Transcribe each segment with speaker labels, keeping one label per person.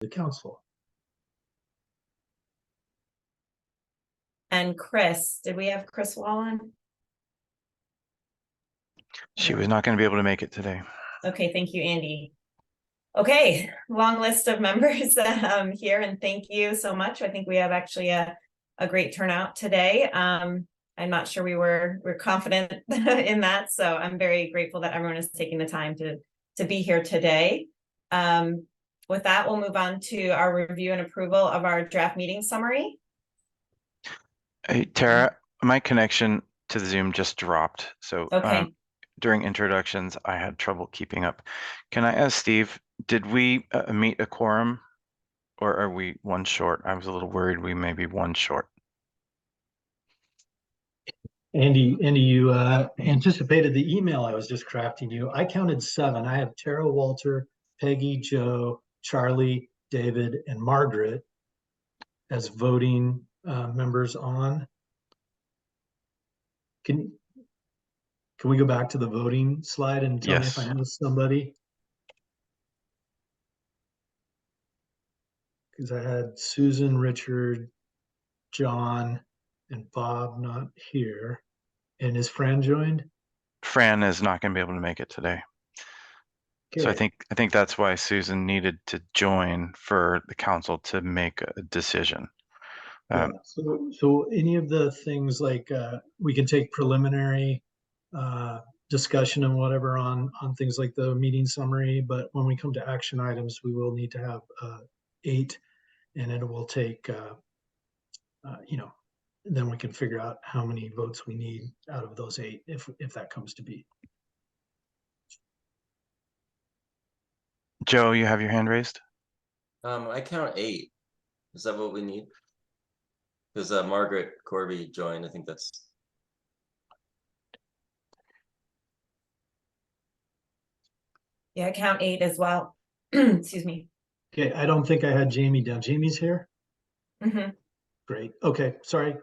Speaker 1: the council.
Speaker 2: And Chris, did we have Chris Wall on?
Speaker 3: She was not going to be able to make it today.
Speaker 2: Okay, thank you, Andy. Okay, long list of members here, and thank you so much. I think we have actually a great turnout today. I'm not sure we're confident in that, so I'm very grateful that everyone is taking the time to be here today. With that, we'll move on to our review and approval of our draft meeting summary.
Speaker 3: Hey, Tara, my connection to the Zoom just dropped. So
Speaker 2: Okay.
Speaker 3: during introductions, I had trouble keeping up. Can I ask Steve, did we meet a quorum, or are we one short? I was a little worried we may be one short.
Speaker 1: Andy, you anticipated the email I was just crafting you. I counted 7. I have Tara, Walter, Peggy, Joe, Charlie, David, and Margaret as voting members on. Can we go back to the voting slide and tell me if I missed somebody? Because I had Susan, Richard, John, and Bob not here. And is Fran joined?
Speaker 3: Fran is not going to be able to make it today. Okay. So I think that's why Susan needed to join for the council to make a decision.
Speaker 1: Yeah. So any of the things like we can take preliminary discussion and whatever on things like the meeting summary, but when we come to action items, we will need to have 8, and it will take then we can figure out how many votes we need out of those 8 if that comes to be.
Speaker 3: Joe, you have your hand raised?
Speaker 4: I count 8. Is that what we need? Because Margaret Corby joined. I think that's.
Speaker 2: Yeah, I count 8 as well. Excuse me.
Speaker 1: Okay, I don't think I had Jamie down. Jamie's here?
Speaker 2: Mm-hmm.
Speaker 1: Great. Okay, sorry.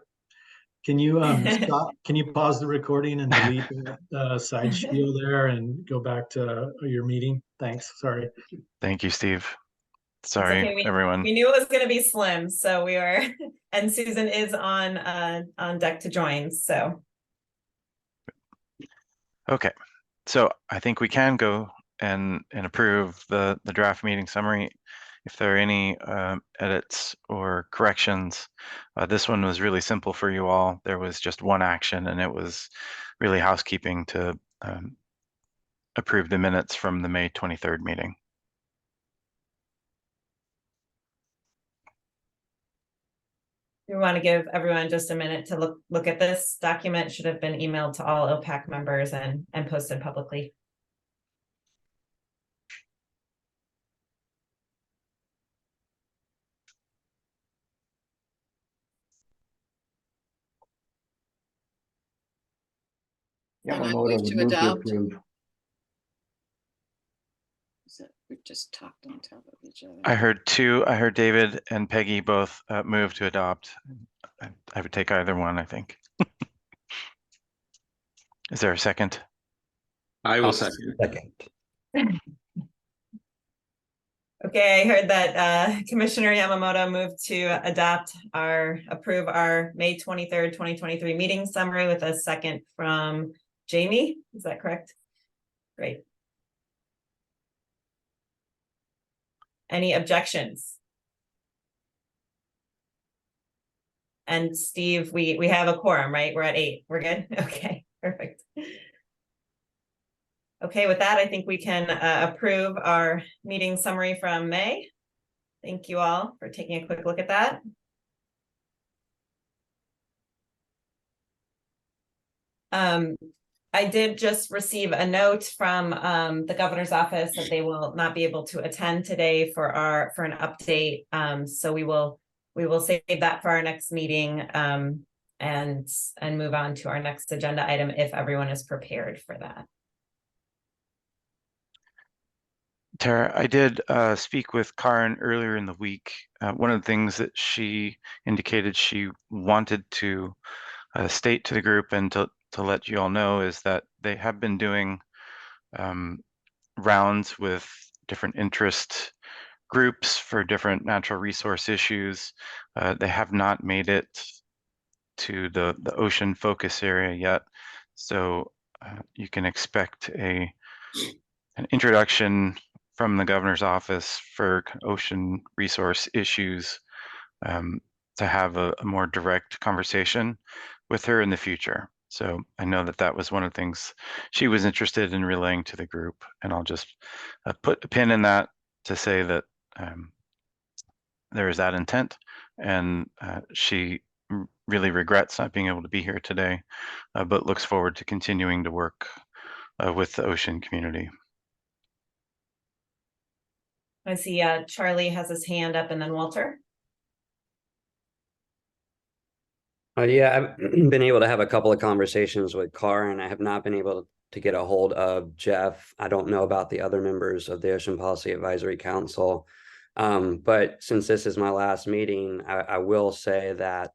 Speaker 1: Can you stop? Can you pause the recording and delete the side spiel there and go back to your meeting? Thanks. Sorry.
Speaker 3: Thank you, Steve. Sorry,
Speaker 2: okay.
Speaker 3: Everyone.
Speaker 2: We knew it was going to be slim, so we were, and Susan is on deck to join. So.
Speaker 3: Okay, so I think we can go and approve the draft meeting summary. If there are any edits or corrections, this one was really simple for you all. There was just one action, and it was really housekeeping to approve the minutes from the May 23rd meeting.
Speaker 2: We want to give everyone just a minute to look at this document. Should have been emailed to all OPAC members and posted publicly.
Speaker 5: Yamamoto would move to approve. We've just talked on top of each other.
Speaker 3: I heard 2. I heard David and Peggy both move to adopt. I would take either one, I think. Is there a second?
Speaker 6: I will second.
Speaker 2: Okay, I heard that Commissioner Yamamoto moved to approve our May 23rd, 2023 meeting summary with a second from Jamie. Is that correct? Great. Any objections? And Steve, we have a quorum, right? We're at 8. We're good? Okay, perfect. Okay, with that, I think we can approve our meeting summary from May. Thank you all for taking a quick look at that. I did just receive a note from the governor's office that they will not be able to attend today for an update. So we will save that for our next meeting and move on to our next agenda item if everyone is prepared for that.
Speaker 3: Tara, I did speak with Karen earlier in the week. One of the things that she indicated she wanted to state to the group and to let you all know is that they have been doing rounds with different interest groups for different natural resource issues. They have not made it to the ocean focus area yet. So you can expect an introduction from the governor's office for ocean resource issues, to have a more direct conversation with her in the future. So I know that that was one of the things she was interested in relaying to the group, and I'll just put a pin in that to say that there is that intent, and she really regrets not being able to be here today, but looks forward to continuing to work with the ocean community.
Speaker 2: I see Charlie has his hand up, and then Walter.
Speaker 7: Yeah, I've been able to have a couple of conversations with Carr, and I have not been able to get a hold of Jeff. I don't know about the other members of the Ocean Policy Advisory Council. But since this is my last meeting, I will say that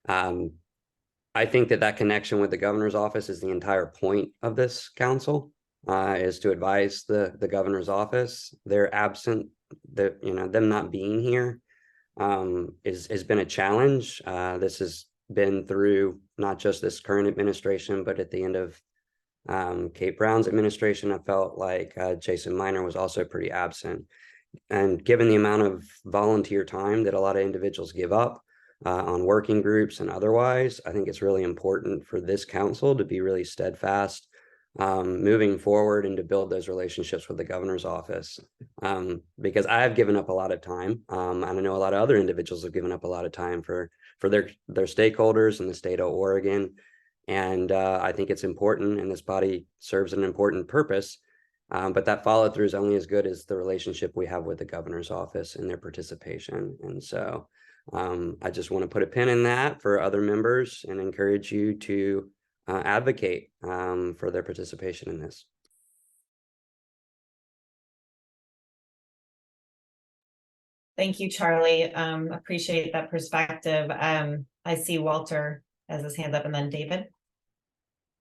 Speaker 7: I think that connection with the governor's office is the entire point of this council, is to advise the governor's office. They're absent, them not being here has been a challenge. This has been through not just this current administration, but at the end of Kate Brown's administration, I felt like Jason Minor was also pretty absent. And given the amount of volunteer time that a lot of individuals give up on working groups and otherwise, I think it's really important for this council to be really steadfast moving forward and to build those relationships with the governor's office. Because I've given up a lot of time. And I know a lot of other individuals have given up a lot of time for their stakeholders in the state of Oregon. And I think it's important, and this body serves an important purpose. But that follow through is only as good as the relationship we have with the governor's office and their participation. And so I just want to put a pin in that for other members and encourage you to advocate for their participation in this.
Speaker 2: Thank you, Charlie. Appreciate that perspective. I see Walter has his hand up, and then David.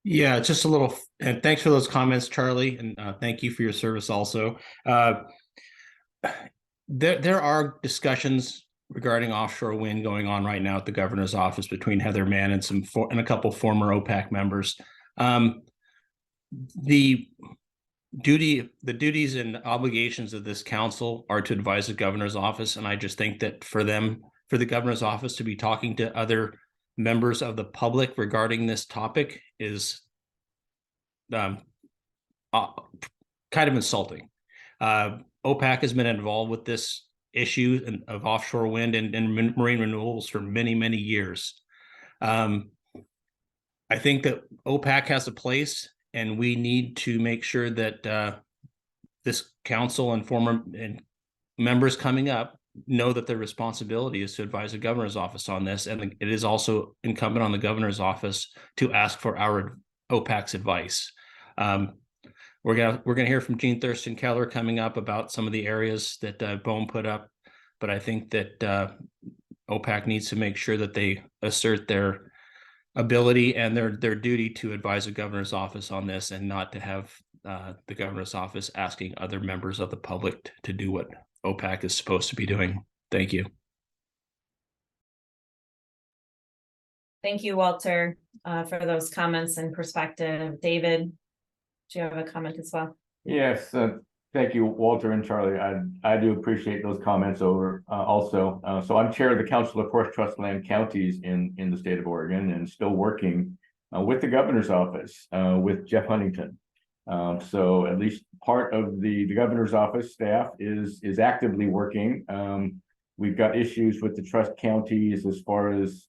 Speaker 6: Yeah, just a little, and thanks for those comments, Charlie, and thank you for your service also. There are discussions regarding offshore wind going on right now at the governor's office between Heather Mann and a couple former OPAC members. The duties and obligations of this council are to advise the governor's office, and I just think that for the governor's office to be talking to other members of the public regarding this topic is kind of insulting. OPAC has been involved with this issue of offshore wind and marine renewables for many, many years. I think that OPAC has a place, and we need to make sure that this council and former members coming up know that their responsibility is to advise the governor's office on this, and it is also incumbent on the governor's office to ask for our OPAC's advice. We're gonna hear from Jean Thurston Keller coming up about some of the areas that Bohm put up, but I think that OPAC needs to make sure that they assert their ability and their duty to advise the governor's office on this, and not to have the governor's office asking other members of the public to do what OPAC is supposed to be doing. Thank you.
Speaker 2: Thank you, Walter, for those comments and perspective. David, do you have a comment as well?
Speaker 5: Yes, thank you, Walter and Charlie. I do appreciate those comments also. So I'm chair of the Council of Forest Trust Land Counties in the state of Oregon, and still working with the governor's office with Jeff Huntington. So at least part of the governor's office staff is actively working. We've got issues with the trust counties as far as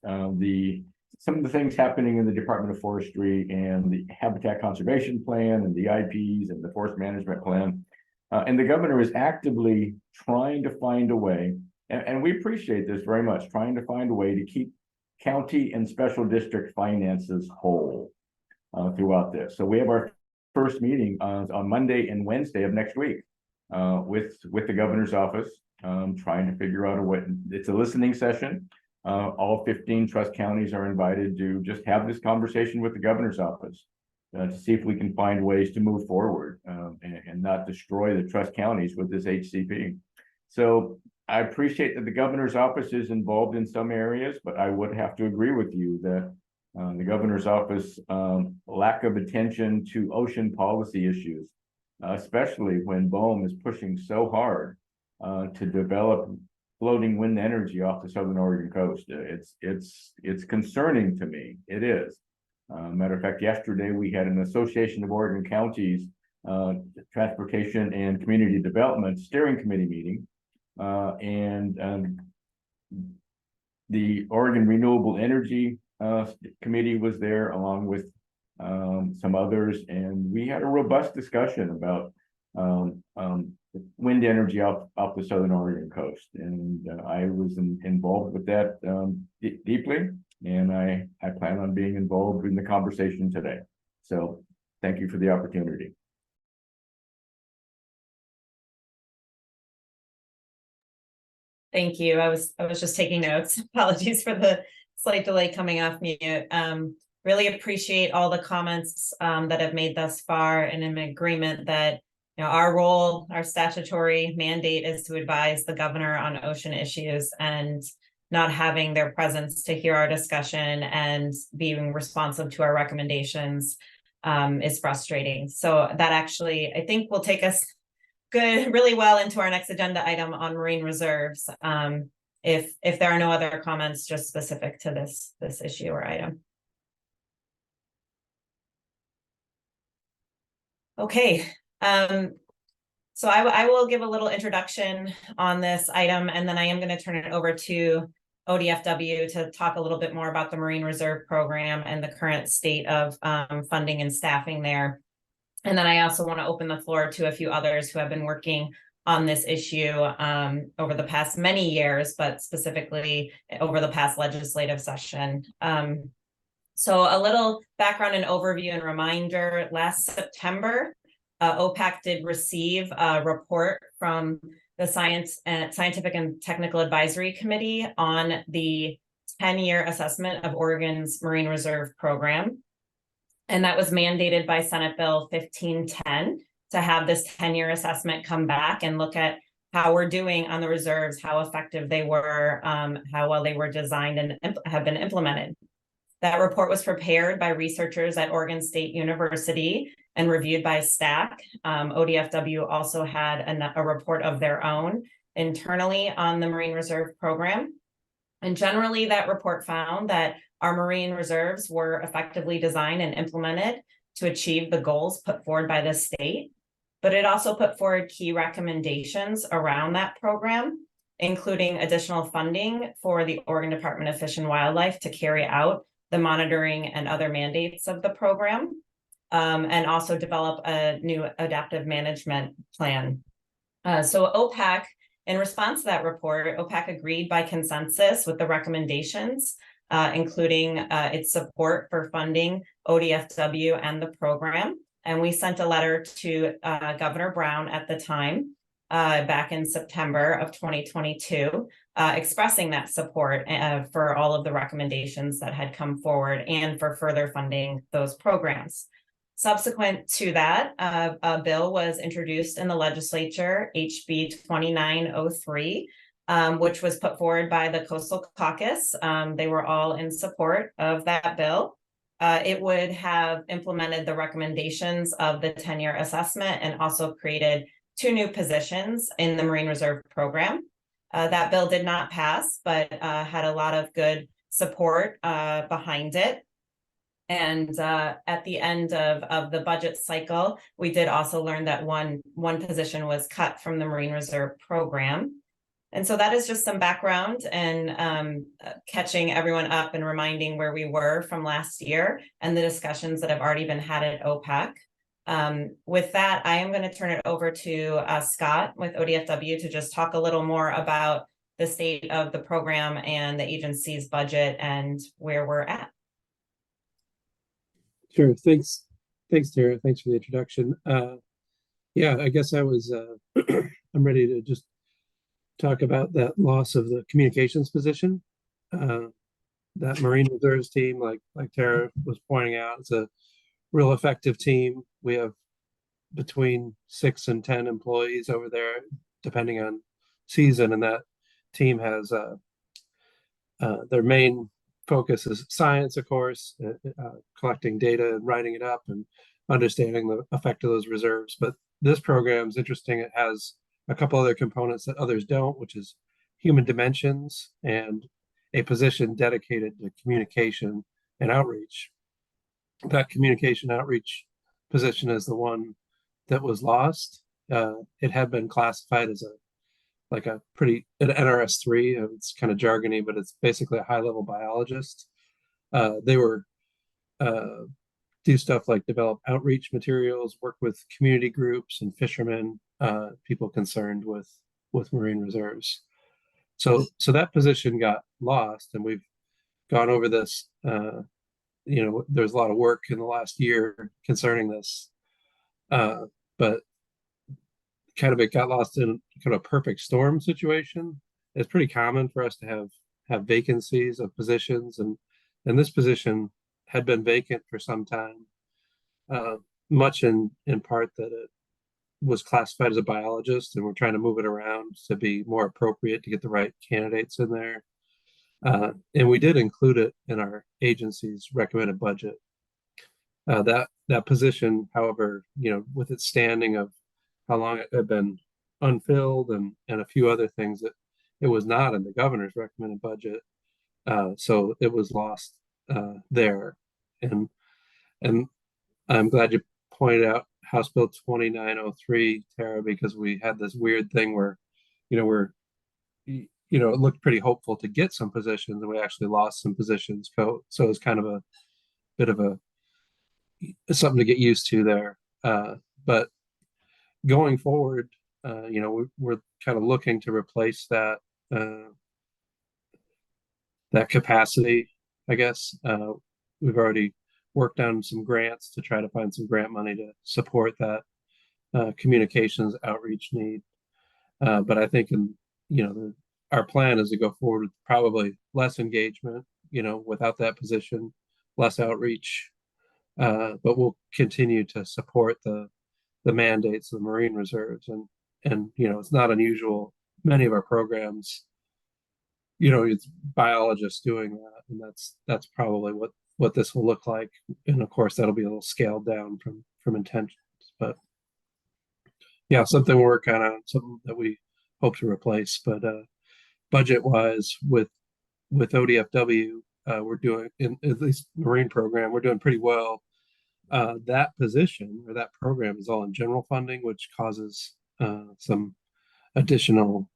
Speaker 5: some of the things happening in the Department of Forestry and the Habitat Conservation Plan and the IPs and the Forest Management Plan. And the governor is actively trying to find a way, and we appreciate this very much, trying to find a way to keep county and special district finances whole throughout this. So we have our first meeting on Monday and Wednesday of next week with the governor's office, trying to figure out a way. It's a listening session. All 15 trust counties are invited to just have this conversation with the governor's office to see if we can find ways to move forward and not destroy the trust counties with this HCP. So I appreciate that the governor's office is involved in some areas, but I would have to agree with you that the governor's office lack of attention to ocean policy issues, especially when BOEM is pushing so hard to develop floating wind energy off the southern Oregon coast. It's concerning to me. It is. Matter of fact, yesterday we had an Association of Oregon Counties Transportation and Community Development Steering Committee meeting, and the Oregon Renewable Energy Committee was there along with some others, and we had a robust discussion about wind energy off the southern Oregon coast, and I was involved with that deeply, and I plan on being involved in the conversation today. So thank you for the opportunity.
Speaker 2: Thank you. I was just taking notes. Apologies for the slight delay coming off mute. Really appreciate all the comments that have made thus far, and in agreement that our role, our statutory mandate is to advise the governor on ocean issues, and not having their presence to hear our discussion and being responsive to our recommendations is frustrating. So that actually, I think, will take us really well into our next agenda item on marine reserves. If there are no other comments just specific to this issue or item. Okay. So I will give a little introduction on this item, and then I am going to turn it over to ODFW to talk a little bit more about the Marine Reserve Program and the current state of funding and staffing there. And then I also want to open the floor to a few others who have been working on this issue over the past many years, but specifically over the past legislative session. So a little background and overview and reminder: last September, OPAC did receive a report from the Scientific and Technical Advisory Committee on the 10-year assessment of Oregon's Marine Reserve Program. And that was mandated by Senate Bill 1510 to have this 10-year assessment come back and look at how we're doing on the reserves, how effective they were, how well they were designed and have been implemented. That report was prepared by researchers at Oregon State University and reviewed by STAC. ODFW also had a report of their own internally on the Marine Reserve Program. And generally, that report found that our marine reserves were effectively designed and implemented to achieve the goals put forward by the state. But it also put forward key recommendations around that program, including additional funding for the Oregon Department of Fish and Wildlife to carry out the monitoring and other mandates of the program, and also develop a new adaptive management plan. So OPAC, in response to that report, OPAC agreed by consensus with the recommendations, including its support for funding ODFW and the program. And we sent a letter to Governor Brown at the time, back in September of 2022, expressing that support for all of the recommendations that had come forward and for further funding those programs. Subsequent to that, a bill was introduced in the legislature, HB 2903, which was put forward by the Coastal Caucus. They were all in support of that bill. It would have implemented the recommendations of the 10-year assessment and also created 2 new positions in the Marine Reserve Program. That bill did not pass, but had a lot of good support behind it. And at the end of the budget cycle, we did also learn that one position was cut from the Marine Reserve Program. And so that is just some background and catching everyone up and reminding where we were from last year and the discussions that have already been had at OPAC. With that, I am going to turn it over to Scott with ODFW to just talk a little more about the state of the program and the agency's budget and where we're at.
Speaker 8: Sure. Thanks, Tara. Thanks for the introduction. Yeah, I guess I was, I'm ready to just talk about that loss of the communications position. That Marine Reserves team, like Tara was pointing out, it's a real effective team. We have between 6 and 10 employees over there, depending on season, and that team has their main focus is science, of course, collecting data and writing it up and understanding the effect of those reserves. But this program is interesting. It has a couple other components that others don't, which is human dimensions and a position dedicated to communication and outreach. That communication outreach position is the one that was lost. It had been classified as an NRS3. It's kind of jargony, but it's basically a high-level biologist. They were do stuff like develop outreach materials, work with community groups and fishermen, people concerned with marine reserves. So that position got lost, and we've gone over this. There's a lot of work in the last year concerning this, but kind of it got lost in kind of a perfect storm situation. It's pretty common for us to have vacancies of positions, and this position had been vacant for some time, much in part that it was classified as a biologist, and we're trying to move it around to be more appropriate to get the right candidates in there. And we did include it in our agency's recommended budget. That position, however, with its standing of how long it had been unfilled and a few other things, that it was not in the governor's recommended budget. So it was lost there. And I'm glad you pointed out House Bill 2903, Tara, because we had this weird thing where, it looked pretty hopeful to get some positions, and we actually lost some positions. So it's kind of a bit of something to get used to there. But going forward, we're kind of looking to replace that capacity, I guess. We've already worked on some grants to try to find some grant money to support that communications outreach need. But I think our plan is to go forward with probably less engagement, without that position, less outreach, but we'll continue to support the mandates of the marine reserves. And it's not unusual. Many of our programs, it's biologists doing that, and that's probably what this will look like. And of course, that'll be a little scaled down from intentions. But yeah, something we're working on, something that we hope to replace. But budget wise, with ODFW, we're doing, in at least marine program, we're doing pretty well. That position or that program is all in general funding, which causes some additional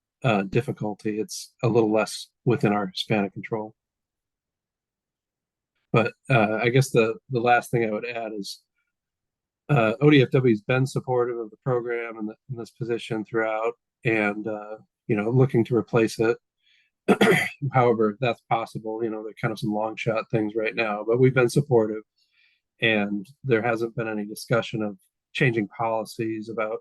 Speaker 8: difficulty. It's a little less within our span of control. But I guess the last thing I would add is ODFW has been supportive of the program and in this position throughout, and looking to replace it. However, that's possible. They're kind of some long shot things right now, but we've been supportive, and there hasn't been any discussion of changing policies about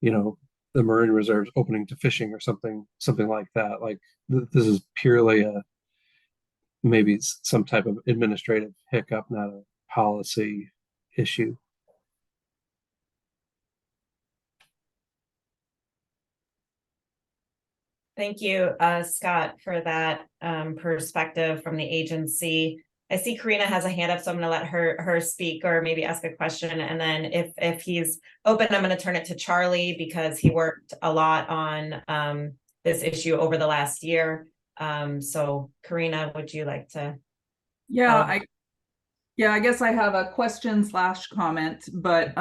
Speaker 8: the marine reserves opening to fishing or something like that. Like this is purely maybe some type of administrative hiccup, not a policy issue.
Speaker 2: Thank you, Scott, for that perspective from the agency. I see Karina has a hand up, so I'm going to let her speak or maybe ask a question. And then if he's open, I'm going to turn it to Charlie because he worked a lot on this issue over the last year. So Karina, would you like to?
Speaker 9: Yeah, I guess I have a question / comment, but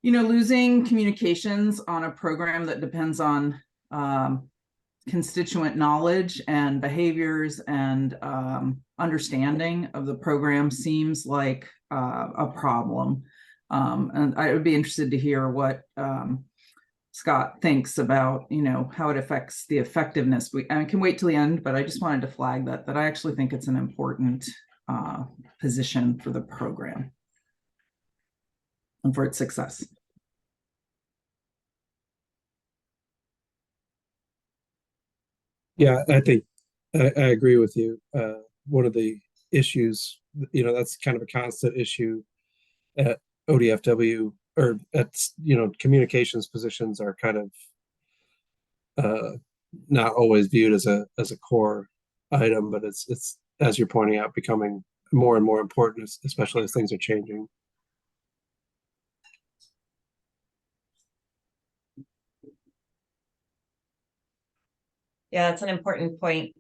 Speaker 9: losing communications on a program that depends on constituent knowledge and behaviors and understanding of the program seems like a problem. And I would be interested to hear what Scott thinks about, how it affects the effectiveness. I can wait till the end, but I just wanted to flag that I actually think it's an important position for the program and for its success.
Speaker 8: Yeah, I think I agree with you. One of the issues, that's kind of a constant issue at ODFW, or at, communications positions are kind of not always viewed as a core item, but it's as you're pointing out, becoming more and more important, especially as things are changing.
Speaker 2: Yeah, that's an important point.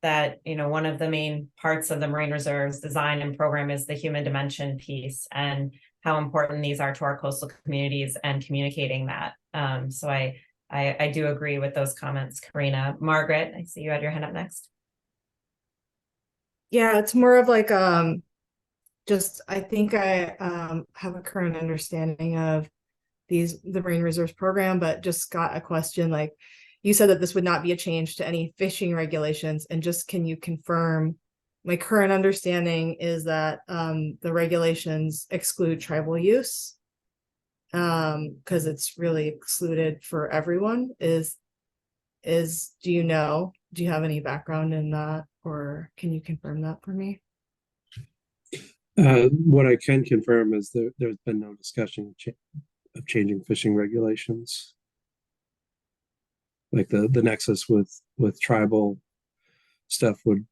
Speaker 2: That, one of the main parts of the Marine Reserve's design and program is the human dimension piece and how important these are to our coastal communities and communicating that. So I do agree with those comments, Karina. Margaret, I see you had your hand up next.
Speaker 10: Yeah, it's more of like just I think I have a current understanding of the Marine Reserves program, but just got a question. Like, you said that this would not be a change to any fishing regulations, and just can you confirm? My current understanding is that the regulations exclude tribal use, because it's really excluded for everyone. Do you have any background in that, or can you confirm that for me?
Speaker 8: What I can confirm is there's been no discussion of changing fishing regulations. Like the nexus with tribal stuff would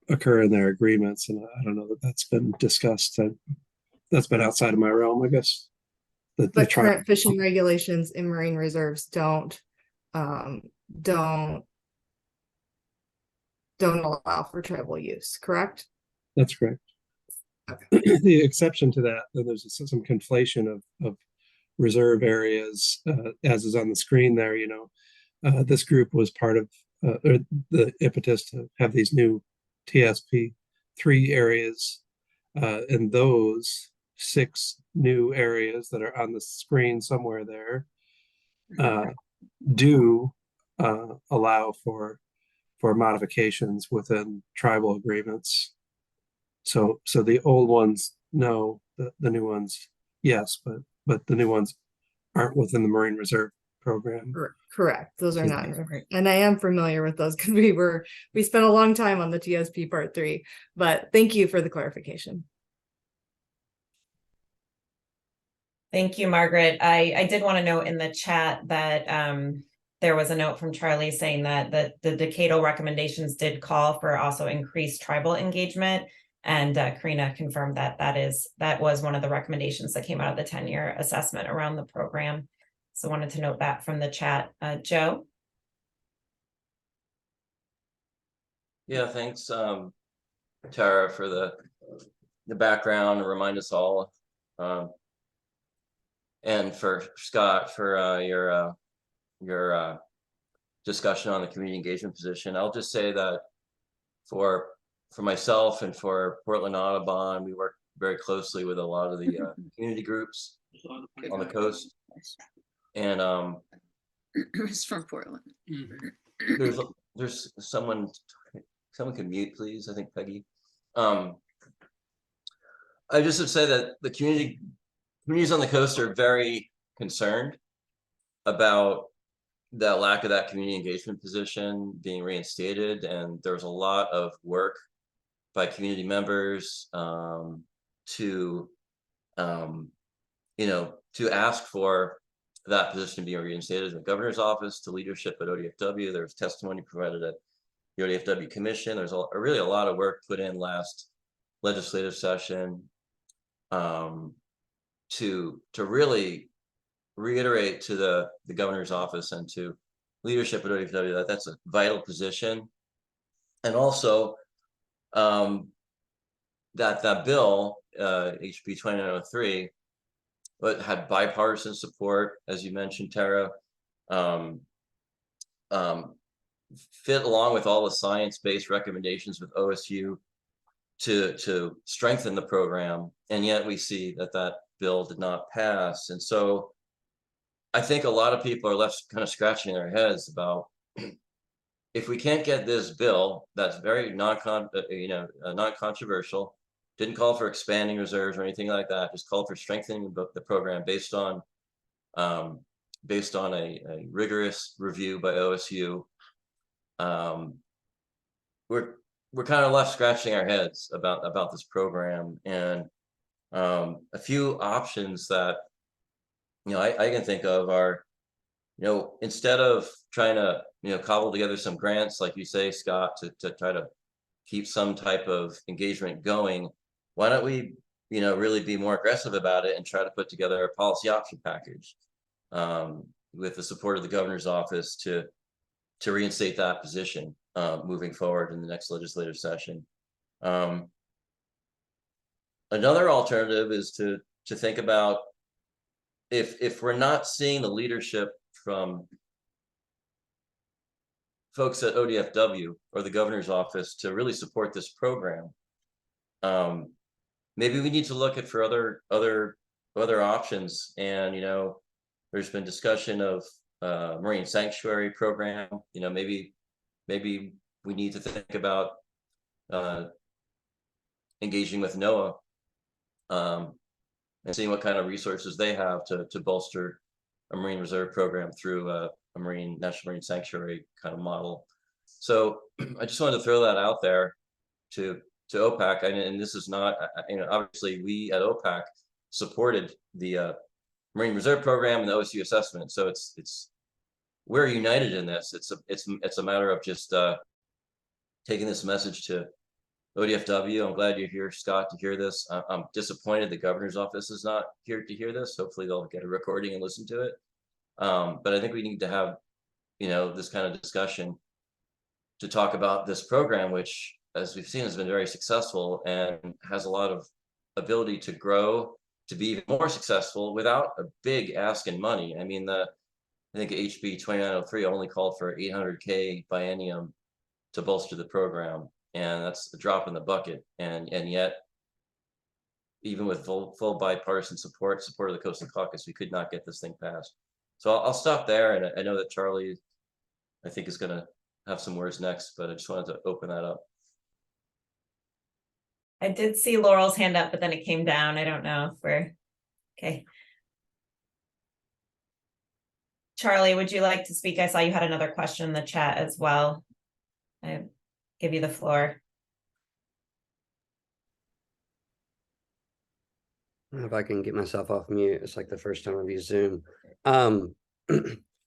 Speaker 8: occur in their agreements, and I don't know that that's been discussed. That's been outside of my realm, I guess.
Speaker 10: But current fishing regulations in marine reserves don't allow for tribal use, correct?
Speaker 8: That's correct.
Speaker 10: Okay.
Speaker 8: The exception to that, then there's some conflation of reserve areas, as is on the screen there. This group was part of or the impetus to have these new TSP 3 areas, and those 6 new areas that are on the screen somewhere there do allow for modifications within tribal agreements. So the old ones, no, the new ones, yes, but the new ones aren't within the Marine Reserve program.
Speaker 10: Correct. Those are not, and I am familiar with those because we spent a long time on the TSP part 3, but thank you for the clarification.
Speaker 2: Thank you, Margaret. I did want to note in the chat that there was a note from Charlie saying that the decadal recommendations did call for also increased tribal engagement. And Karina confirmed that was one of the recommendations that came out of the 10-year assessment around the program. So wanted to note that from the chat. Joe?
Speaker 4: Yeah, thanks, Tara, for the background and remind us all. And for Scott for your discussion on the community engagement position. I'll just say that for myself and for Portland Audubon, we work very closely with a lot of the community groups on the coast. And
Speaker 11: it's from Portland.
Speaker 4: There's someone can mute, please. I think Peggy. I just would say that the communities on the coast are very concerned about the lack of that community engagement position being reinstated, and there's a lot of work by community members to ask for that position to be reinstated in the governor's office, to leadership at ODFW. There's testimony provided at the ODFW commission. There's really a lot of work put in last legislative session to really reiterate to the governor's office and to leadership at ODFW that that's a vital position. And also that bill, HB 2903, but had bipartisan support, as you mentioned, Tara, fit along with all the science-based recommendations with OSU to strengthen the program. And yet we see that bill did not pass. And so I think a lot of people are left kind of scratching their heads about, if we can't get this bill that's very non-controversial, didn't call for expanding reserves or anything like that, just called for strengthening the program based on a rigorous review by OSU. We're kind of left scratching our heads about this program, and a few options that I can think of are instead of trying to, cobble together some grants, like you say, Scott, to try to keep some type of engagement going, why don't we, really be more aggressive about it and try to put together a policy option package with the support of the governor's office to reinstate that position moving forward in the next legislative session. Another alternative is to think about if we're not seeing the leadership from folks at ODFW or the governor's office to really support this program, maybe we need to look at for other options. And there's been discussion of marine sanctuary program. Maybe we need to think about engaging with NOAA and seeing what kind of resources they have to bolster a marine reserve program through a national marine sanctuary kind of model. So I just wanted to throw that out there to OPAC. And this is not, obviously we at OPAC supported the marine reserve program and the OSU assessment. So we're united in this. It's a matter of just taking this message to ODFW. I'm glad you're here, Scott, to hear this. I'm disappointed the governor's office is not here to hear this. Hopefully they'll get a recording and listen to it. But I think we need to have, this kind of discussion to talk about this program, which, as we've seen, has been very successful and has a lot of ability to grow, to be even more successful without a big ask in money. I mean, I think HB 2903 only called for $800K biennium to bolster the program, and that's a drop in the bucket. And yet, even with full bipartisan support of the Coastal Caucus, we could not get this thing passed. So I'll stop there, and I know that Charlie, I think, is going to have some words next, but I just wanted to open that up.
Speaker 2: I did see Laurel's hand up, but then it came down. I don't know if we're okay. Charlie, would you like to speak? I saw you had another question in the chat as well. I give you the floor.
Speaker 7: If I can get myself off mute, it's like the first time I've used Zoom.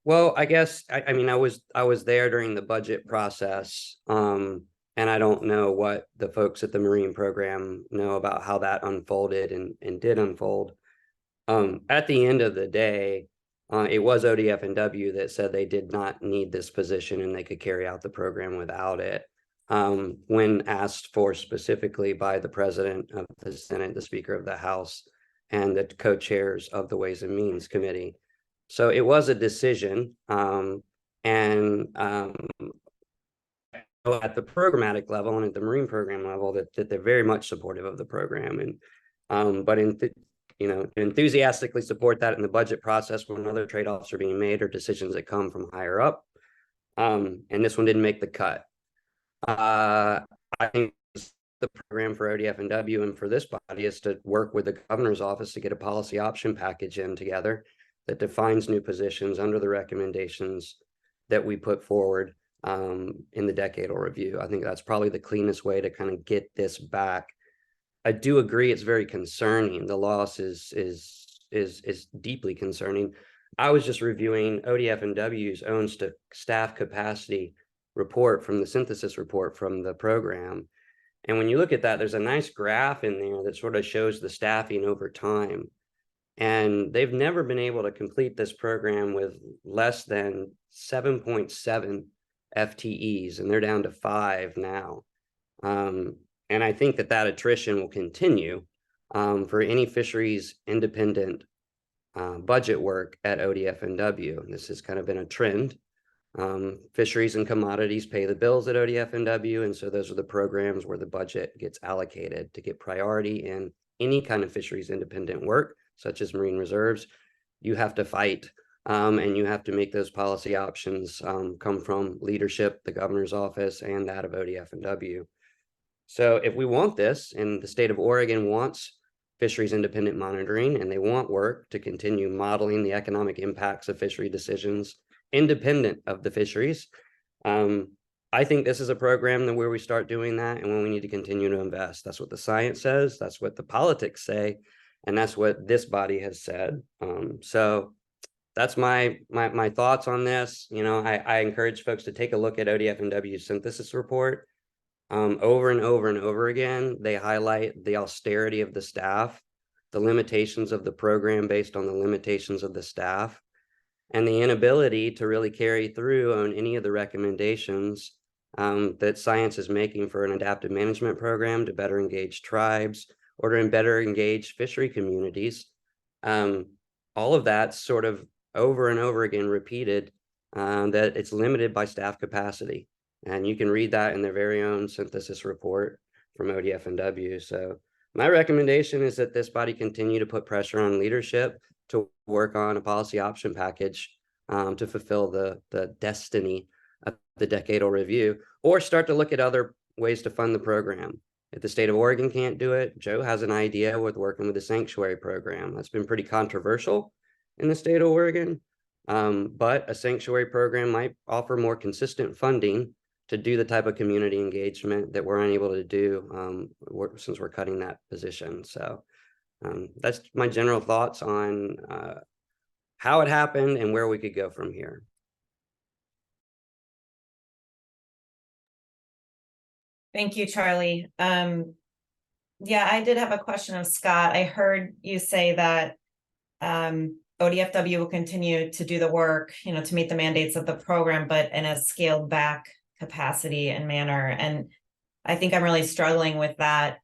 Speaker 7: Well, I guess I mean I was there during the budget process, and I don't know what the folks at the Marine program know about how that unfolded and did unfold. At the end of the day, it was ODF&W that said they did not need this position and they could carry out the program without it. When asked for specifically by the president of the Senate, the Speaker of the House, and the co-chairs of the Ways and Means Committee. So it was a decision, at the programmatic level and at the Marine program level that they're very much supportive of the program, and but enthusiastically support that in the budget process when other trade-offs are being made or decisions that come from higher up. And this one didn't make the cut. I think the program for ODF&W and for this body is to work with the governor's office to get a policy option package in together that defines new positions under the recommendations that we put forward in the decadal review. I think that's probably the cleanest way to kind of get this back. I do agree it's very concerning. The loss is deeply concerning. I was just reviewing ODF&W's own staff capacity report from the synthesis report from the program. And when you look at that, there's a nice graph in there that sort of shows the staffing over time. And they've never been able to complete this program with less than 7.7 FTEs, and they're down to 5 now. And I think that attrition will continue for any fisheries independent budget work at ODF&W. This has kind of been a trend. Fisheries and commodities pay the bills at ODF&W, and so those are the programs where the budget gets allocated to get priority in any kind of fisheries independent work, such as marine reserves. You have to fight, and you have to make those policy options come from leadership, the governor's office, and that of ODF&W. So if we want this, and the state of Oregon wants fisheries independent monitoring, and they want work to continue modeling the economic impacts of fishery decisions independent of the fisheries, I think this is a program where we start doing that, and when we need to continue to invest. That's what the science says, that's what the politics say, and that's what this body has said. So that's my thoughts on this. You know, I encourage folks to take a look at ODF&W's synthesis report. Over and over and over again, they highlight the austerity of the staff, the limitations of the program based on the limitations of the staff, and the inability to really carry through on any of the recommendations that science is making for an adaptive management program to better engage tribes or to better engage fishery communities. All of that sort of over and over again repeated, that it's limited by staff capacity. And you can read that in their very own synthesis report from ODF&W. So my recommendation is that this body continue to put pressure on leadership to work on a policy option package to fulfill the destiny of the decadal review, or start to look at other ways to fund the program. If the state of Oregon can't do it, Joe has an idea with working with the sanctuary program. That's been pretty controversial in the state of Oregon, but a sanctuary program might offer more consistent funding to do the type of community engagement that we're unable to do since we're cutting that position. So that's my general thoughts on how it happened and where we could go from here.
Speaker 2: Thank you, Charlie. Yeah, I did have a question of Scott. I heard you say that ODFW will continue to do the work, you know, to meet the mandates of the program, but in a scaled back capacity and manner. And I think I'm really struggling with that,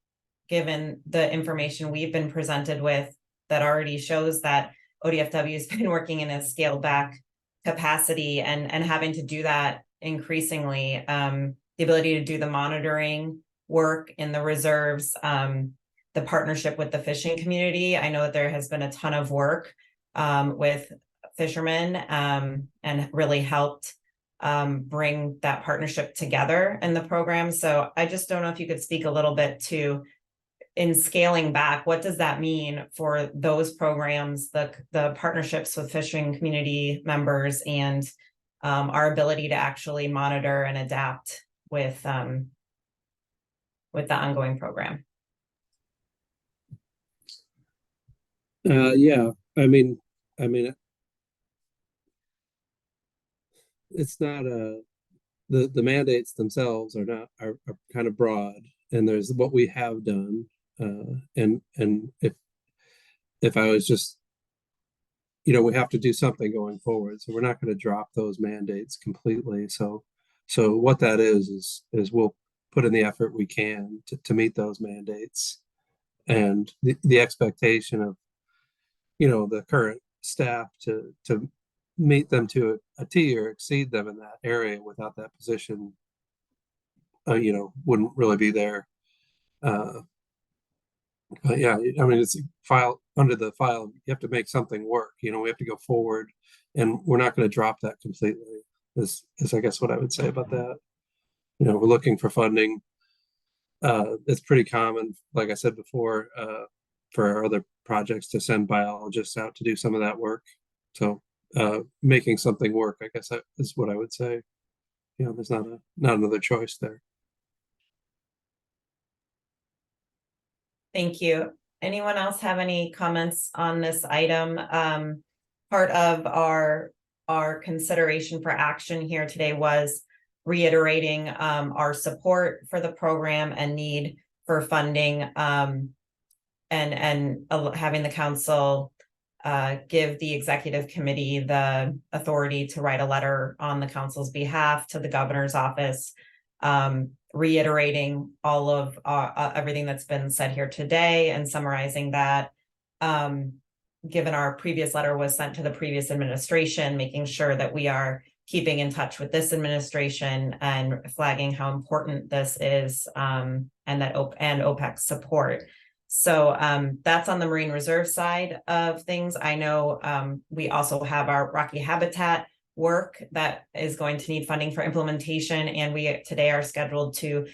Speaker 2: given the information we've been presented with that already shows that ODFW has been working in a scaled back capacity and having to do that increasingly. The ability to do the monitoring work in the reserves, the partnership with the fishing community. I know that there has been a ton of work with fishermen and really helped bring that partnership together in the program. So I just don't know if you could speak a little bit to, in scaling back, what does that mean for those programs, the partnerships with fishing community members, and our ability to actually monitor and adapt with the ongoing program?
Speaker 8: Yeah, I mean, it's not the mandates themselves are kind of broad, and there's what we have done, and if I was just, you know, we have to do something going forward, so we're not going to drop those mandates completely. So what that is we'll put in the effort we can to meet those mandates, and the expectation of, you know, the current staff to meet them to a T or exceed them in that area without that position, you know, wouldn't really be there. But yeah, I mean, it's file under the file. You have to make something work. You know, we have to go forward, and we're not going to drop that completely. Is I guess what I would say about that. You know, we're looking for funding. It's pretty common, like I said before, for our other projects to send biologists out to do some of that work. So making something work, I guess that is what I would say. You know, there's not another choice there.
Speaker 2: Thank you. Anyone else have any comments on this item? Part of our consideration for action here today was reiterating our support for the program and need for funding, and having the council give the executive committee the authority to write a letter on the council's behalf to the governor's office, reiterating all of everything that's been said here today and summarizing that, given our previous letter was sent to the previous administration, making sure that we are keeping in touch with this administration and flagging how important this is, and that OPEC's support. So that's on the Marine Reserve side of things. I know we also have our Rocky Habitat work that is going to need funding for implementation, and we today are scheduled to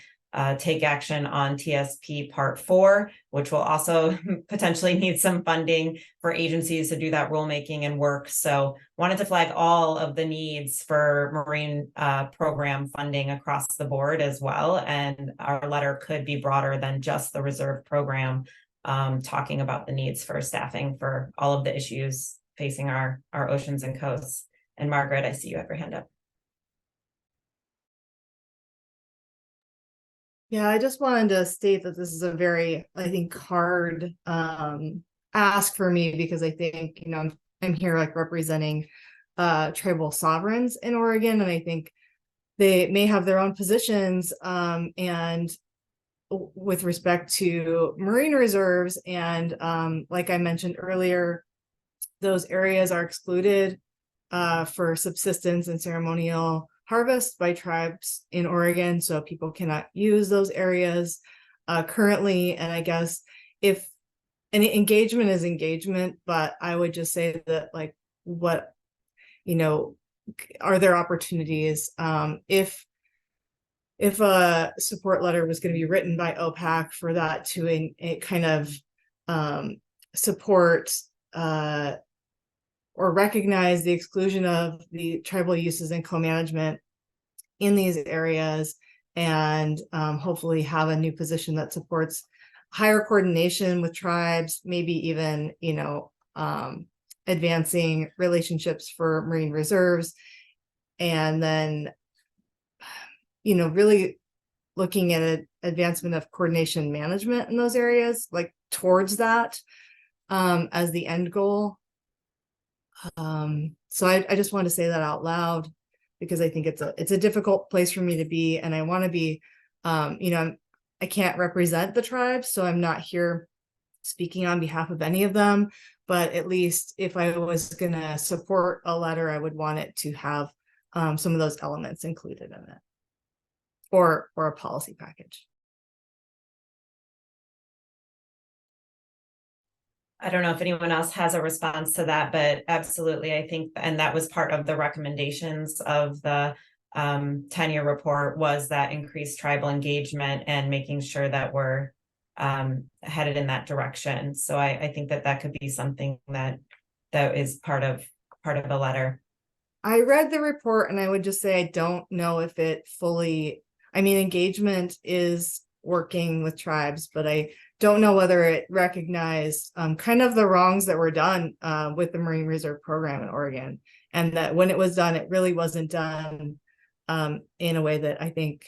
Speaker 2: take action on TSP Part 4, which will also potentially need some funding for agencies to do that rulemaking and work. So wanted to flag all of the needs for marine program funding across the board as well. And our letter could be broader than just the reserve program, talking about the needs for staffing for all of the issues facing our oceans and coasts. And Margaret, I see you have your hand up.
Speaker 10: Yeah, I just wanted to state that this is a very, I think, hard ask for me, because I think, you know, I'm here like representing tribal sovereigns in Oregon, and I think they may have their own positions and with respect to marine reserves, and like I mentioned earlier, those areas are excluded for subsistence and ceremonial harvest by tribes in Oregon, so people cannot use those areas currently. And I guess if any engagement is engagement, but I would just say that, like, what, you know, are there opportunities if a support letter was going to be written by OPAC for that to kind of support or recognize the exclusion of the tribal uses and co-management in these areas, and hopefully have a new position that supports higher coordination with tribes, maybe even, you know, advancing relationships for marine reserves, and then, you know, really looking at an advancement of coordination management in those areas, like towards that as the end goal. So I just want to say that out loud, because I think it's a difficult place for me to be, and I want to be, you know, I can't represent the tribes, so I'm not here speaking on behalf of any of them, but at least if I was gonna support a letter, I would want it to have some of those elements included in it, or a policy package.
Speaker 2: I don't know if anyone else has a response to that, but absolutely, I think, and that was part of the recommendations of the 10-year report, was that increased tribal engagement and making sure that we're headed in that direction. So I think that could be something that is part of a letter.
Speaker 10: I read the report, and I would just say I don't know if it fully, I mean, engagement is working with tribes, but I don't know whether it recognized kind of the wrongs that were done with the Marine Reserve Program in Oregon, and that when it was done, it really wasn't done in a way that I think,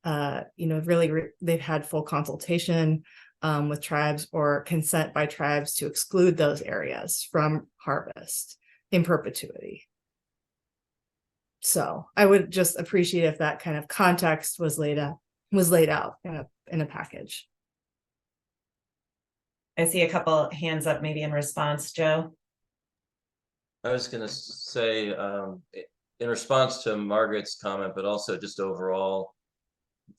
Speaker 10: you know, really they've had full consultation with tribes or consent by tribes to exclude those areas from harvest in perpetuity. So I would just appreciate if that kind of context was laid out in a package.
Speaker 2: I see a couple hands up, maybe in response, Joe.
Speaker 4: I was gonna say, in response to Margaret's comment, but also just overall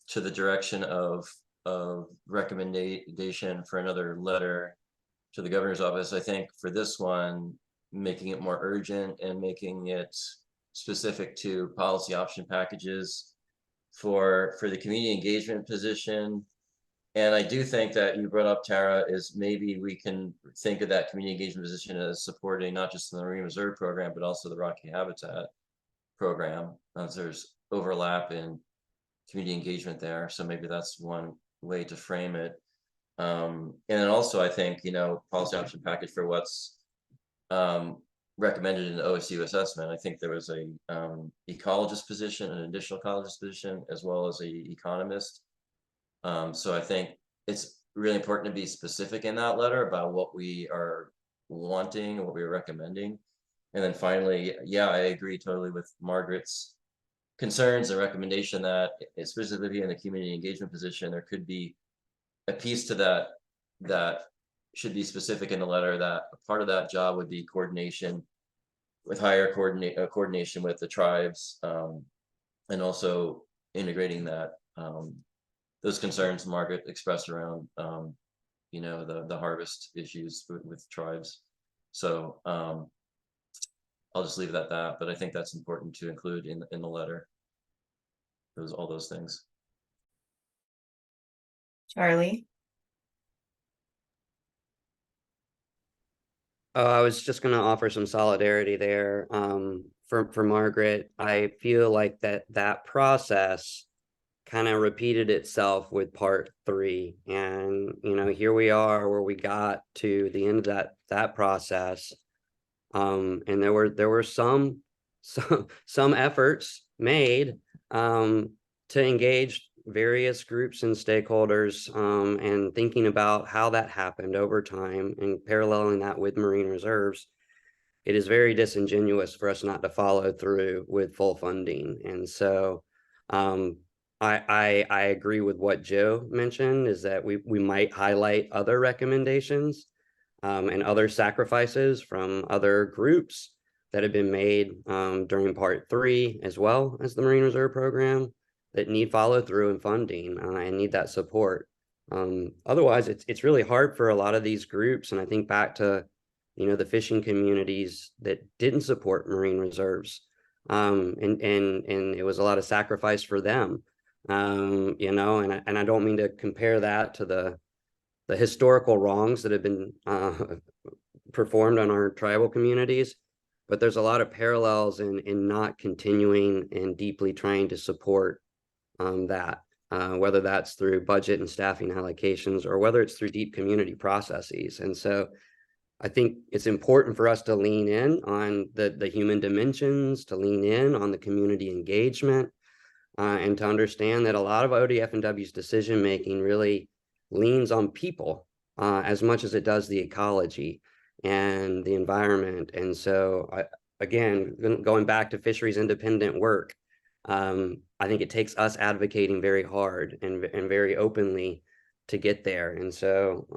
Speaker 4: to the direction of recommendation for another letter to the governor's office, I think for this one, making it more urgent and making it specific to policy option packages for the community engagement position. And I do think that you brought up, Tara, is maybe we can think of that community engagement position as supporting not just the Marine Reserve Program, but also the Rocky Habitat Program, as there's overlap in community engagement there. So maybe that's one way to frame it. And then also, I think, you know, policy option package for what's recommended in the OSU assessment. I think there was a ecologist position, an additional ecologist position, as well as a economist. So I think it's really important to be specific in that letter about what we are wanting and what we're recommending. And then finally, yeah, I agree totally with Margaret's concerns and recommendation that specifically in the community engagement position, there could be a piece to that should be specific in the letter, that a part of that job would be coordination with higher coordination with the tribes, and also integrating that those concerns Margaret expressed around you know, the harvest issues with tribes. So I'll just leave it at that, but I think that's important to include in the letter. All those things.
Speaker 2: Charlie.
Speaker 7: I was just going to offer some solidarity there for Margaret. I feel like that process kind of repeated itself with part 3, and you know, here we are where we got to the end of that process. And there were some efforts made to engage various groups and stakeholders, and thinking about how that happened over time and paralleling that with marine reserves. It is very disingenuous for us not to follow through with full funding. And so I agree with what Joe mentioned, is that we might highlight other recommendations and other sacrifices from other groups that have been made during part 3, as well as the Marine Reserve Program, that need follow through and funding and need that support. Otherwise, it's really hard for a lot of these groups. And I think back to, the fishing communities that didn't support marine reserves, and it was a lot of sacrifice for them. And I don't mean to compare that to the historical wrongs that have been performed on our tribal communities, but there's a lot of parallels in not continuing and deeply trying to support that, whether that's through budget and staffing allocations, or whether it's through deep community processes. And so I think it's important for us to lean in on the human dimensions, to lean in on the community engagement, and to understand that a lot of ODF&W's decision-making really leans on people as much as it does the ecology and the environment. And so, again, going back to fisheries independent work, I think it takes us advocating very hard and very openly to get there. And so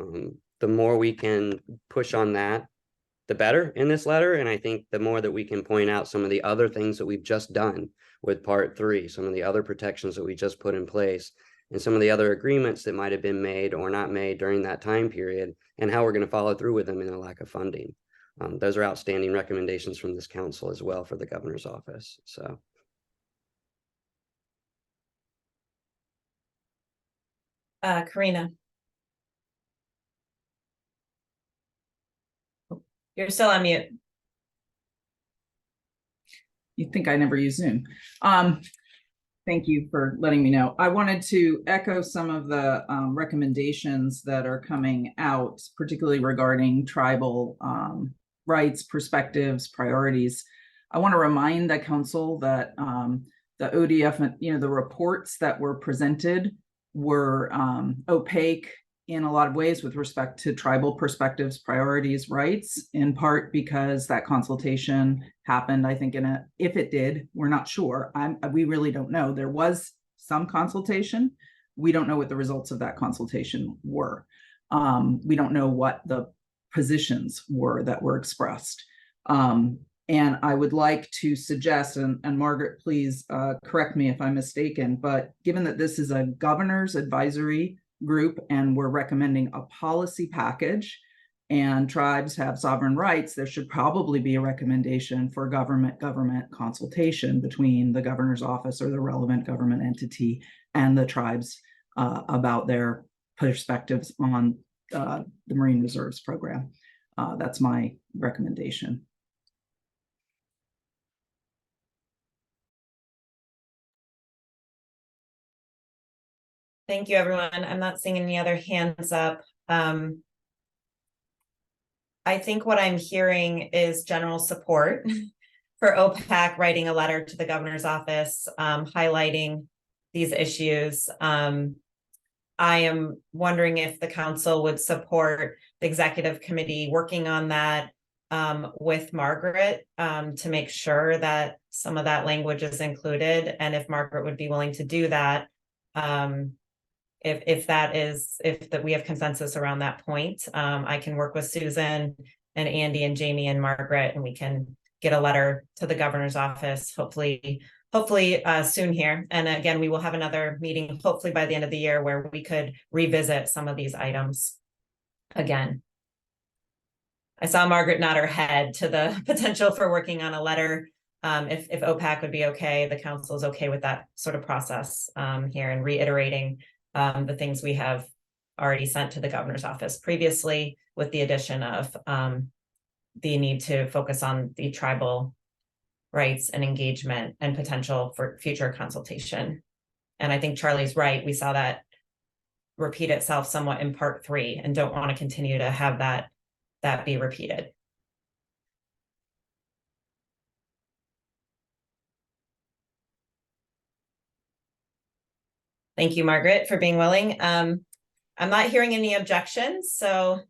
Speaker 7: the more we can push on that, the better in this letter. And I think the more that we can point out some of the other things that we've just done with part 3, some of the other protections that we just put in place, and some of the other agreements that might have been made or not made during that time period, and how we're going to follow through with them in a lack of funding. Those are outstanding recommendations from this council as well for the governor's office. So.
Speaker 2: Karina. You're still on mute.
Speaker 9: You think I never use Zoom. Thank you for letting me know. I wanted to echo some of the recommendations that are coming out, particularly regarding tribal rights, perspectives, priorities. I want to remind the council that the ODF, the reports that were presented were opaque in a lot of ways with respect to tribal perspectives, priorities, rights, in part because that consultation happened, I think, if it did, we're not sure. We really don't know. There was some consultation. We don't know what the results of that consultation were. We don't know what the positions were that were expressed. And I would like to suggest, and Margaret, please correct me if I'm mistaken, but given that this is a governor's advisory group and we're recommending a policy package and tribes have sovereign rights, there should probably be a recommendation for government consultation between the governor's office or the relevant government entity and the tribes about their perspectives on the Marine Reserves Program. That's my recommendation.
Speaker 2: Thank you, everyone. I'm not seeing any other hands up. I think what I'm hearing is general support for OPAC writing a letter to the governor's office, highlighting these issues. I am wondering if the council would support the executive committee working on that with Margaret to make sure that some of that language is included, and if Margaret would be willing to do that. If we have consensus around that point, I can work with Susan and Andy and Jamie and Margaret, and we can get a letter to the governor's office, hopefully soon here. And again, we will have another meeting, hopefully by the end of the year, where we could revisit some of these items again. I saw Margaret nod her head to the potential for working on a letter. If OPAC would be okay, the council is okay with that sort of process here, and reiterating the things we have already sent to the governor's office previously, with the addition of the need to focus on the tribal rights and engagement and potential for future consultation. And I think Charlie's right. We saw that repeat itself somewhat in part 3 and don't want to continue to have that be repeated. Thank you, Margaret, for being willing. I'm not hearing any objections, so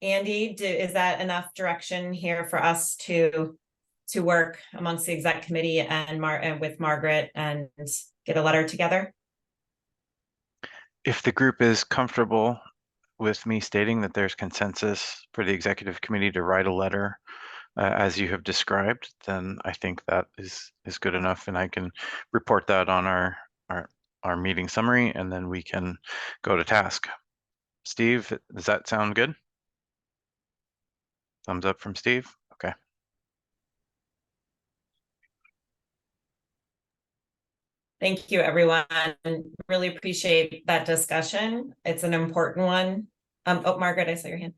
Speaker 2: Andy, is that enough direction here for us to work amongst the exec committee and with Margaret and get a letter together?
Speaker 3: If the group is comfortable with me stating that there's consensus for the executive committee to write a letter as you have described, then I think that is good enough, and I can report that on our meeting summary, and then we can go to task. Steve, does that sound good? Thumbs up from Steve. Okay.
Speaker 2: Thank you, everyone. Really appreciate that discussion. It's an important one. Oh, Margaret, I saw your hand.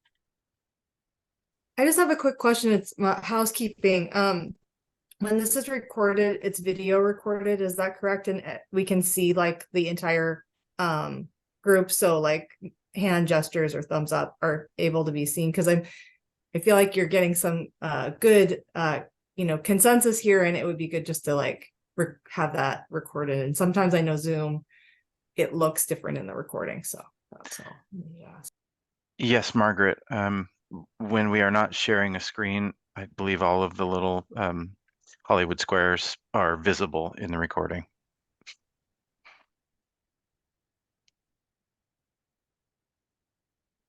Speaker 10: I just have a quick question. It's housekeeping. When this is recorded, it's video recorded, is that correct? And we can see like the entire group, so like hand gestures or thumbs up are able to be seen, because I feel like you're getting some good consensus here, and it would be good just to like have that recorded. And sometimes I know Zoom, it looks different in the recording, so that's all. Yeah.
Speaker 3: Yes, Margaret. When we are not sharing a screen, I believe all of the little Hollywood squares are visible in the recording.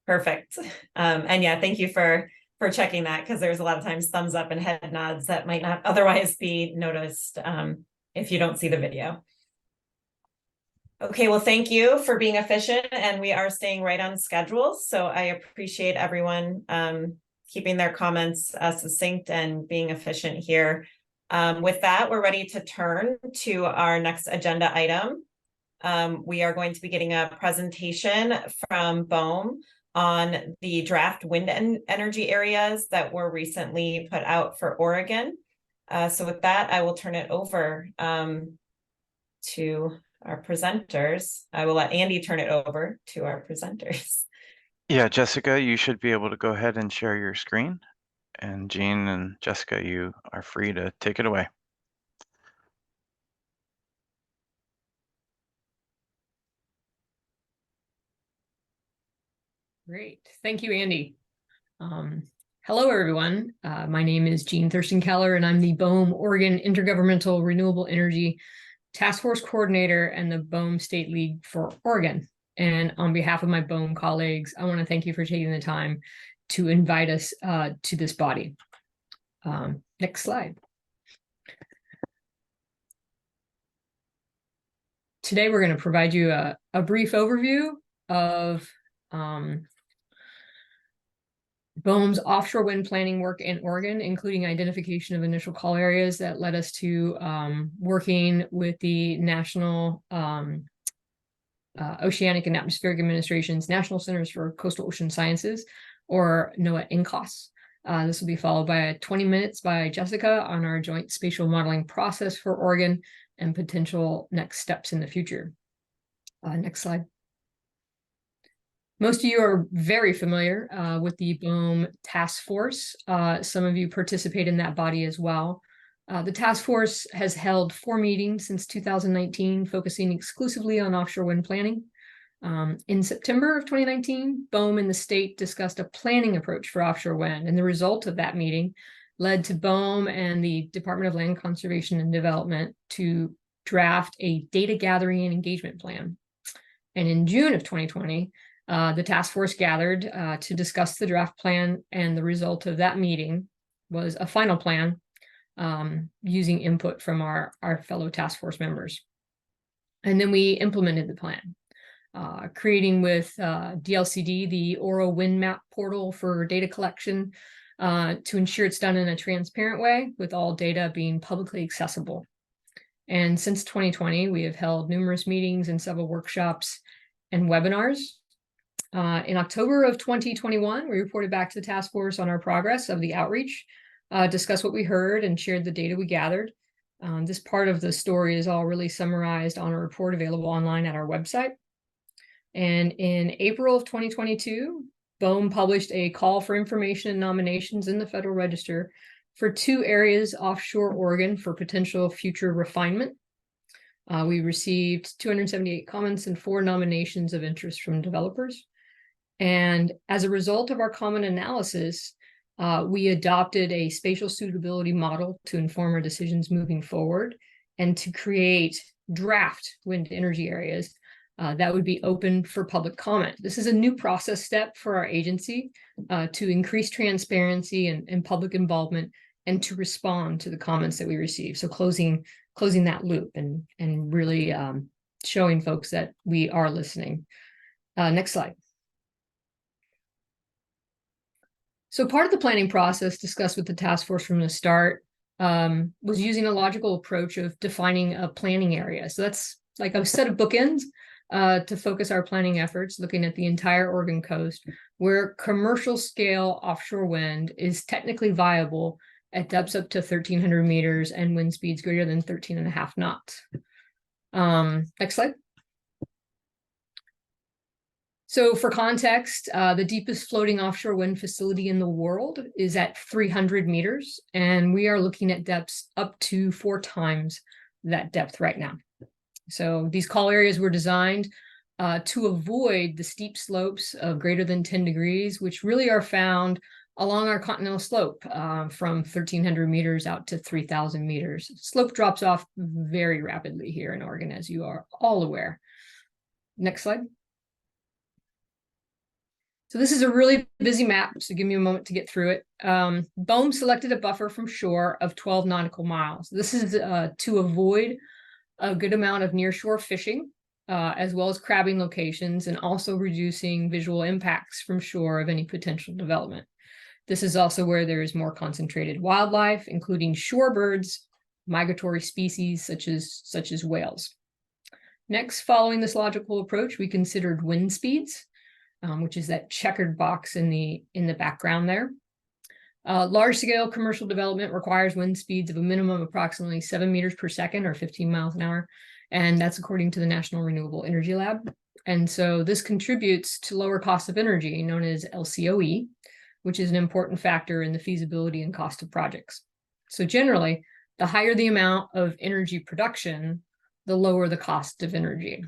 Speaker 2: Perfect. And yeah, thank you for checking that, because there's a lot of times thumbs up and head nods that might not otherwise be noticed if you don't see the video. Okay, well, thank you for being efficient, and we are staying right on schedule. So I appreciate everyone keeping their comments succinct and being efficient here. With that, we're ready to turn to our next agenda item. We are going to be getting a presentation from BOEM on the draft wind energy areas that were recently put out for Oregon. So with that, I will turn it over to our presenters. I will let Andy turn it over to our presenters.
Speaker 3: Yeah, Jessica, you should be able to go ahead and share your screen. And Jean and Jessica, you are free to take it away.
Speaker 12: Great. Thank you, Andy. Hello, everyone. My name is Jean Thurston Keller, and I'm the BOEM Oregon Intergovernmental Renewable Energy Task Force Coordinator and the BOEM State Lead for Oregon. And on behalf of my BOEM colleagues, I want to thank you for taking the time to invite us to this body. Next slide. Today, we're going to provide you a brief overview of BOEM's offshore wind planning work in Oregon, including identification of initial call areas that led us to working with the National Oceanic and Atmospheric Administration's National Centers for Coastal Ocean Sciences, or NOAA-NCOS. This will be followed by 20 minutes by Jessica on our joint spatial modeling process for Oregon and potential next steps in the future. Next slide. Most of you are very familiar with the BOEM task force. Some of you participate in that body as well. The task force has held 4 meetings since 2019, focusing exclusively on offshore wind planning. In September of 2019, BOEM and the state discussed a planning approach for offshore wind, and the result of that meeting led to BOEM and the Department of Land Conservation and Development to draft a data gathering and engagement plan. And in June of 2020, the task force gathered to discuss the draft plan, and the result of that meeting was a final plan using input from our fellow task force members. And then we implemented the plan, creating with DLCD the Oro Wind Map portal for data collection to ensure it's done in a transparent way, with all data being publicly accessible. And since 2020, we have held numerous meetings and several workshops and webinars. In October of 2021, we reported back to the task force on our progress of the outreach, discussed what we heard, and shared the data we gathered. This part of the story is all really summarized on a report available online at our website. And in April of 2022, BOEM published a call for information and nominations in the Federal Register for 2 areas offshore Oregon for potential future refinement. We received 278 comments and 4 nominations of interest from developers. And as a result of our common analysis, we adopted a spatial suitability model to inform our decisions moving forward and to create draft wind energy areas that would be open for public comment. This is a new process step for our agency to increase transparency and public involvement and to respond to the comments that we receive. So closing that loop and really showing folks that we are listening. Next slide. So part of the planning process discussed with the task force from the start was using a logical approach of defining a planning area. So that's like a set of bookends to focus our planning efforts, looking at the entire Oregon coast, where commercial scale offshore wind is technically viable at depths up to 1,300 meters and wind speeds greater than 13.5 knots. Next slide. So for context, the deepest floating offshore wind facility in the world is at 300 meters, and we are looking at depths up to 4 times that depth right now. So these call areas were designed to avoid the steep slopes of greater than 10 degrees, which really are found along our continental slope from 1,300 meters out to 3,000 meters. Slope drops off very rapidly here in Oregon, as you are all aware. Next slide. So this is a really busy map, so give me a moment to get through it. BOEM selected a buffer from shore of 12 nautical miles. This is to avoid a good amount of nearshore fishing, as well as crabbing locations, and also reducing visual impacts from shore of any potential development. This is also where there is more concentrated wildlife, including shorebirds, migratory species such as whales. Next, following this logical approach, we considered wind speeds, which is that checkered box in the background there. Large-scale commercial development requires wind speeds of a minimum of approximately 7 meters per second or 15 miles an hour, and that's according to the National Renewable Energy Lab. And so this contributes to lower cost of energy, known as LCOE, which is an important factor in the feasibility and cost of projects. So generally, the higher the amount of energy production, the lower the cost of energy.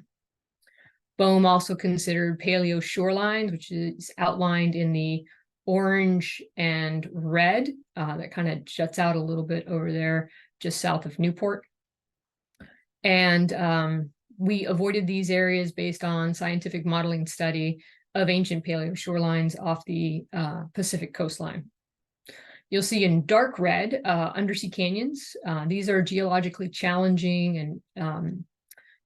Speaker 12: BOEM also considered paleo shorelines, which is outlined in the orange and red, that kind of juts out a little bit over there, just south of Newport. And we avoided these areas based on scientific modeling study of ancient paleo shorelines off the Pacific coastline. You'll see in dark red, undersea canyons. These are geologically challenging and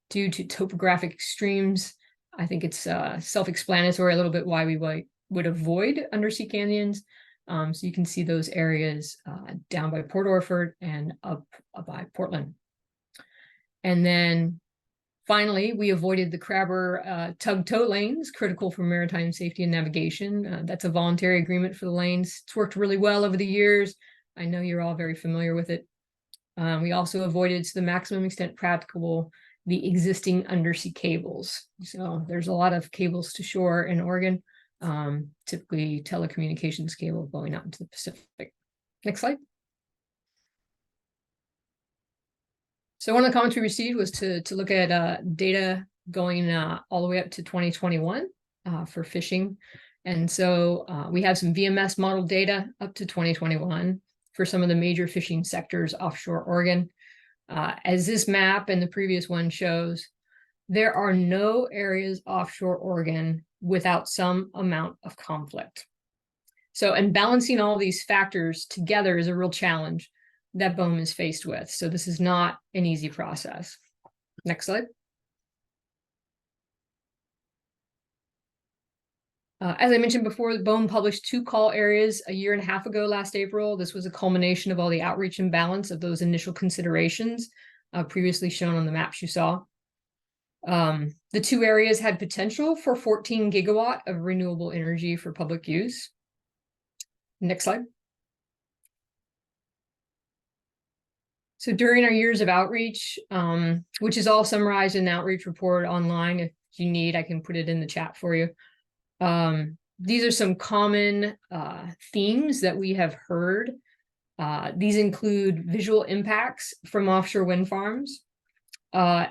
Speaker 12: due to topographic extremes. I think it's self-explanatory a little bit why we would avoid undersea canyons. So you can see those areas down by Port Orford and up by Portland. And then finally, we avoided the crabber tug tow lanes, critical for maritime safety and navigation. That's a voluntary agreement for the lanes. It's worked really well over the years. I know you're all very familiar with it. We also avoided, to the maximum extent practicable, the existing undersea cables. So there's a lot of cables to shore in Oregon, typically telecommunications cable going out into the Pacific. Next slide. So one of the comments we received was to look at data going all the way up to 2021 for fishing. And so we have some VMS model data up to 2021 for some of the major fishing sectors offshore Oregon. As this map and the previous one shows, there are no areas offshore Oregon without some amount of conflict. So, and balancing all these factors together is a real challenge that BOEM is faced with. So this is not an easy process. Next slide. As I mentioned before, BOEM published 2 call areas a year and a half ago last April. This was a culmination of all the outreach and balance of those initial considerations previously shown on the maps you saw. The 2 areas had potential for 14 gigawatt of renewable energy for public use. Next slide. So during our years of outreach, which is all summarized in the outreach report online, if you need, I can put it in the chat for you. These are some common themes that we have heard. These include visual impacts from offshore wind farms,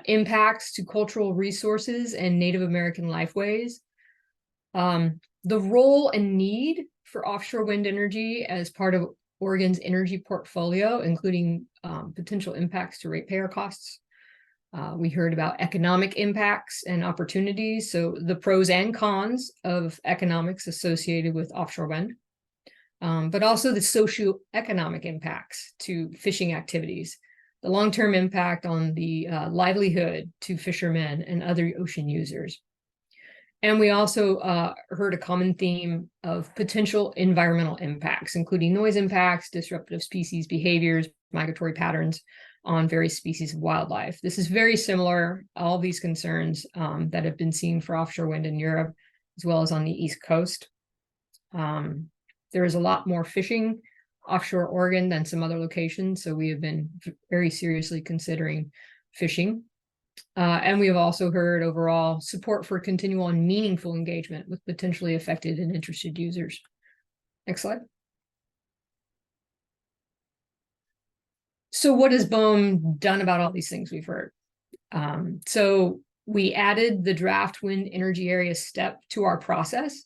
Speaker 12: impacts to cultural resources and Native American lifeways, the role and need for offshore wind energy as part of Oregon's energy portfolio, including potential impacts to ratepayer costs. We heard about economic impacts and opportunities, so the pros and cons of economics associated with offshore wind, but also the socioeconomic impacts to fishing activities, the long-term impact on the livelihood to fishermen and other ocean users. And we also heard a common theme of potential environmental impacts, including noise impacts, disruptive species behaviors, migratory patterns on various species of wildlife. This is very similar, all these concerns that have been seen for offshore wind in Europe, as well as on the East Coast. There is a lot more fishing offshore Oregon than some other locations, so we have been very seriously considering fishing. And we have also heard overall support for continual and meaningful engagement with potentially affected and interested users. Next slide. So what has BOEM done about all these things we've heard? So we added the draft wind energy area step to our process.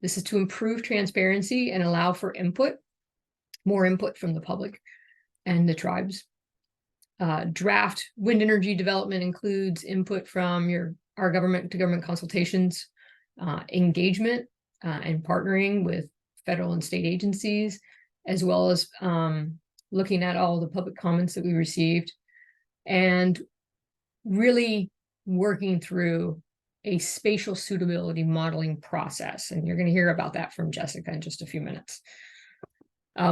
Speaker 12: This is to improve transparency and allow for input, more input from the public and the tribes. Draft wind energy development includes input from our government to government consultations, engagement and partnering with federal and state agencies, as well as looking at all the public comments that we received, and really working through a spatial suitability modeling process. And you're going to hear about that from Jessica in just a few minutes.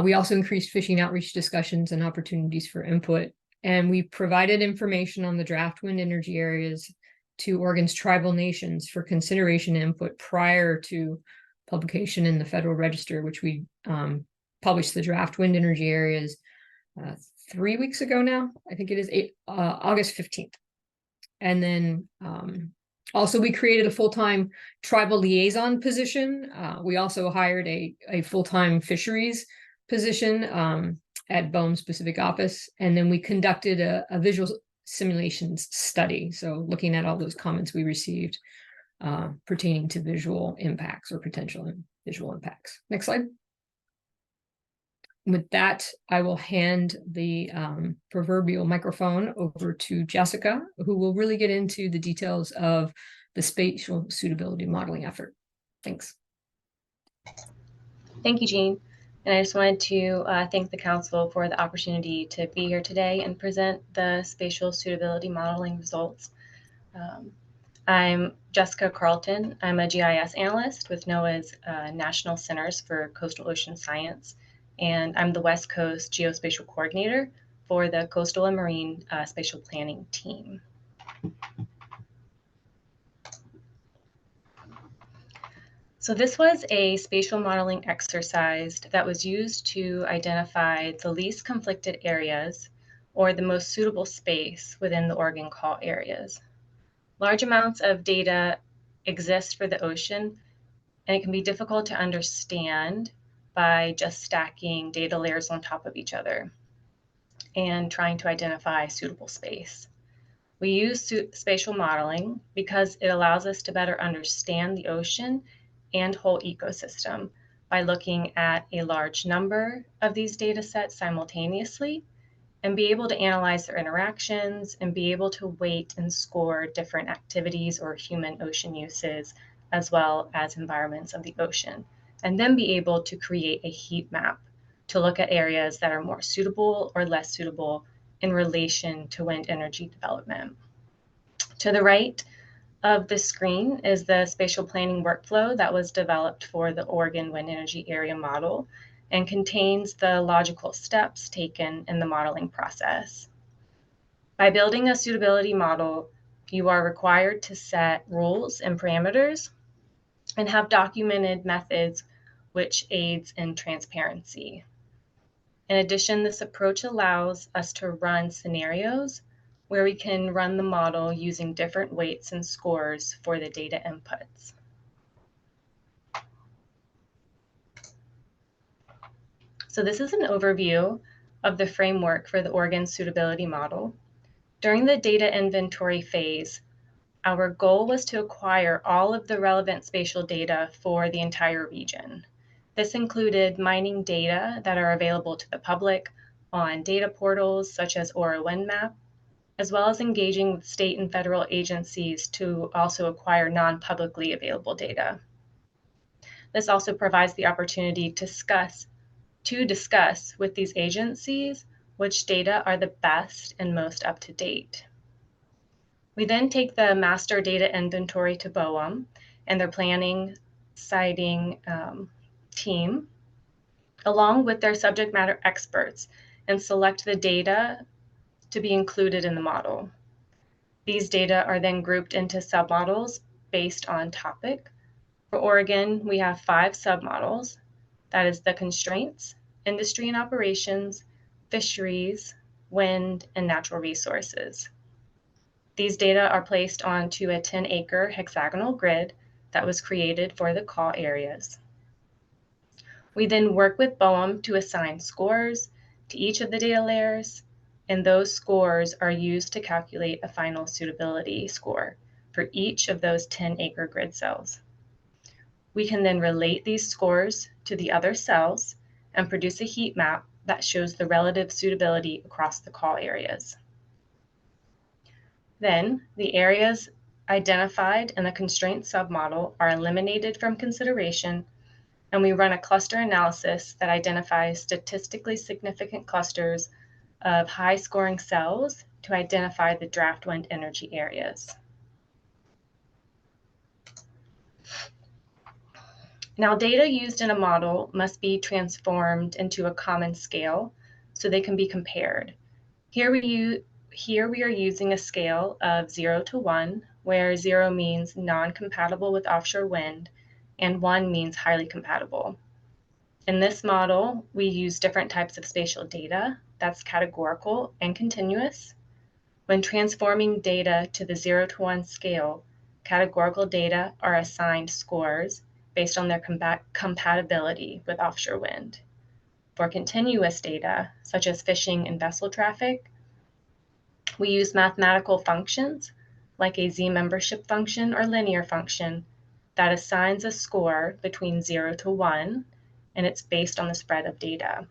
Speaker 12: We also increased fishing outreach discussions and opportunities for input. And we provided information on the draft wind energy areas to Oregon's tribal nations for consideration and input prior to publication in the Federal Register, which we published the draft wind energy areas 3 weeks ago now. I think it is August 15th. And then also we created a full-time tribal liaison position. We also hired a full-time fisheries position at BOEM's Pacific office. And then we conducted a visual simulations study. So looking at all those comments we received pertaining to visual impacts or potential visual impacts. Next slide. With that, I will hand the proverbial microphone over to Jessica, who will really get into the details of the spatial suitability modeling effort. Thanks.
Speaker 13: Thank you, Jean. And I just wanted to thank the council for the opportunity to be here today and present the spatial suitability modeling results. I'm Jessica Carlton. I'm a GIS analyst with NOAA's National Centers for Coastal Ocean Science, and I'm the West Coast Geospatial Coordinator for the Coastal and Marine Spatial Planning team. So this was a spatial modeling exercise that was used to identify the least conflicted areas or the most suitable space within the Oregon call areas. Large amounts of data exist for the ocean, and it can be difficult to understand by just stacking data layers on top of each other and trying to identify suitable space. We use spatial modeling because it allows us to better understand the ocean and whole ecosystem by looking at a large number of these data sets simultaneously and be able to analyze their interactions and be able to weight and score different activities or human ocean uses, as well as environments of the ocean, and then be able to create a heat map to look at areas that are more suitable or less suitable in relation to wind energy development. To the right of the screen is the spatial planning workflow that was developed for the Oregon Wind Energy Area Model and contains the logical steps taken in the modeling process. By building a suitability model, you are required to set rules and parameters and have documented methods which aids in transparency. In addition, this approach allows us to run scenarios where we can run the model using different weights and scores for the data inputs. So this is an overview of the framework for the Oregon suitability model. During the data inventory phase, our goal was to acquire all of the relevant spatial data for the entire region. This included mining data that are available to the public on data portals such as Aura WindMap, as well as engaging with state and federal agencies to also acquire non-publicly available data. This also provides the opportunity to discuss with these agencies which data are the best and most up to date. We then take the master data inventory to BOEM and their planning siting team, along with their subject matter experts, and select the data to be included in the model. These data are then grouped into submodels based on topic. For Oregon, we have 5 submodels. That is the constraints, industry and operations, fisheries, wind, and natural resources. These data are placed onto a 10-acre hexagonal grid that was created for the call areas. We then work with BOEM to assign scores to each of the data layers, and those scores are used to calculate a final suitability score for each of those 10-acre grid cells. We can then relate these scores to the other cells and produce a heat map that shows the relative suitability across the call areas. Then, the areas identified in the constraint submodel are eliminated from consideration, and we run a cluster analysis that identifies statistically significant clusters of high-scoring cells to identify the draft wind energy areas. Now, data used in a model must be transformed into a common scale so they can be compared. Here we are using a scale of 0 to 1, where 0 means non-compatible with offshore wind and 1 means highly compatible. In this model, we use different types of spatial data that's categorical and continuous. When transforming data to the 0 to 1 scale, categorical data are assigned scores based on their compatibility with offshore wind. For continuous data, such as fishing and vessel traffic, we use mathematical functions like a z-membership function or linear function that assigns a score between 0 to 1, and it's based on the spread of data.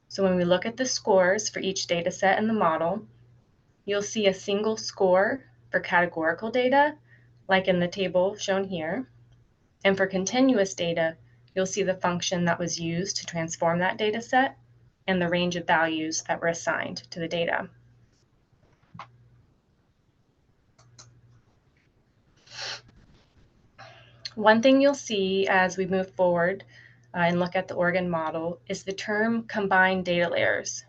Speaker 13: So when we look at the scores for each data set in the model, you'll see a single score for categorical data, like in the table shown here. And for continuous data, you'll see the function that was used to transform that data set and the range of values that were assigned to the data. One thing you'll see as we move forward and look at the Oregon model is the term combined data layers.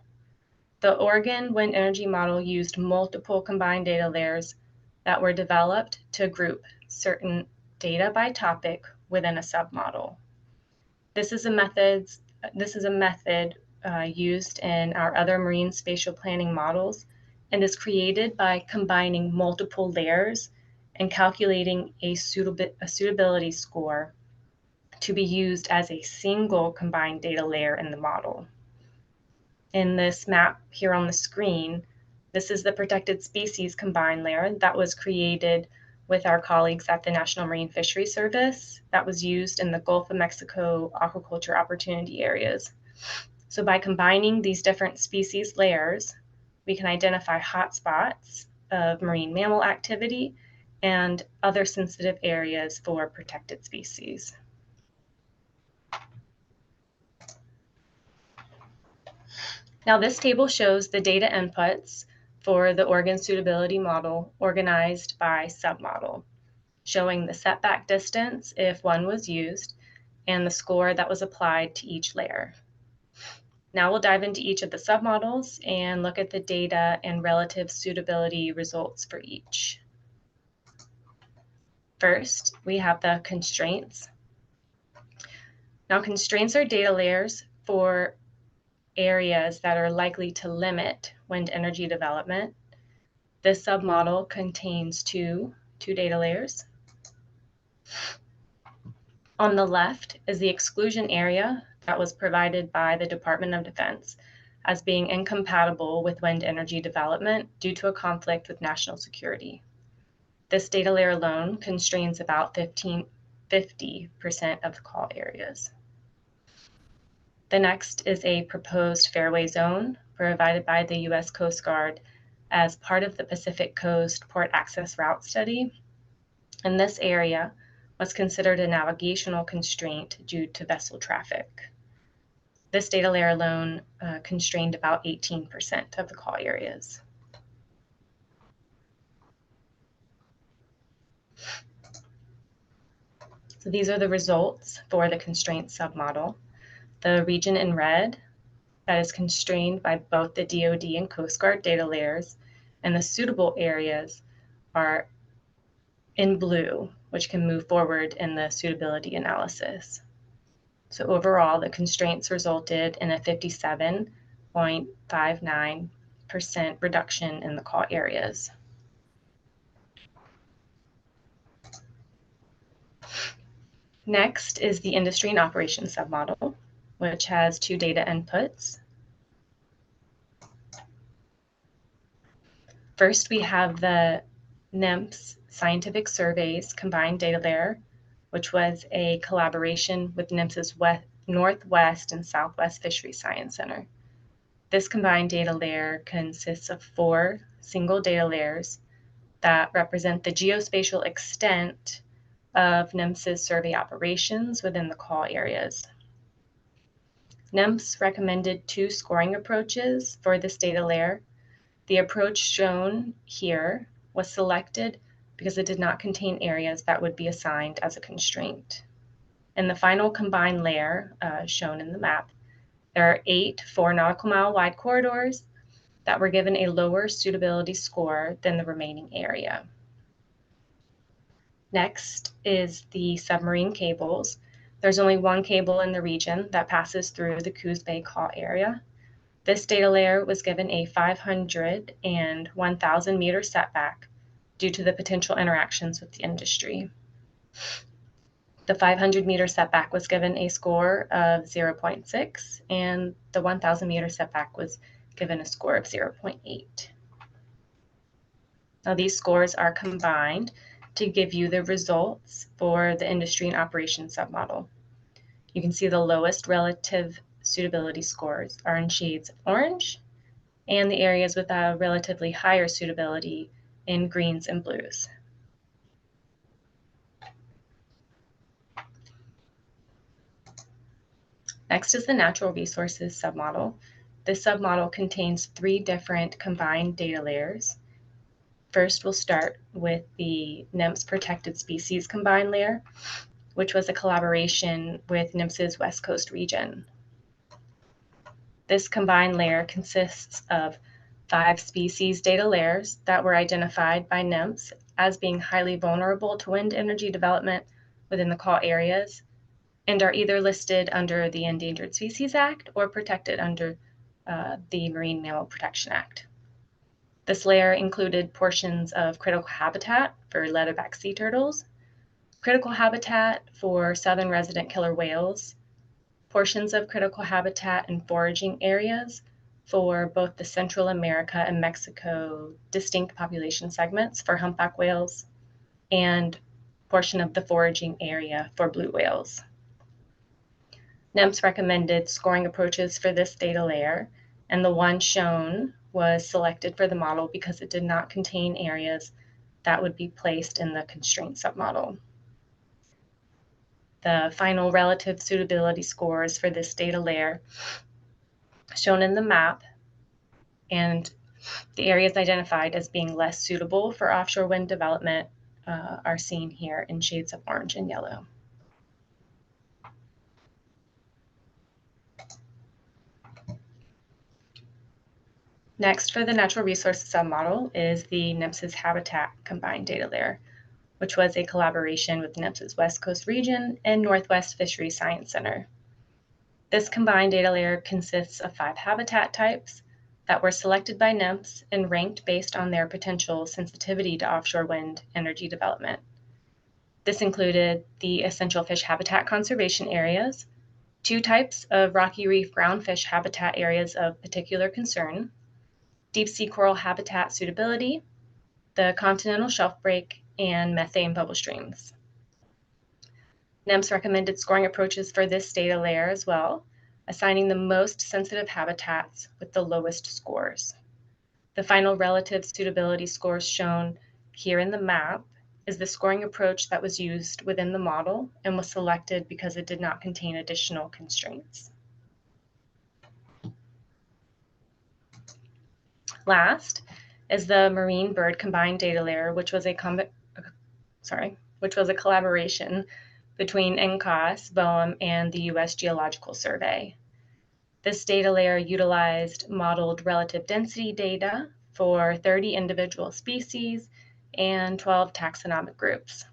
Speaker 13: The Oregon wind energy model used multiple combined data layers that were developed to group certain data by topic within a submodel. This is a method used in our other marine spatial planning models and is created by combining multiple layers and calculating a suitability score to be used as a single combined data layer in the model. In this map here on the screen, this is the protected species combined layer that was created with our colleagues at the National Marine Fisheries Service that was used in the Gulf of Mexico aquaculture opportunity areas. So by combining these different species layers, we can identify hotspots of marine mammal activity and other sensitive areas for protected species. Now this table shows the data inputs for the Oregon suitability model organized by submodel, showing the setback distance if one was used and the score that was applied to each layer. Now we'll dive into each of the submodels and look at the data and relative suitability results for each. First, we have the constraints. Now constraints are data layers for areas that are likely to limit wind energy development. This submodel contains two data layers. On the left is the exclusion area that was provided by the Department of Defense as being incompatible with wind energy development due to a conflict with national security. This data layer alone constrains about 50% of the call areas. The next is a proposed fairway zone provided by the U.S. Coast Guard as part of the Pacific Coast Port Access Route Study. And this area was considered a navigational constraint due to vessel traffic. This data layer alone constrained about 18% of the call areas. So these are the results for the constraint submodel. The region in red that is constrained by both the DoD and Coast Guard data layers, and the suitable areas are in blue, which can move forward in the suitability analysis. So overall, the constraints resulted in a 57.59% reduction in the call areas. Next is the industry and operations submodel, which has two data inputs. First, we have the NEMS scientific surveys combined data layer, which was a collaboration with NIMS's Northwest and Southwest Fisheries Science Center. This combined data layer consists of 4 single data layers that represent the geospatial extent of NIMS's survey operations within the call areas. NIMS recommended 2 scoring approaches for this data layer. The approach shown here was selected because it did not contain areas that would be assigned as a constraint. In the final combined layer shown in the map, there are 8 4 nautical mile wide corridors that were given a lower suitability score than the remaining area. Next is the submarine cables. There's only 1 cable in the region that passes through the Coos Bay call area. This data layer was given a 500 and 1,000 meter setback due to the potential interactions with the industry. The 500 meter setback was given a score of 0.6, and the 1,000 meter setback was given a score of 0.8. Now these scores are combined to give you the results for the industry and operations submodel. You can see the lowest relative suitability scores are in shades of orange, and the areas with a relatively higher suitability in greens and blues. Next is the natural resources submodel. This submodel contains 3 different combined data layers. First, we'll start with the NIMS protected species combined layer, which was a collaboration with NIMS's West Coast region. This combined layer consists of 5 species data layers that were identified by NIMS as being highly vulnerable to wind energy development within the call areas, and are either listed under the Endangered Species Act or protected under the Marine Mammal Protection Act. This layer included portions of critical habitat for leatherback sea turtles, critical habitat for southern resident killer whales, portions of critical habitat and foraging areas for both the Central America and Mexico distinct population segments for humpback whales, and portion of the foraging area for blue whales. NIMS recommended scoring approaches for this data layer, and the one shown was selected for the model because it did not contain areas that would be placed in the constraint submodel. The final relative suitability scores for this data layer shown in the map, and the areas identified as being less suitable for offshore wind development are seen here in shades of orange and yellow. Next, for the natural resources submodel is the NIMS's habitat combined data layer, which was a collaboration with NIMS's West Coast region and Northwest Fisheries Science Center. This combined data layer consists of 5 habitat types that were selected by NIMS and ranked based on their potential sensitivity to offshore wind energy development. This included the essential fish habitat conservation areas, 2 types of rocky reef groundfish habitat areas of particular concern, deep sea coral habitat suitability, the continental shelf break, and methane bubble streams. NEMS recommended scoring approaches for this data layer as well, assigning the most sensitive habitats with the lowest scores. The final relative suitability scores shown here in the map is the scoring approach that was used within the model and was selected because it did not contain additional constraints. Last is the marine bird combined data layer, which was a collaboration between NCOS, BOEM, and the U.S. Geological Survey. This data layer utilized modeled relative density data for 30 individual species and 12 taxonomic groups.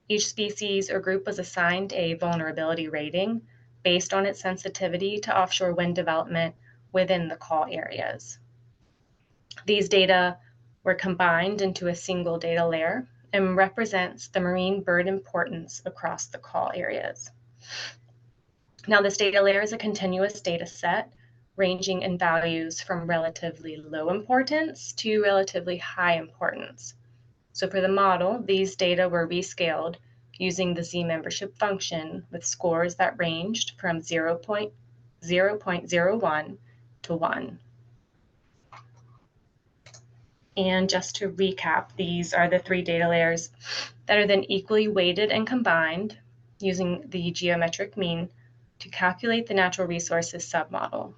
Speaker 13: Each species or group was assigned a vulnerability rating based on its sensitivity to offshore wind development within the call areas. These data were combined into a single data layer and represents the marine bird importance across the call areas. Now, this data layer is a continuous data set ranging in values from relatively low importance to relatively high importance. So for the model, these data were rescaled using the Z membership function with scores that ranged from 0.01 to 1. And just to recap, these are the 3 data layers that are then equally weighted and combined using the geometric mean to calculate the natural resources submodel.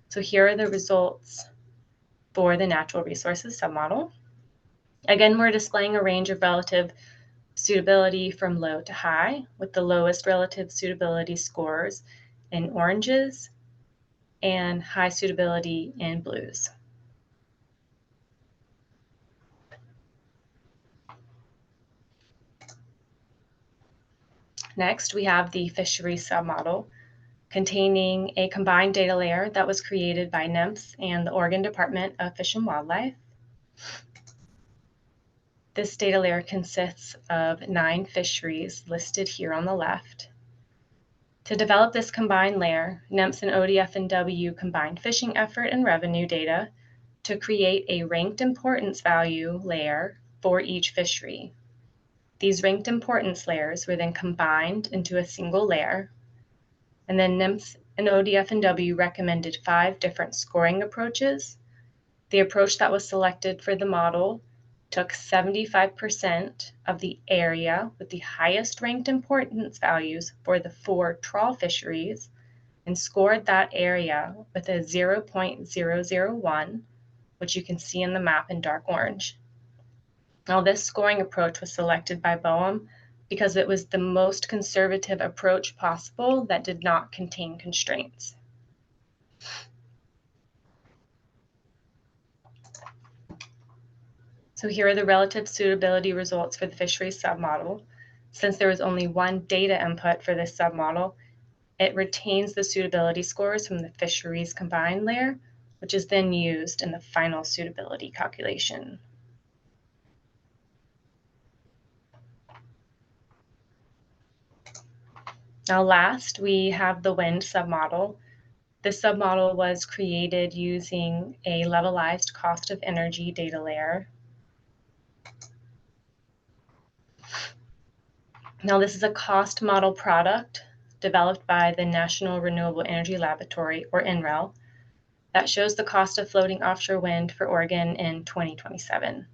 Speaker 13: So here are the results for the natural resources submodel. Again, we're displaying a range of relative suitability from low to high, with the lowest relative suitability scores in oranges and high suitability in blues. Next, we have the fisheries submodel, containing a combined data layer that was created by NEMS and the Oregon Department of Fish and Wildlife. This data layer consists of 9 fisheries listed here on the left. To develop this combined layer, NEMS and ODF&W combined fishing effort and revenue data to create a ranked importance value layer for each fishery. These ranked importance layers were then combined into a single layer, and then NEMS and ODF&W recommended 5 different scoring approaches. The approach that was selected for the model took 75% of the area with the highest ranked importance values for the 4 trawl fisheries and scored that area with a 0.001, which you can see in the map in dark orange. Now, this scoring approach was selected by BOEM because it was the most conservative approach possible that did not contain constraints. So here are the relative suitability results for the fisheries submodel. Since there was only one data input for this submodel, it retains the suitability scores from the fisheries combined layer, which is then used in the final suitability calculation. Now last, we have the wind submodel. This submodel was created using a levelized cost of energy data layer. Now this is a cost model product developed by the National Renewable Energy Laboratory, or NREL, that shows the cost of floating offshore wind for Oregon in 2027.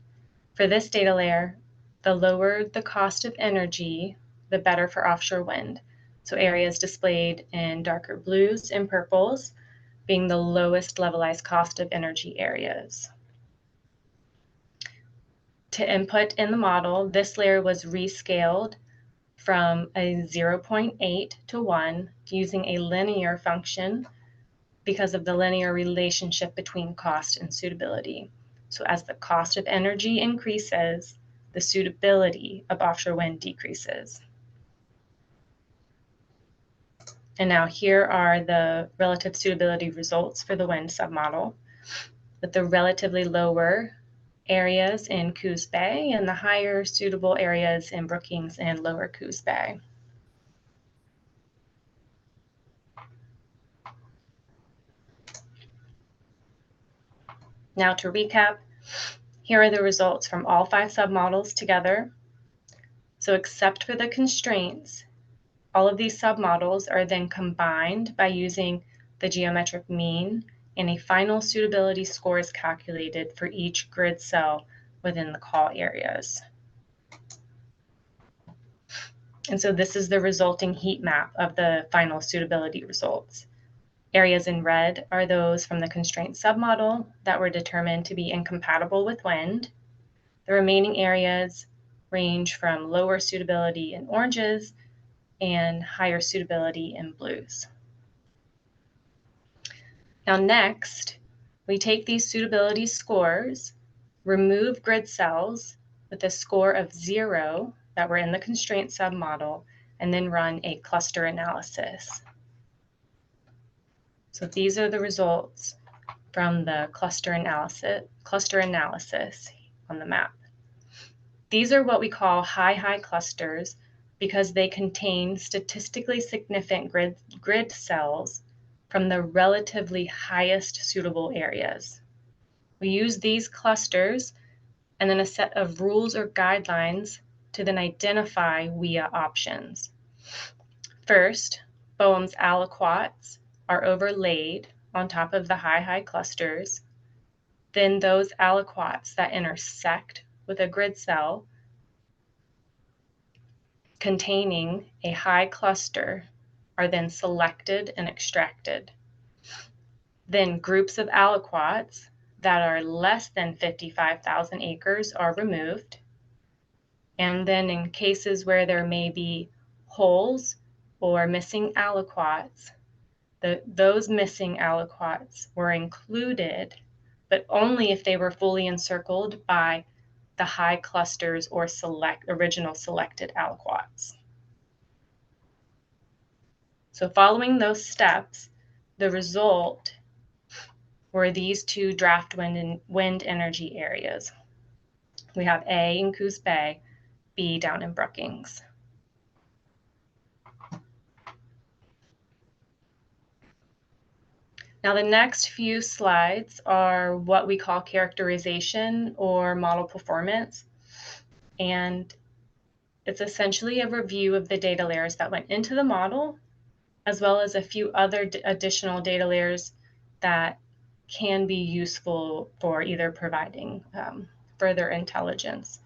Speaker 13: For this data layer, the lower the cost of energy, the better for offshore wind. So areas displayed in darker blues and purples being the lowest levelized cost of energy areas. To input in the model, this layer was rescaled from a 0.8 to 1 using a linear function because of the linear relationship between cost and suitability. So as the cost of energy increases, the suitability of offshore wind decreases. And now here are the relative suitability results for the wind submodel, with the relatively lower areas in Coos Bay and the higher suitable areas in Brookings and Lower Coos Bay. Now to recap, here are the results from all 5 submodels together. So except for the constraints, all of these submodels are then combined by using the geometric mean, and a final suitability score is calculated for each grid cell within the call areas. And so this is the resulting heat map of the final suitability results. Areas in red are those from the constraint submodel that were determined to be incompatible with wind. The remaining areas range from lower suitability in oranges and higher suitability in blues. Now next, we take these suitability scores, remove grid cells with a score of 0 that were in the constraint submodel, and then run a cluster analysis. So these are the results from the cluster analysis on the map. These are what we call high clusters because they contain statistically significant grid cells from the relatively highest suitable areas. We use these clusters and then a set of rules or guidelines to then identify WIA options. First, Boehm's aliquots are overlaid on top of the high clusters. Then those aliquots that intersect with a grid cell containing a high cluster are then selected and extracted. Then groups of aliquots that are less than 55,000 acres are removed. And then in cases where there may be holes or missing aliquots, those missing aliquots were included, but only if they were fully encircled by the high clusters or original selected aliquots. So following those steps, the result were these 2 draft wind energy areas. We have A in Coos Bay, B down in Brookings. Now the next few slides are what we call characterization or model performance. And it's essentially a review of the data layers that went into the model, as well as a few other additional data layers that can be useful for either providing further intelligence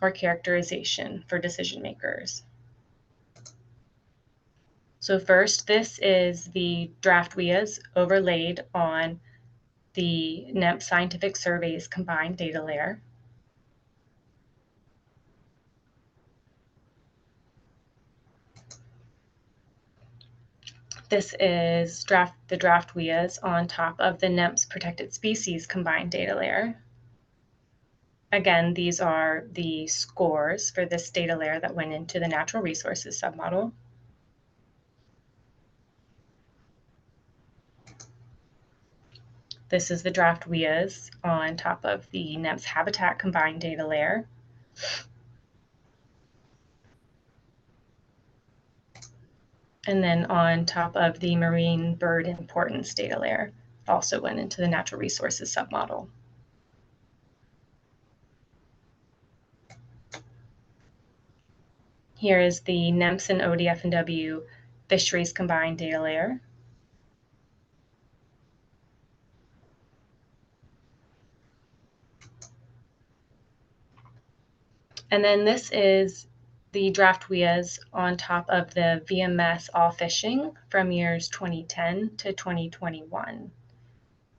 Speaker 13: or characterization for decision makers. So first, this is the draft WIAs overlaid on the NEMP Scientific Surveys combined data layer. This is the draft WIAs on top of the NEMP's Protected Species combined data layer. Again, these are the scores for this data layer that went into the natural resources submodel. This is the draft WIAs on top of the NEMP's habitat combined data layer. And then on top of the marine bird importance data layer, also went into the natural resources submodel. Here is the NEMPS and ODF&W fisheries combined data layer. And then this is the draft WIAs on top of the VMS all fishing from years 2010 to 2021.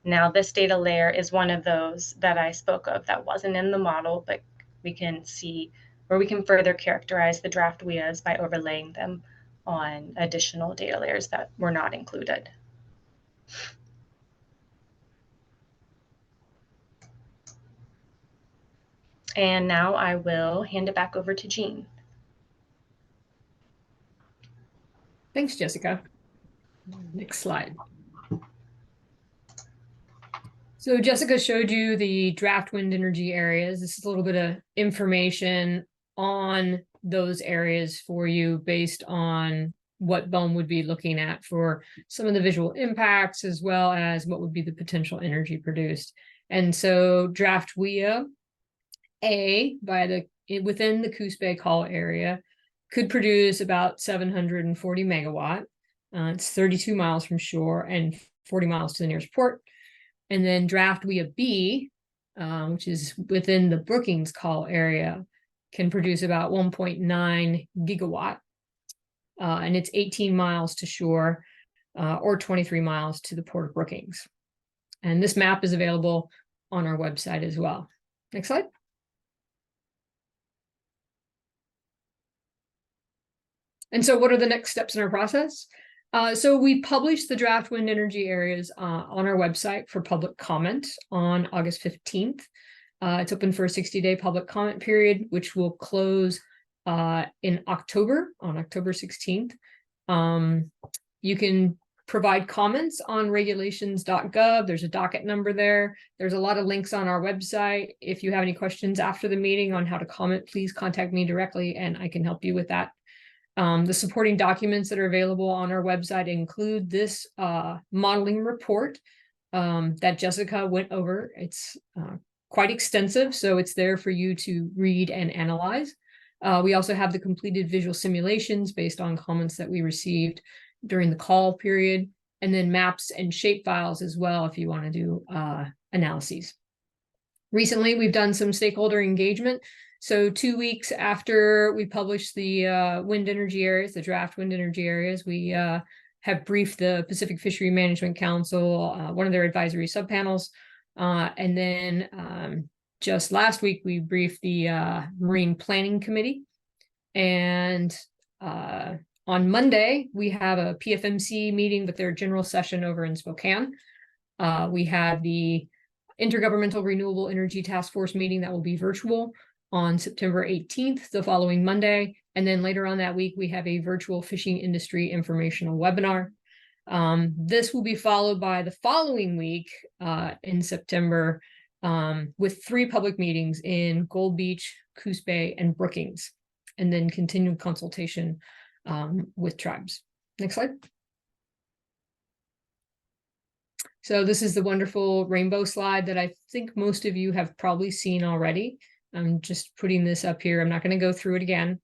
Speaker 13: Now this data layer is one of those that I spoke of that wasn't in the model, but we can see where we can further characterize the draft WIAs by overlaying them on additional data layers that were not included. And now I will hand it back over to Jean.
Speaker 12: Thanks, Jessica. Next slide. So Jessica showed you the draft wind energy areas. This is a little bit of information on those areas for you based on what BOEM would be looking at for some of the visual impacts, as well as what would be the potential energy produced. And so draft WIA A within the Coos Bay call area could produce about 740 megawatt. It's 32 miles from shore and 40 miles to the nearest port. And then draft WIA B, which is within the Brookings call area, can produce about 1.9 gigawatt. And it's 18 miles to shore or 23 miles to the Port of Brookings. And this map is available on our website as well. Next slide. And so what are the next steps in our process? So we published the draft wind energy areas on our website for public comment on August 15th. It's open for a 60-day public comment period, which will close in October, on October 16th. You can provide comments on regulations.gov. There's a docket number there. There's a lot of links on our website. If you have any questions after the meeting on how to comment, please contact me directly and I can help you with that. The supporting documents that are available on our website include this modeling report that Jessica went over. It's quite extensive, so it's there for you to read and analyze. We also have the completed visual simulations based on comments that we received during the call period, and then maps and shape files as well if you want to do analyses. Recently, we've done some stakeholder engagement. So 2 weeks after we published the wind energy areas, the draft wind energy areas, we have briefed the Pacific Fishery Management Council, one of their advisory subpanels. And then just last week, we briefed the Marine Planning Committee. And on Monday, we have a PFMC meeting with their general session over in Spokane. We have the Intergovernmental Renewable Energy Task Force meeting that will be virtual on September 18th, the following Monday. And then later on that week, we have a virtual fishing industry informational webinar. This will be followed by the following week in September with 3 public meetings in Gold Beach, Coos Bay, and Brookings, and then continued consultation with tribes. Next slide. So this is the wonderful rainbow slide that I think most of you have probably seen already. I'm just putting this up here. I'm not going to go through it again.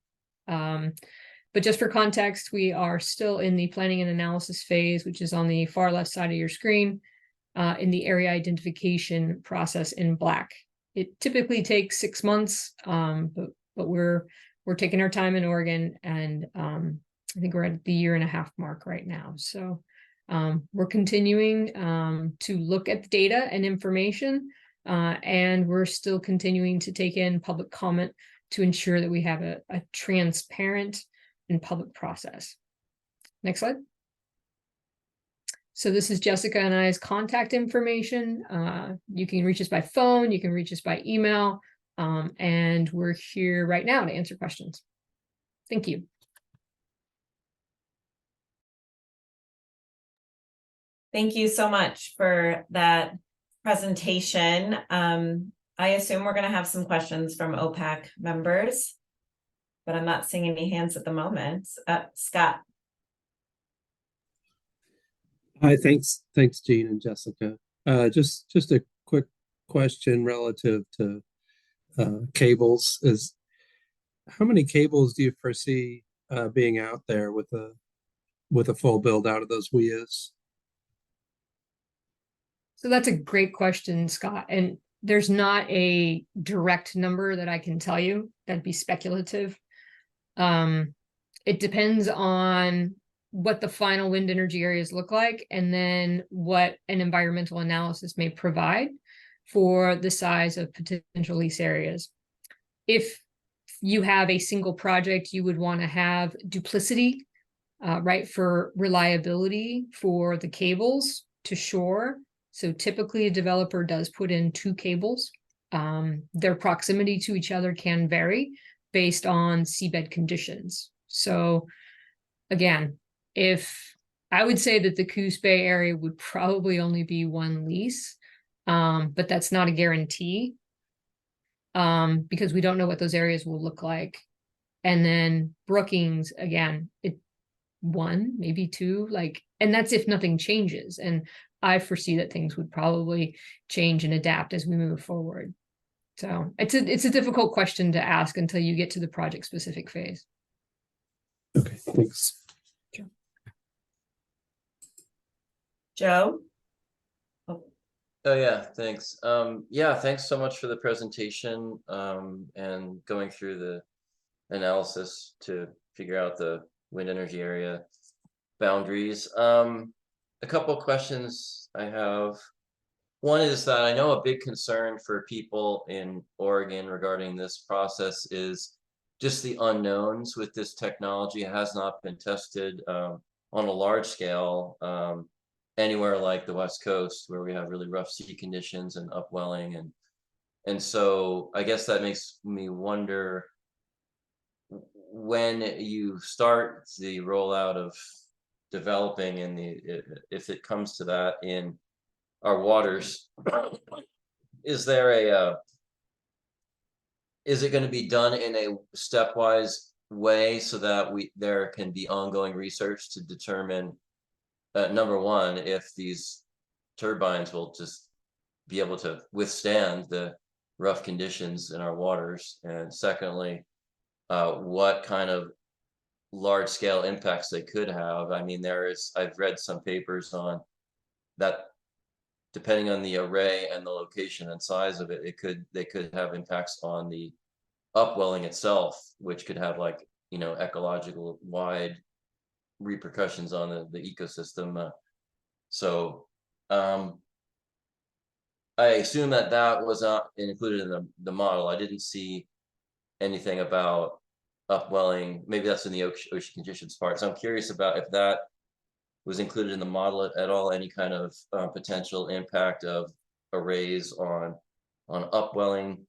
Speaker 12: But just for context, we are still in the planning and analysis phase, which is on the far left side of your screen, in the area identification process in black. It typically takes 6 months, but we're taking our time in Oregon, and I think we're at the 1.5 year mark right now. So we're continuing to look at the data and information, and we're still continuing to take in public comment to ensure that we have a transparent and public process. Next slide. So this is Jessica and I's contact information. You can reach us by phone, you can reach us by email, and we're here right now to answer questions. Thank you.
Speaker 2: Thank you so much for that presentation. I assume we're going to have some questions from OPAC members, but I'm not seeing any hands at the moment. Scott.
Speaker 8: Hi, thanks, Jean and Jessica. Just a quick question relative to cables. Is how many cables do you foresee being out there with a full build out of those WIAs?
Speaker 12: So that's a great question, Scott. And there's not a direct number that I can tell you. That'd be speculative. It depends on what the final wind energy areas look like, and then what an environmental analysis may provide for the size of potential lease areas. If you have a single project, you would want to have duplicity, right, for reliability for the cables to shore. So typically a developer does put in 2 cables. Their proximity to each other can vary based on seabed conditions. So again, if I would say that the Coos Bay area would probably only be 1 lease, but that's not a guarantee because we don't know what those areas will look like. And then Brookings, again, one, maybe two, like, and that's if nothing changes. And I foresee that things would probably change and adapt as we move forward. So it's a difficult question to ask until you get to the project specific phase.
Speaker 8: Okay, thanks.
Speaker 2: Joe?
Speaker 4: Oh yeah, thanks. Yeah, thanks so much for the presentation and going through the analysis to figure out the wind energy area boundaries. A couple questions I have. One is that I know a big concern for people in Oregon regarding this process is just the unknowns with this technology. It has not been tested on a large scale anywhere like the West Coast, where we have really rough sea conditions and upwelling, and so I guess that makes me wonder, when you start the rollout of developing in if it comes to that in our waters, is there is it going to be done in a stepwise way so that there can be ongoing research to determine number one, if these turbines will just be able to withstand the rough conditions in our waters, and secondly, what kind of large scale impacts they could have. I mean, I've read some papers on that, depending on the array and the location and size of it, they could have impacts on the upwelling itself, which could have, like, ecological wide repercussions on the ecosystem. So I assume that was not included in the model. I didn't see anything about upwelling. Maybe that's in the ocean conditions part. So I'm curious about if that was included in the model at all, any kind of potential impact of arrays on upwelling.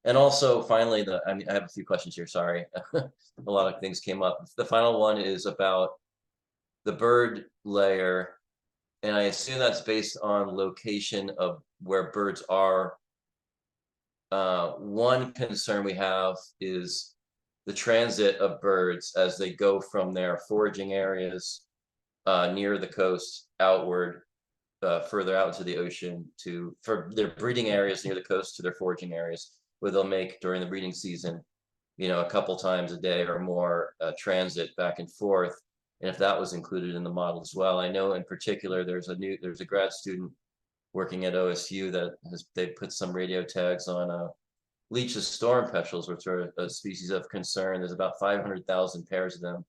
Speaker 4: And also, finally, I have a few questions here, sorry. A lot of things came up. The final one is about the bird layer, and I assume that's based on location of where birds are. One concern we have is the transit of birds as they go from their foraging areas near the coast outward, further out into the ocean, for their breeding areas near the coast to their foraging areas, where they'll make during the breeding season, a couple times a day or more transit back and forth. And if that was included in the model as well. I know in particular there's a grad student working at OSU that they put some radio tags on Leach's storm petrels, which are a species of concern. There's about 500,000 pairs of them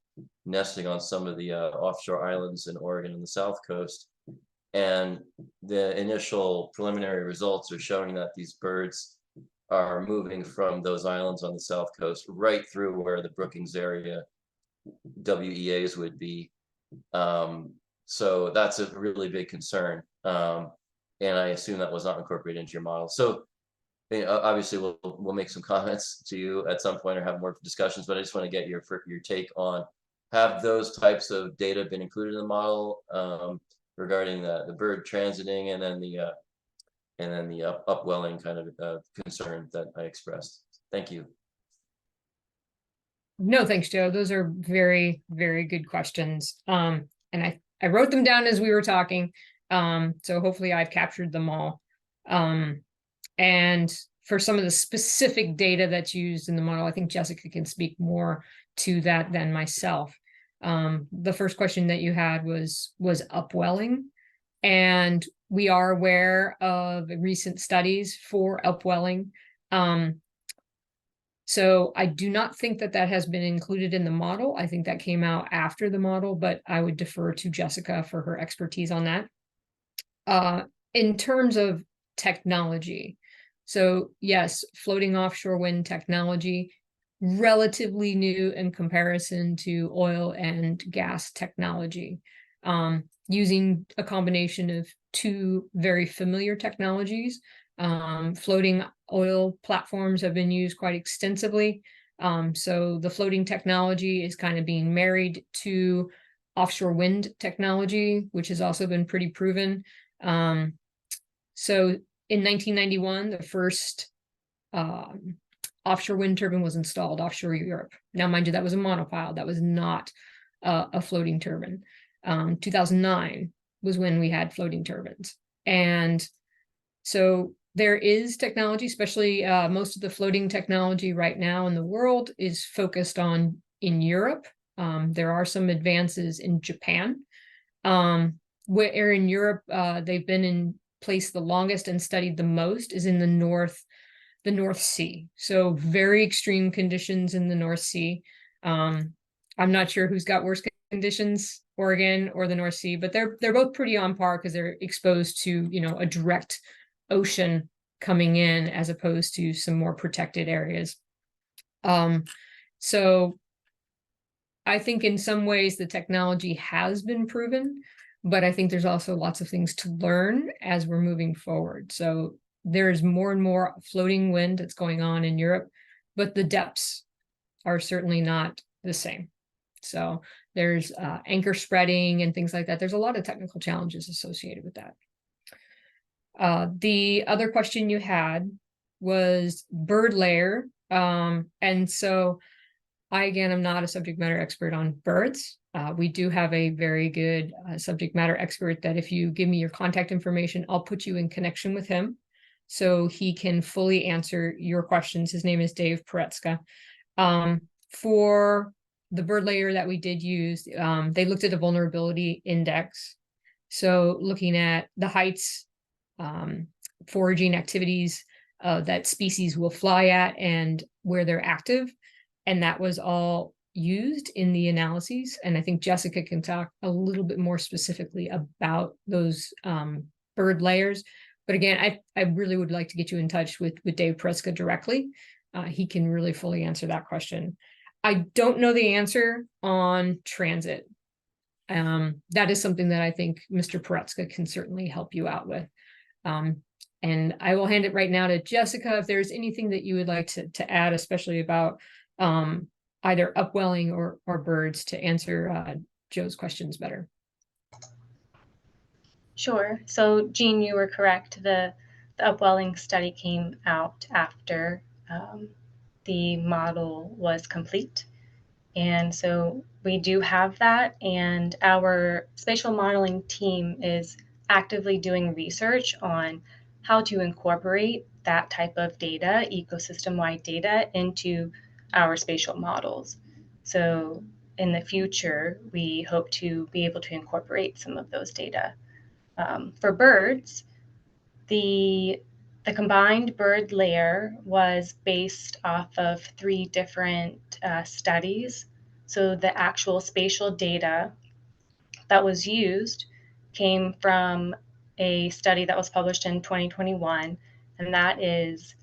Speaker 4: nesting on some of the offshore islands in Oregon and the South Coast. And the initial preliminary results are showing that these birds are moving from those islands on the South Coast right through where the Brookings area WEAs would be. So that's a really big concern. And I assume that was not incorporated into your model. So obviously we'll make some comments to you at some point or have more discussions, but I just want to get your take on, have those types of data been included in the model regarding the bird transiting and then the upwelling kind of concern that I expressed. Thank you.
Speaker 12: No, thanks, Joe. Those are very, very good questions. And I wrote them down as we were talking. So hopefully I've captured them all. And for some of the specific data that's used in the model, I think Jessica can speak more to that than myself. The first question that you had was upwelling. And we are aware of recent studies for upwelling. So I do not think that has been included in the model. I think that came out after the model, but I would defer to Jessica for her expertise on that. In terms of technology, so yes, floating offshore wind technology, relatively new in comparison to oil and gas technology, using a combination of two very familiar technologies. Floating oil platforms have been used quite extensively. So the floating technology is kind of being married to offshore wind technology, which has also been pretty proven. So in 1991, the first offshore wind turbine was installed offshore Europe. Now, mind you, that was a monopile. That was not a floating turbine. 2009 was when we had floating turbines. And so there is technology, especially most of the floating technology right now in the world is focused on in Europe. There are some advances in Japan. Where in Europe they've been in place the longest and studied the most is in the North Sea. So very extreme conditions in the North Sea. I'm not sure who's got worse conditions, Oregon or the North Sea, but they're both pretty on par because they're exposed to, you know, a direct ocean coming in as opposed to some more protected areas. So I think in some ways the technology has been proven, but I think there's also lots of things to learn as we're moving forward. So there's more and more floating wind that's going on in Europe, but the depths are certainly not the same. So there's anchor spreading and things like that. There's a lot of technical challenges associated with that. The other question you had was bird layer. And so I, again, am not a subject matter expert on birds. We do have a very good subject matter expert that if you give me your contact information, I'll put you in connection with him so he can fully answer your questions. His name is Dave Peretska. For the bird layer that we did use, they looked at a vulnerability index. So looking at the heights, foraging activities that species will fly at and where they're active. And that was all used in the analyses. And I think Jessica can talk a little bit more specifically about those bird layers. But again, I really would like to get you in touch with Dave Peretska directly. He can really fully answer that question. I don't know the answer on transit. That is something that I think Mr. Peretska can certainly help you out with. And I will hand it right now to Jessica if there's anything that you would like to add, especially about either upwelling or birds, to answer Joe's questions better.
Speaker 13: Sure. So Jean, you were correct. The upwelling study came out after the model was complete. And so we do have that, and our spatial modeling team is actively doing research on how to incorporate that type of data, ecosystem-wide data, into our spatial models. So in the future, we hope to be able to incorporate some of those data. For birds, the combined bird layer was based off of 3 different studies. So the actual spatial data that was used came from a study that was published in 2021, and that is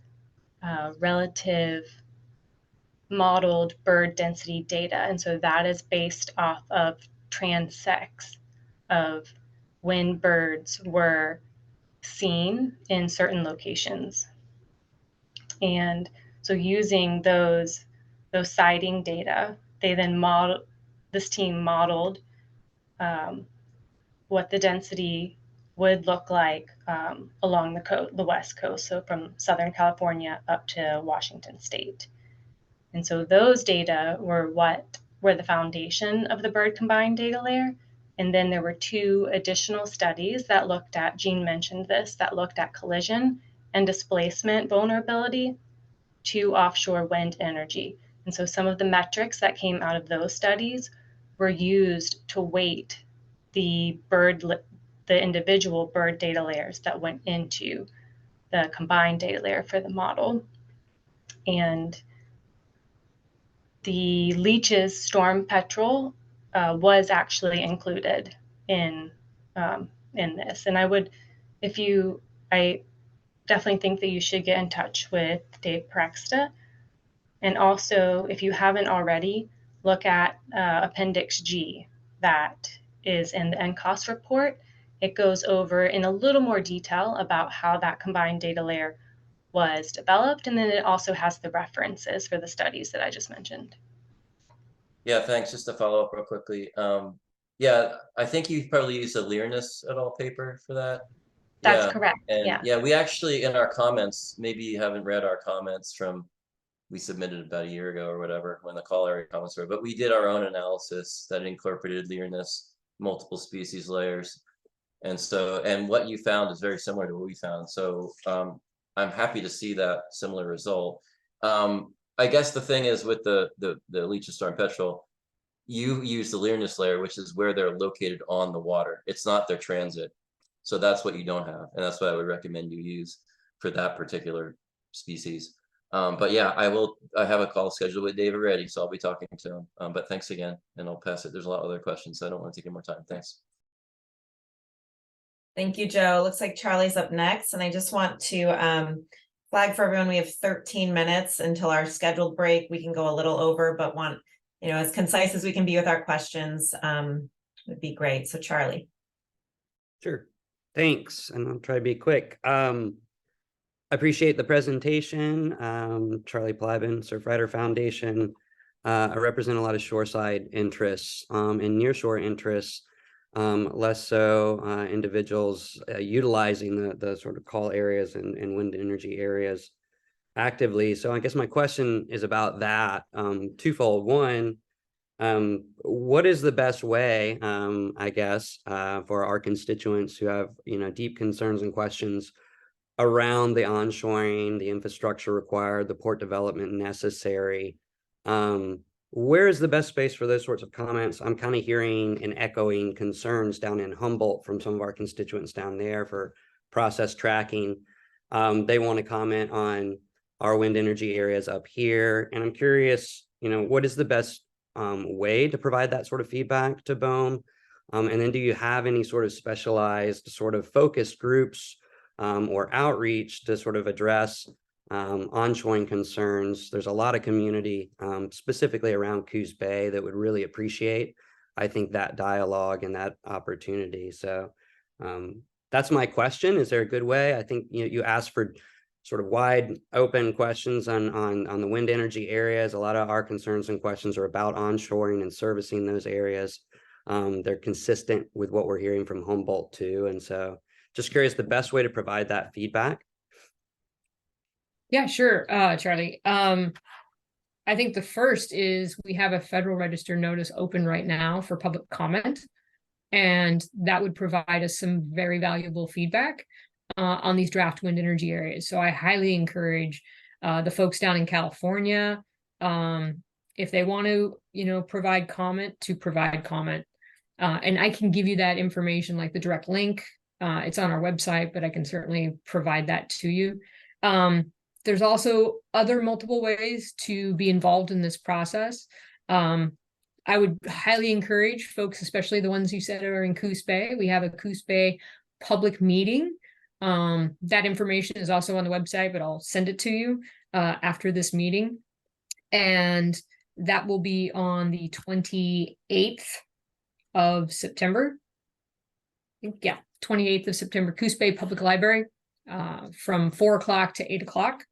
Speaker 13: relative modeled bird density data. And so that is based off of transects of when birds were seen in certain locations. And so using those sighting data, they then this team modeled what the density would look like along the West Coast, so from Southern California up to Washington State. And so those data were the foundation of the bird combined data layer. And then there were 2 additional studies that looked at, Jean mentioned this, that looked at collision and displacement vulnerability to offshore wind energy. And so some of the metrics that came out of those studies were used to weight the individual bird data layers that went into the combined data layer for the model. And the Leach's storm petrel was actually included in this. And I definitely think that you should get in touch with Dave Peretska. And also, if you haven't already, look at Appendix G that is in the NCOS report. It goes over in a little more detail about how that combined data layer was developed. And then it also has the references for the studies that I just mentioned.
Speaker 4: Yeah, thanks. Just to follow up real quickly. Yeah, I think you probably used a Learness et al. Paper for that.
Speaker 13: That's correct.
Speaker 4: And
Speaker 13: yeah,
Speaker 4: we actually, in our comments, maybe you haven't read our comments from we submitted about a year ago or whatever when the call area comments were, but we did our own analysis that incorporated Learness, multiple species layers. And so, and what you found is very similar to what we found. So I'm happy to see that similar result. I guess the thing is with the leech and storm petrel, you use the Learness layer, which is where they're located on the water. It's not their transit. So that's what you don't have. And that's what I would recommend you use for that particular species. But yeah, I have a call scheduled with David Reddy, so I'll be talking to him. But thanks again, and I'll pass it. There's a lot of other questions, so I don't want to take any more time. Thanks.
Speaker 2: Thank you, Joe. Looks like Charlie's up next, and I just want to flag for everyone, we have 13 minutes until our scheduled break. We can go a little over, but want, you know, as concise as we can be with our questions would be great. So Charlie.
Speaker 7: Sure. Thanks. And I'll try to be quick. I appreciate the presentation. Charlie Plavin, Surfrider Foundation. I represent a lot of shoreside interests and nearshore interests, less so individuals utilizing the sort of call areas and wind energy areas actively. So I guess my question is about that, twofold. One, what is the best way, I guess, for our constituents who have, you know, deep concerns and questions around the onshoring, the infrastructure required, the port development necessary? Where is the best space for those sorts of comments? I'm kind of hearing and echoing concerns down in Humboldt from some of our constituents down there for process tracking. They want to comment on our wind energy areas up here. And I'm curious, you know, what is the best way to provide that sort of feedback to BOEM? And then do you have any sort of specialized sort of focus groups or outreach to sort of address onshoring concerns? There's a lot of community specifically around Coos Bay that would really appreciate, I think, that dialogue and that opportunity. So that's my question. Is there a good way? I think you asked for sort of wide open questions on the wind energy areas. A lot of our concerns and questions are about onshoring and servicing those areas. They're consistent with what we're hearing from Humboldt too. And so just curious the best way to provide that feedback.
Speaker 12: Yeah, sure, Charlie. I think the first is we have a Federal Register notice open right now for public comment, and that would provide us some very valuable feedback on these draft wind energy areas. So I highly encourage the folks down in California, if they want to, you know, provide comment, to provide comment. And I can give you that information, like the direct link. It's on our website, but I can certainly provide that to you. There's also other multiple ways to be involved in this process. I would highly encourage folks, especially the ones you said are in Coos Bay. We have a Coos Bay public meeting. That information is also on the website, but I'll send it to you after this meeting. And that will be on the 28th of September. Yeah, 28th of September, Coos Bay Public Library, from 4 o'clock to 8 o'clock.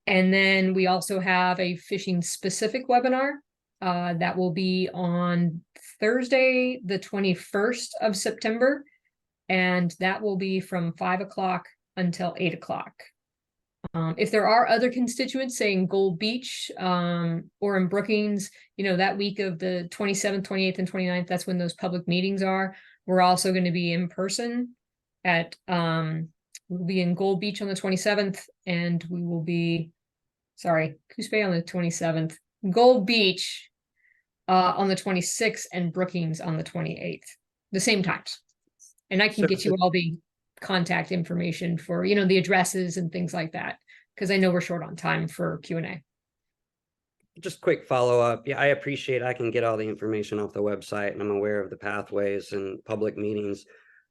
Speaker 12: And then we also have a fishing specific webinar that will be on Thursday, the 21st of September. And that will be from 5 o'clock until 8 o'clock. If there are other constituents, say in Gold Beach or in Brookings, you know, that week of the 27th, 28th, and 29th, that's when those public meetings are. We're also going to be in person at, we'll be in Gold Beach on the 27th, and we will be, Coos Bay on the 27th, Gold Beach on the 26th, and Brookings on the 28th, the same times. And I can get you all the contact information for, you know, the addresses and things like that, because I know we're short on time for Q&A.
Speaker 7: Just quick follow-up. Yeah, I appreciate I can get all the information off the website, and I'm aware of the pathways and public meetings.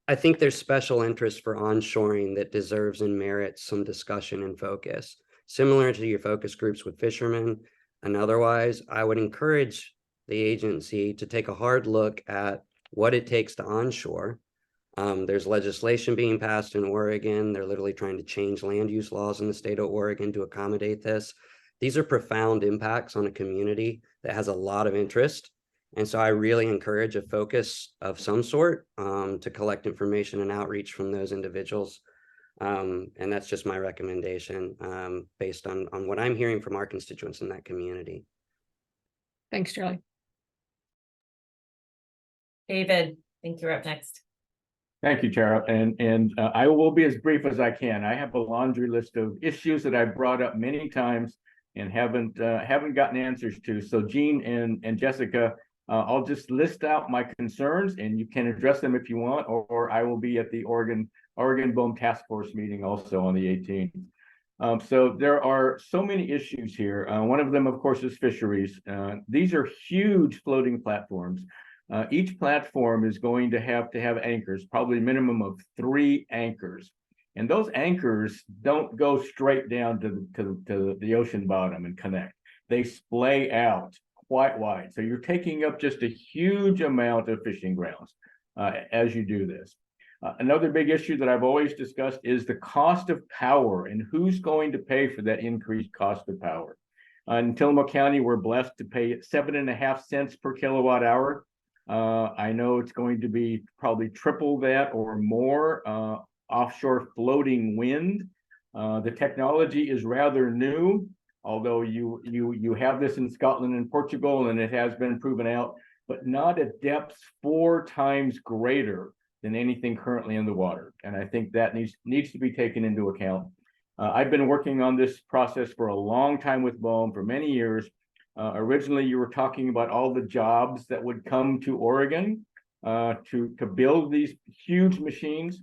Speaker 7: I think there's special interest for onshoring that deserves and merits some discussion and focus. Similar to your focus groups with fishermen and otherwise, I would encourage the agency to take a hard look at what it takes to onshore. There's legislation being passed in Oregon. They're literally trying to change land use laws in the state of Oregon to accommodate this. These are profound impacts on a community that has a lot of interest. And so I really encourage a focus of some sort to collect information and outreach from those individuals. And that's just my recommendation, based on what I'm hearing from our constituents in that community.
Speaker 12: Thanks, Charlie.
Speaker 2: David, I think you're up next.
Speaker 5: Thank you, Tara. And I will be as brief as I can. I have a laundry list of issues that I've brought up many times and haven't gotten answers to. So Jean and Jessica, I'll just list out my concerns, and you can address them if you want, or I will be at the Oregon BOEM Task Force meeting also on the 18th. So there are so many issues here. One of them, of course, is fisheries. These are huge floating platforms. Each platform is going to have anchors, probably a minimum of 3 anchors. And those anchors don't go straight down to the ocean bottom and connect. They splay out quite wide. So you're taking up just a huge amount of fishing grounds as you do this. Another big issue that I've always discussed is the cost of power and who's going to pay for that increased cost of power. In Tillamook County, we're blessed to pay 7.5 cents per kilowatt hour. I know it's going to be probably triple that or more offshore floating wind. The technology is rather new, although you have this in Scotland and Portugal, and it has been proven out, but not at depths 4 times greater than anything currently in the water. And I think that needs to be taken into account. I've been working on this process for a long time with BOEM for many years. Originally, you were talking about all the jobs that would come to Oregon to build these huge machines.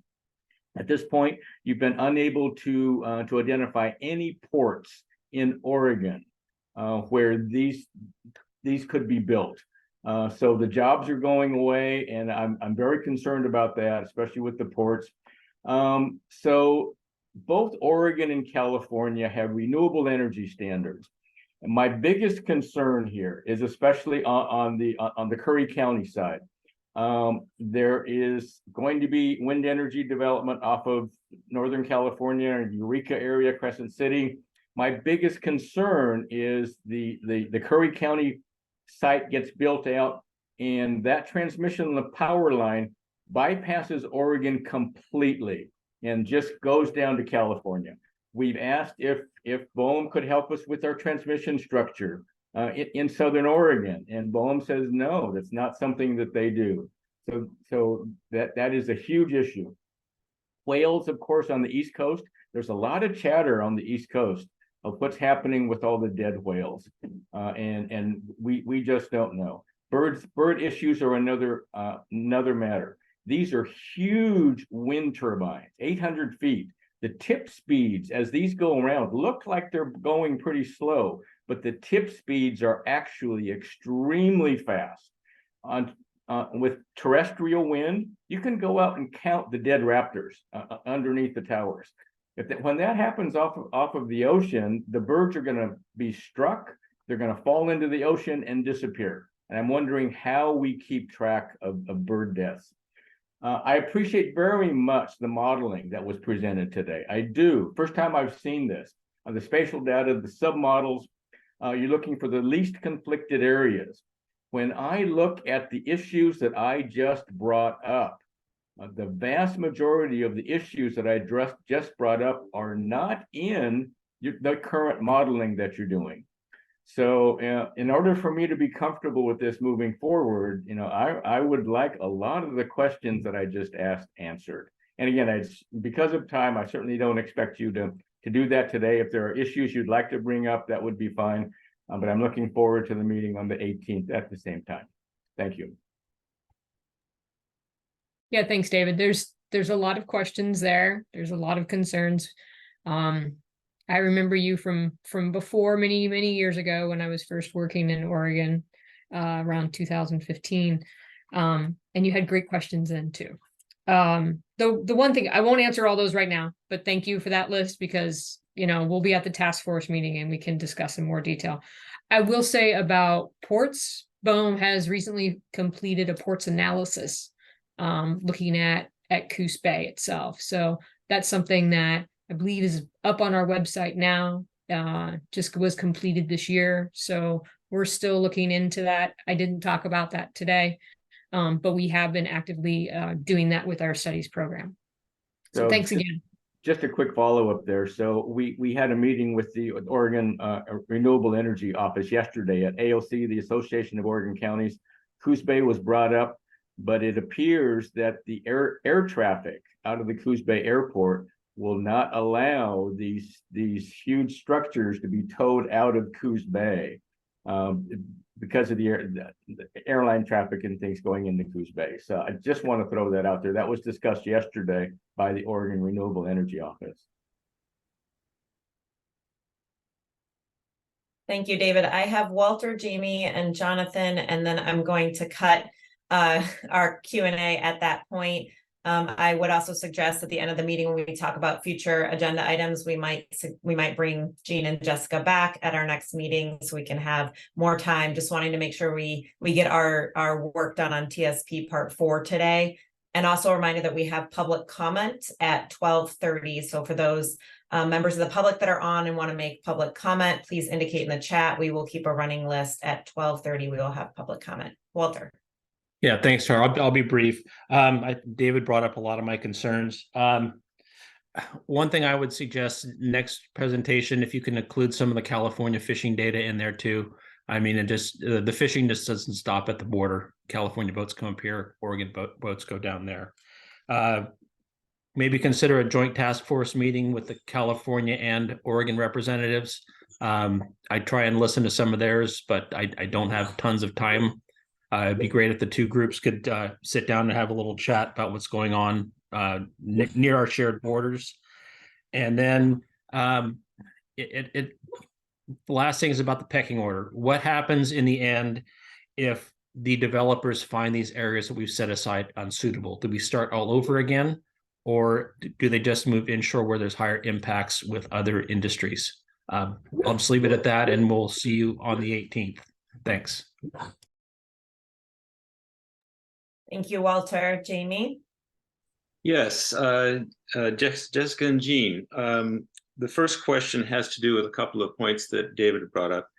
Speaker 5: At this point, you've been unable to identify any ports in Oregon where these could be built. So the jobs are going away, and I'm very concerned about that, especially with the ports. So both Oregon and California have renewable energy standards. And my biggest concern here is especially on the Curry County side. There is going to be wind energy development off of Northern California, Eureka area, Crescent City. My biggest concern is the Curry County site gets built out, and that transmission on the power line bypasses Oregon completely and just goes down to California. We've asked if BOEM could help us with our transmission structure in Southern Oregon, and BOEM says no, that's not something that they do. So that is a huge issue. Whales, of course, on the East Coast. There's a lot of chatter on the East Coast of what's happening with all the dead whales, and we just don't know. Bird issues are another matter. These are huge wind turbines, 800 feet. The tip speeds as these go around look like they're going pretty slow, but the tip speeds are actually extremely fast. With terrestrial wind, you can go out and count the dead raptors underneath the towers. When that happens off of the ocean, the birds are going to be struck. They're going to fall into the ocean and disappear. And I'm wondering how we keep track of bird deaths. I appreciate very much the modeling that was presented today. I do. First time I've seen this. On the spatial data, the submodels, you're looking for the least conflicted areas. When I look at the issues that I just brought up, the vast majority of the issues that I just brought up are not in the current modeling that you're doing. So in order for me to be comfortable with this moving forward, I would like a lot of the questions that I just asked answered. And again, because of time, I certainly don't expect you to do that today. If there are issues you'd like to bring up, that would be fine. But I'm looking forward to the meeting on the 18th at the same time. Thank you.
Speaker 12: Yeah, thanks, David. There's a lot of questions there. There's a lot of concerns. I remember you from before many years ago when I was first working in Oregon around 2015, and you had great questions then too. The one thing, I won't answer all those right now, but thank you for that list, because we'll be at the task force meeting and we can discuss in more detail. I will say about ports, BOEM has recently completed a ports analysis looking at Coos Bay itself. So that's something that I believe is up on our website now, just was completed this year. So we're still looking into that. I didn't talk about that today, but we have been actively doing that with our studies program. So thanks again.
Speaker 5: just a quick follow-up there. So we had a meeting with the Oregon Renewable Energy Office yesterday at AOC, the Association of Oregon Counties. Coos Bay was brought up, but it appears that the air traffic out of the Coos Bay Airport will not allow these huge structures to be towed out of Coos Bay because of the airline traffic and things going into Coos Bay. So I just want to throw that out there. That was discussed yesterday by the Oregon Renewable Energy Office.
Speaker 2: Thank you, David. I have Walter, Jamie, and Jonathan, and then I'm going to cut our Q&A at that point. I would also suggest at the end of the meeting, when we talk about future agenda items, we might bring Jean and Jessica back at our next meeting so we can have more time. Just wanting to make sure we get our work done on TSP Part 4 today. And also a reminder that we have public comment at 12:30. So for those members of the public that are on and want to make public comment, please indicate in the chat. We will keep a running list. At 12:30, we will have public comment. Walter.
Speaker 6: Yeah, thanks, Tara. I'll be brief. David brought up a lot of my concerns. One thing I would suggest next presentation, if you can include some of the California fishing data in there too. I mean, it just the fishing just doesn't stop at the border. California boats come up here, Oregon boats go down there. Maybe consider a joint task force meeting with the California and Oregon representatives. I try and listen to some of theirs, but I don't have tons of time. It'd be great if the two groups could sit down and have a little chat about what's going on near our shared borders. And then the last thing is about the pecking order. What happens in the end if the developers find these areas that we've set aside unsuitable? Do we start all over again? Or do they just move inshore where there's higher impacts with other industries? I'll just leave it at that, and we'll see you on the 18th. Thanks.
Speaker 2: Thank you, Walter. Jamie?
Speaker 14: Yes, Jessica and Jean. The first question has to do with a couple of points that David brought up.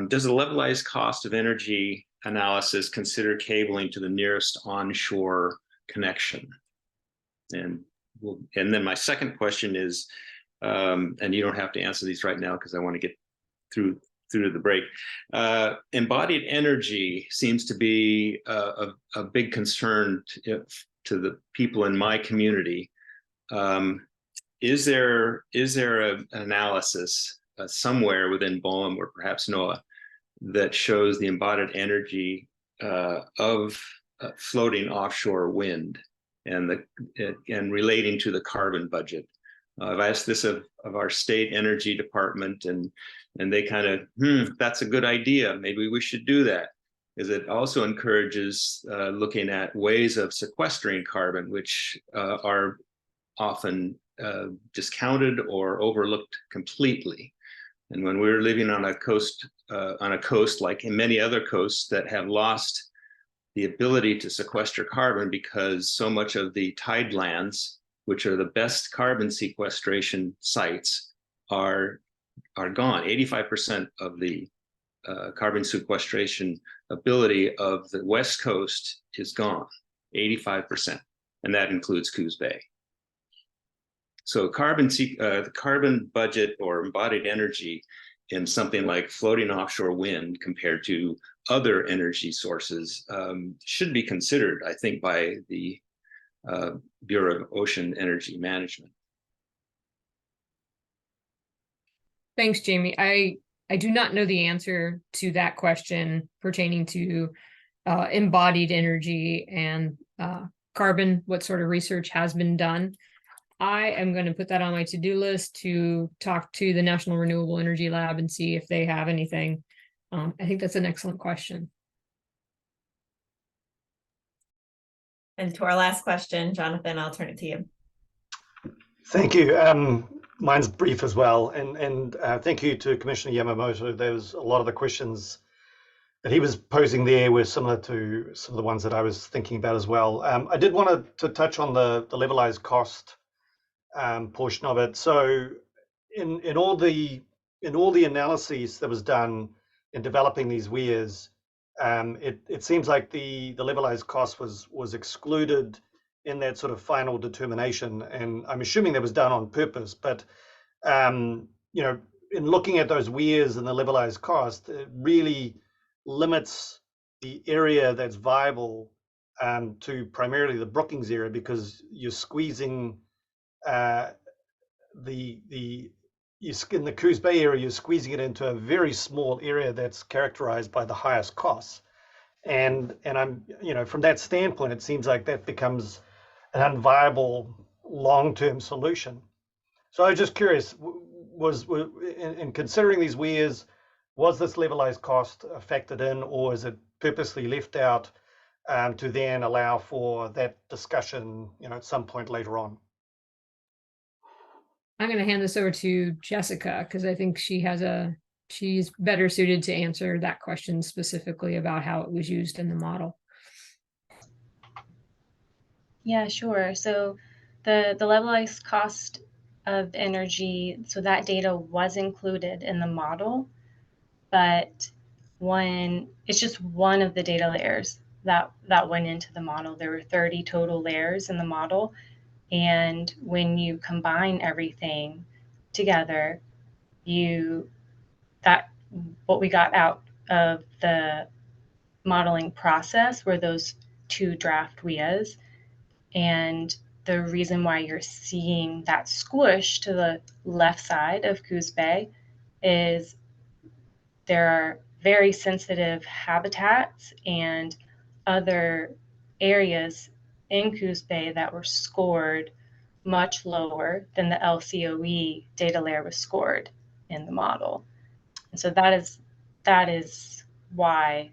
Speaker 14: Does the levelized cost of energy analysis consider cabling to the nearest onshore connection? And then my second question is, and you don't have to answer these right now because I want to get through to the break. Embodied energy seems to be a big concern to the people in my community. Is there an analysis somewhere within BOEM or perhaps NOAA that shows the embodied energy of floating offshore wind and relating to the carbon budget? I've asked this of our state energy department, and they kind of, that's a good idea. Maybe we should do that. Because it also encourages looking at ways of sequestering carbon, which are often discounted or overlooked completely. And when we're living on a coast like in many other coasts that have lost the ability to sequester carbon because so much of the tidelands, which are the best carbon sequestration sites, are gone. 85% of the carbon sequestration ability of the West Coast is gone, 85%, and that includes Coos Bay. So the carbon budget or embodied energy in something like floating offshore wind compared to other energy sources should be considered, I think, by the Bureau of Ocean Energy Management.
Speaker 12: Thanks, Jamie. I do not know the answer to that question pertaining to embodied energy and carbon, what sort of research has been done. I am going to put that on my to-do list to talk to the National Renewable Energy Lab and see if they have anything. I think that's an excellent question.
Speaker 2: And to our last question, Jonathan, I'll turn it to you.
Speaker 15: Thank you. Mine's brief as well. And thank you to Commissioner Yamamoto. There was a lot of the questions that he was posing there were similar to some of the ones that I was thinking about as well. I did want to touch on the levelized cost portion of it. So in all the analyses that was done in developing these weirs, it seems like the levelized cost was excluded in that sort of final determination. And I'm assuming that was done on purpose, but you know, in looking at those weirs and the levelized cost, it really limits the area that's viable to primarily the Brookings area, because you're squeezing in the Coos Bay area, you're squeezing it into a very small area that's characterized by the highest costs. And I'm, you know, from that standpoint, it seems like that becomes an unviable long-term solution. So I was just curious, was in considering these weirs, was this levelized cost factored in, or is it purposely left out to then allow for that discussion, you know, at some point later on?
Speaker 12: I'm going to hand this over to Jessica because I think she's better suited to answer that question specifically about how it was used in the model.
Speaker 13: Yeah, sure. So the levelized cost of energy, so that data was included in the model, but it's just one of the data layers that went into the model. There were 30 total layers in the model. And when you combine everything together, what we got out of the modeling process were those 2 draft WIAs. And the reason why you're seeing that squish to the left side of Coos Bay is there are very sensitive habitats and other areas in Coos Bay that were scored much lower than the LCOE data layer was scored in the model. And so that is why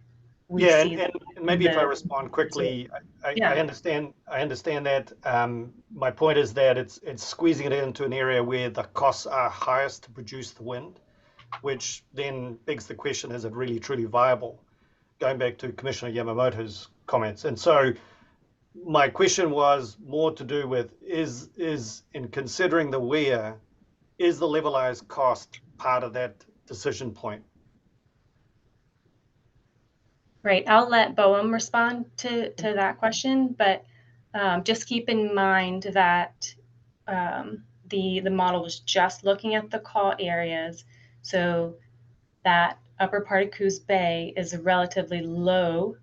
Speaker 13: we see
Speaker 15: and maybe if I respond quickly, I understand that. My point is that it's squeezing it into an area where the costs are highest to produce the wind, which then begs the question, is it really truly viable? Going back to Commissioner Yamamoto's comments. And so my question was more to do with, is in considering the where, is the levelized cost part of that decision point?
Speaker 13: Right, I'll let Boehm respond to that question, but just keep in mind that the model was just looking at the call areas. So that upper part of Coos Bay is a relatively low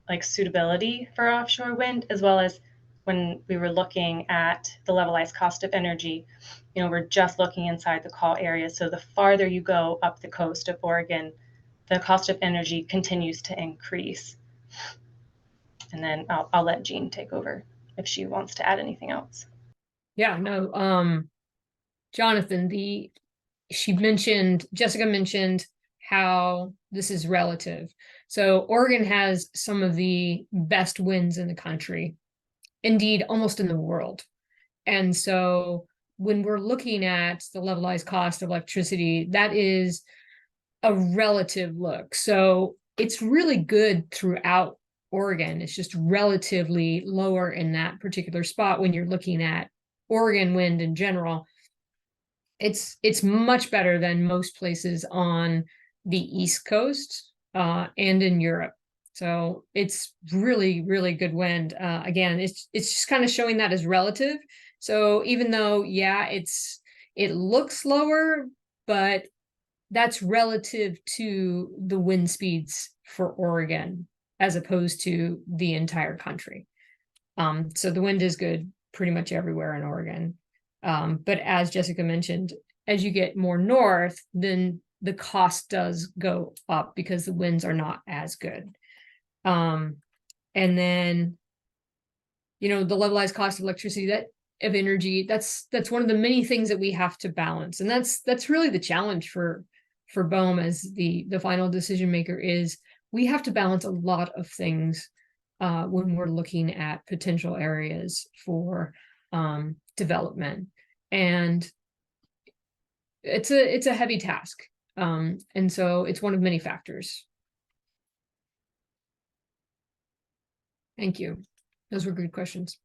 Speaker 13: like suitability for offshore wind, as well as when we were looking at the levelized cost of energy, you know, we're just looking inside the call area. So the farther you go up the coast of Oregon, the cost of energy continues to increase. And then I'll let Jean take over if she wants to add anything else.
Speaker 12: Yeah, no, Jonathan, Jessica mentioned how this is relative. So Oregon has some of the best winds in the country, indeed almost in the world. And so when we're looking at the levelized cost of electricity, that is a relative look. So it's really good throughout Oregon. It's just relatively lower in that particular spot when you're looking at Oregon wind in general. It's much better than most places on the East Coast and in Europe. So it's really, really good wind. Again, it's just kind of showing that as relative. So even though, yeah, it looks lower, but that's relative to the wind speeds for Oregon as opposed to the entire country. So the wind is good pretty much everywhere in Oregon. But as Jessica mentioned, as you get more north, then the cost does go up because the winds are not as good. And then, you know, the levelized cost of electricity, of energy, that's one of the many things that we have to balance. And that's really the challenge for BOEM as the final decision maker is we have to balance a lot of things when we're looking at potential areas for development. And it's a heavy task. And so it's one of many factors. Thank you. Those were good questions.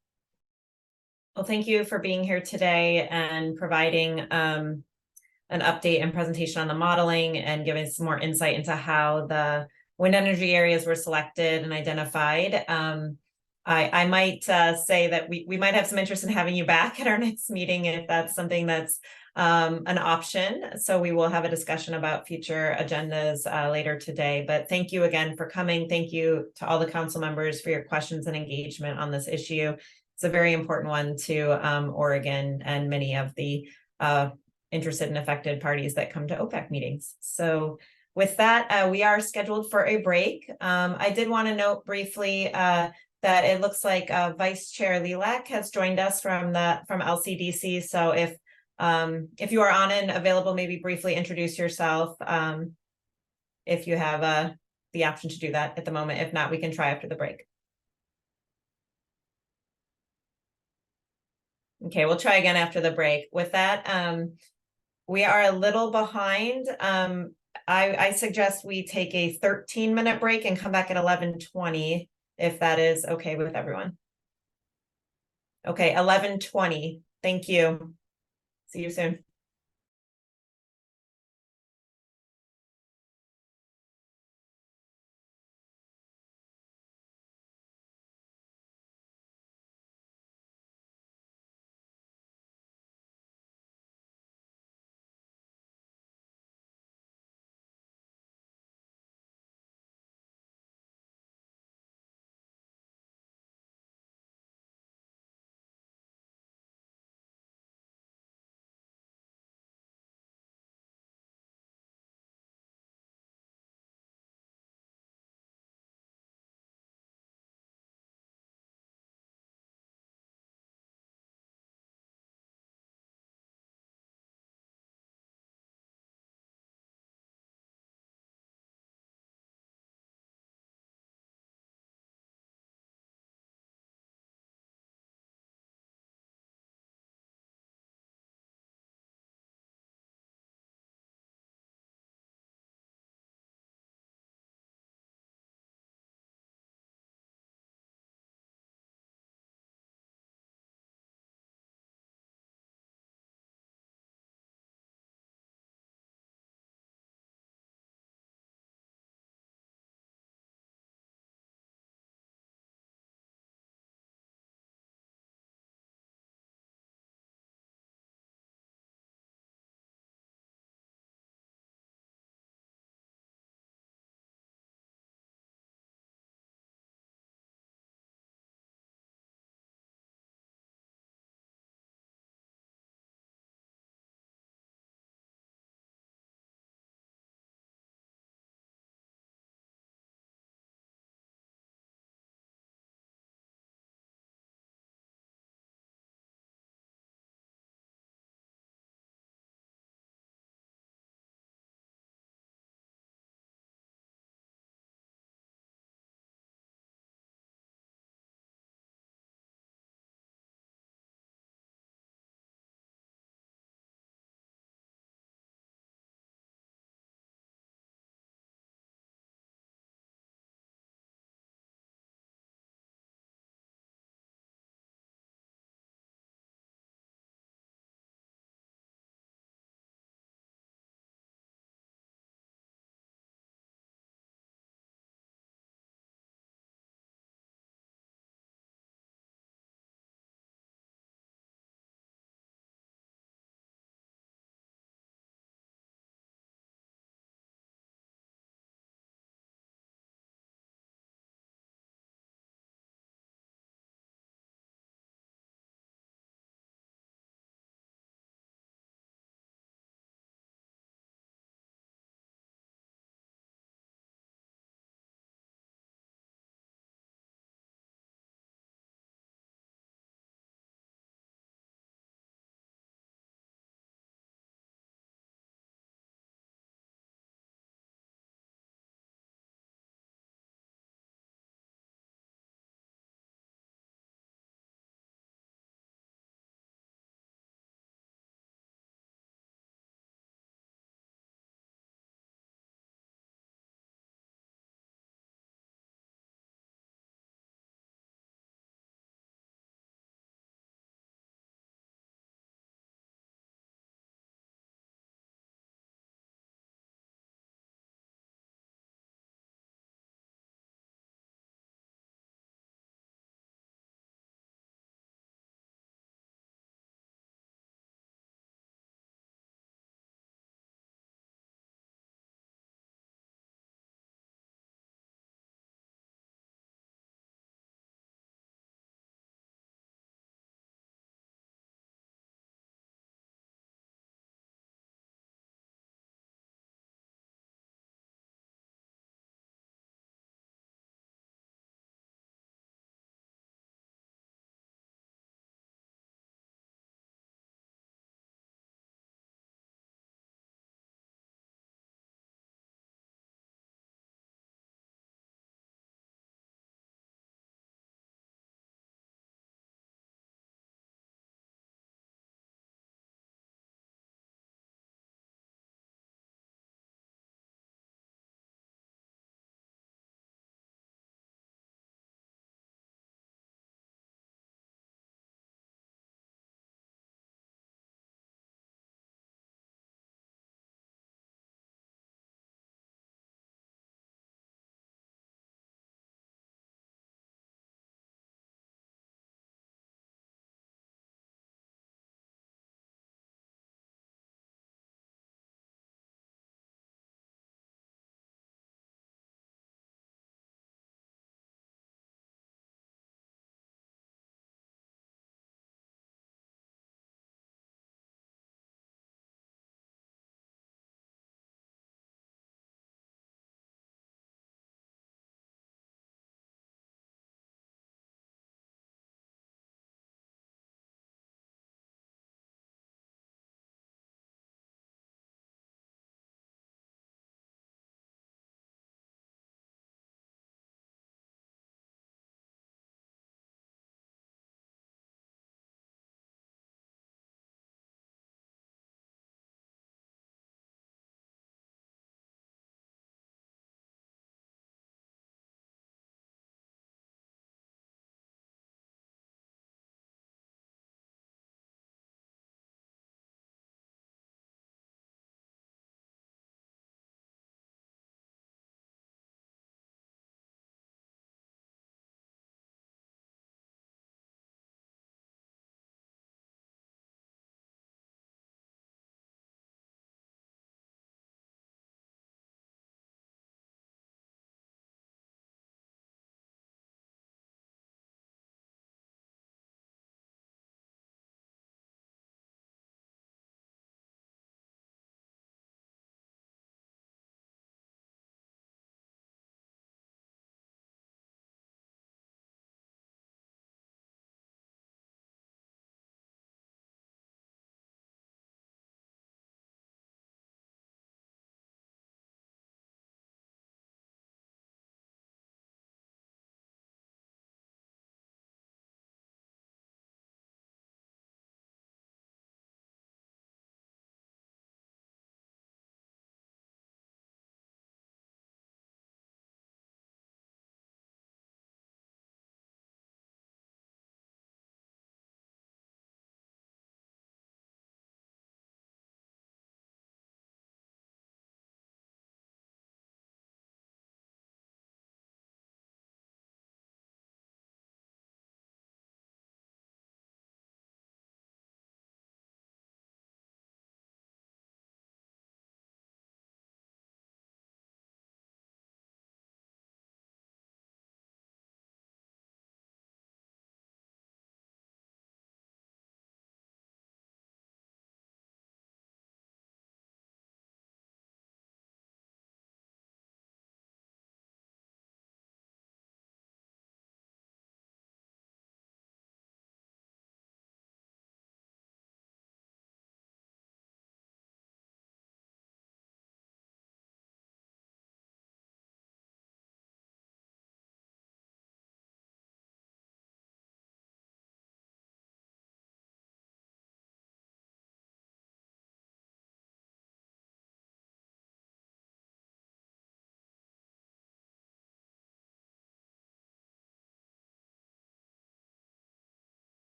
Speaker 2: Well, thank you for being here today and providing an update and presentation on the modeling and giving some more insight into how the wind energy areas were selected and identified. I might say that we might have some interest in having you back at our next meeting if that's something that's an option. So we will have a discussion about future agendas later today. But thank you again for coming. Thank you to all the council members for your questions and engagement on this issue. It's a very important one to Oregon and many of the interested and affected parties that come to OPEC meetings. So with that, we are scheduled for a break. I did want to note briefly that it looks like Vice Chair Lilac has joined us from LCDC. So if you are on and available, maybe briefly introduce yourself if you have the option to do that at the moment. If not, we can try after the break. Okay, we'll try again after the break. With that, we are a little behind. I suggest we take a 13-minute break and come back at 11:20. If that is okay with everyone. Okay, 11:20. Thank you. See you soon.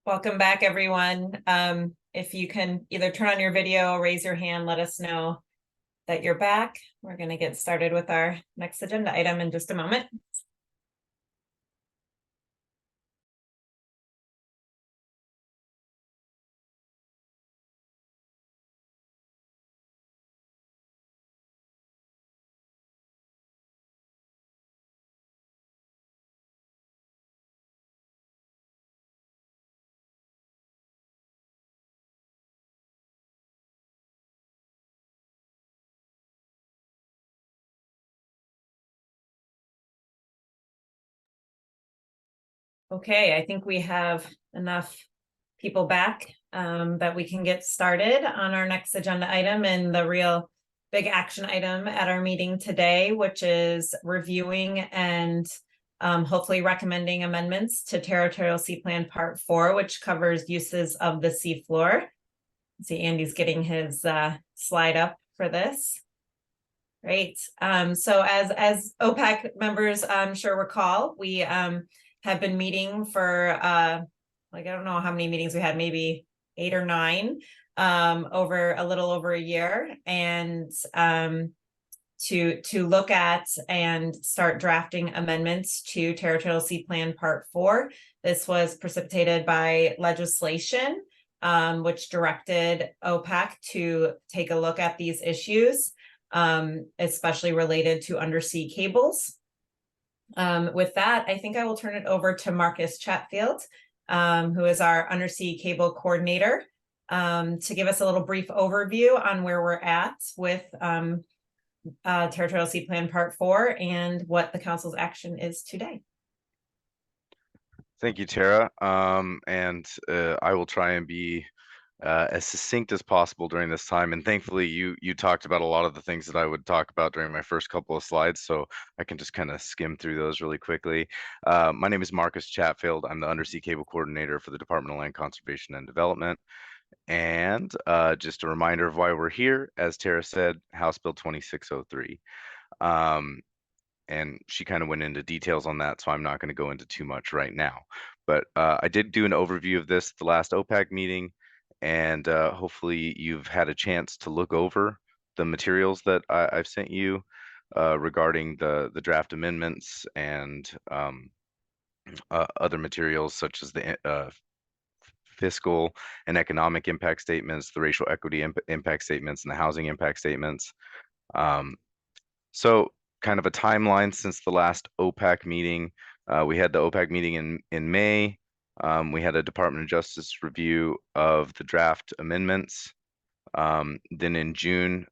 Speaker 2: Welcome back, everyone. If you can either turn on your video, raise your hand, let us know that you're back. We're going to get started with our next agenda item in just a moment. Okay, I think we have enough people back that we can get started on our next agenda item and the real big action item at our meeting today, which is reviewing and hopefully recommending amendments to Territorial Sea Plan Part 4, which covers uses of the seafloor. See, Andy's getting his slide up for this. Great. So as OPAC members, I'm sure recall, we have been meeting for like, I don't know how many meetings we had, maybe 8 or 9 over a little over a year, and to look at and start drafting amendments to Territorial Sea Plan Part 4. This was precipitated by legislation which directed OPAC to take a look at these issues, especially related to undersea cables. With that, I think I will turn it over to Marcus Chatfield, who is our undersea cable coordinator, to give us a little brief overview on where we're at with Territorial Sea Plan Part 4 and what the council's action is today.
Speaker 16: Thank you, Tara. I will try and be as succinct as possible during this time. And thankfully, you talked about a lot of the things that I would talk about during my first couple of slides, so I can just kind of skim through those really quickly. My name is Marcus Chatfield. I'm the Undersea Cable Coordinator for the Department of Land Conservation and Development. And just a reminder of why we're here, as Tara said, House Bill 2603. And she kind of went into details on that, so I'm not going to go into too much right now. But I did do an overview of this at the last OPAC meeting, and hopefully you've had a chance to look over the materials that I've sent you regarding the draft amendments and other materials such as the fiscal and economic impact statements, the racial equity impact statements, and the housing impact statements. So kind of a timeline since the last OPAC meeting. We had the OPAC meeting in May. We had a Department of Justice review of the draft amendments. Then in June,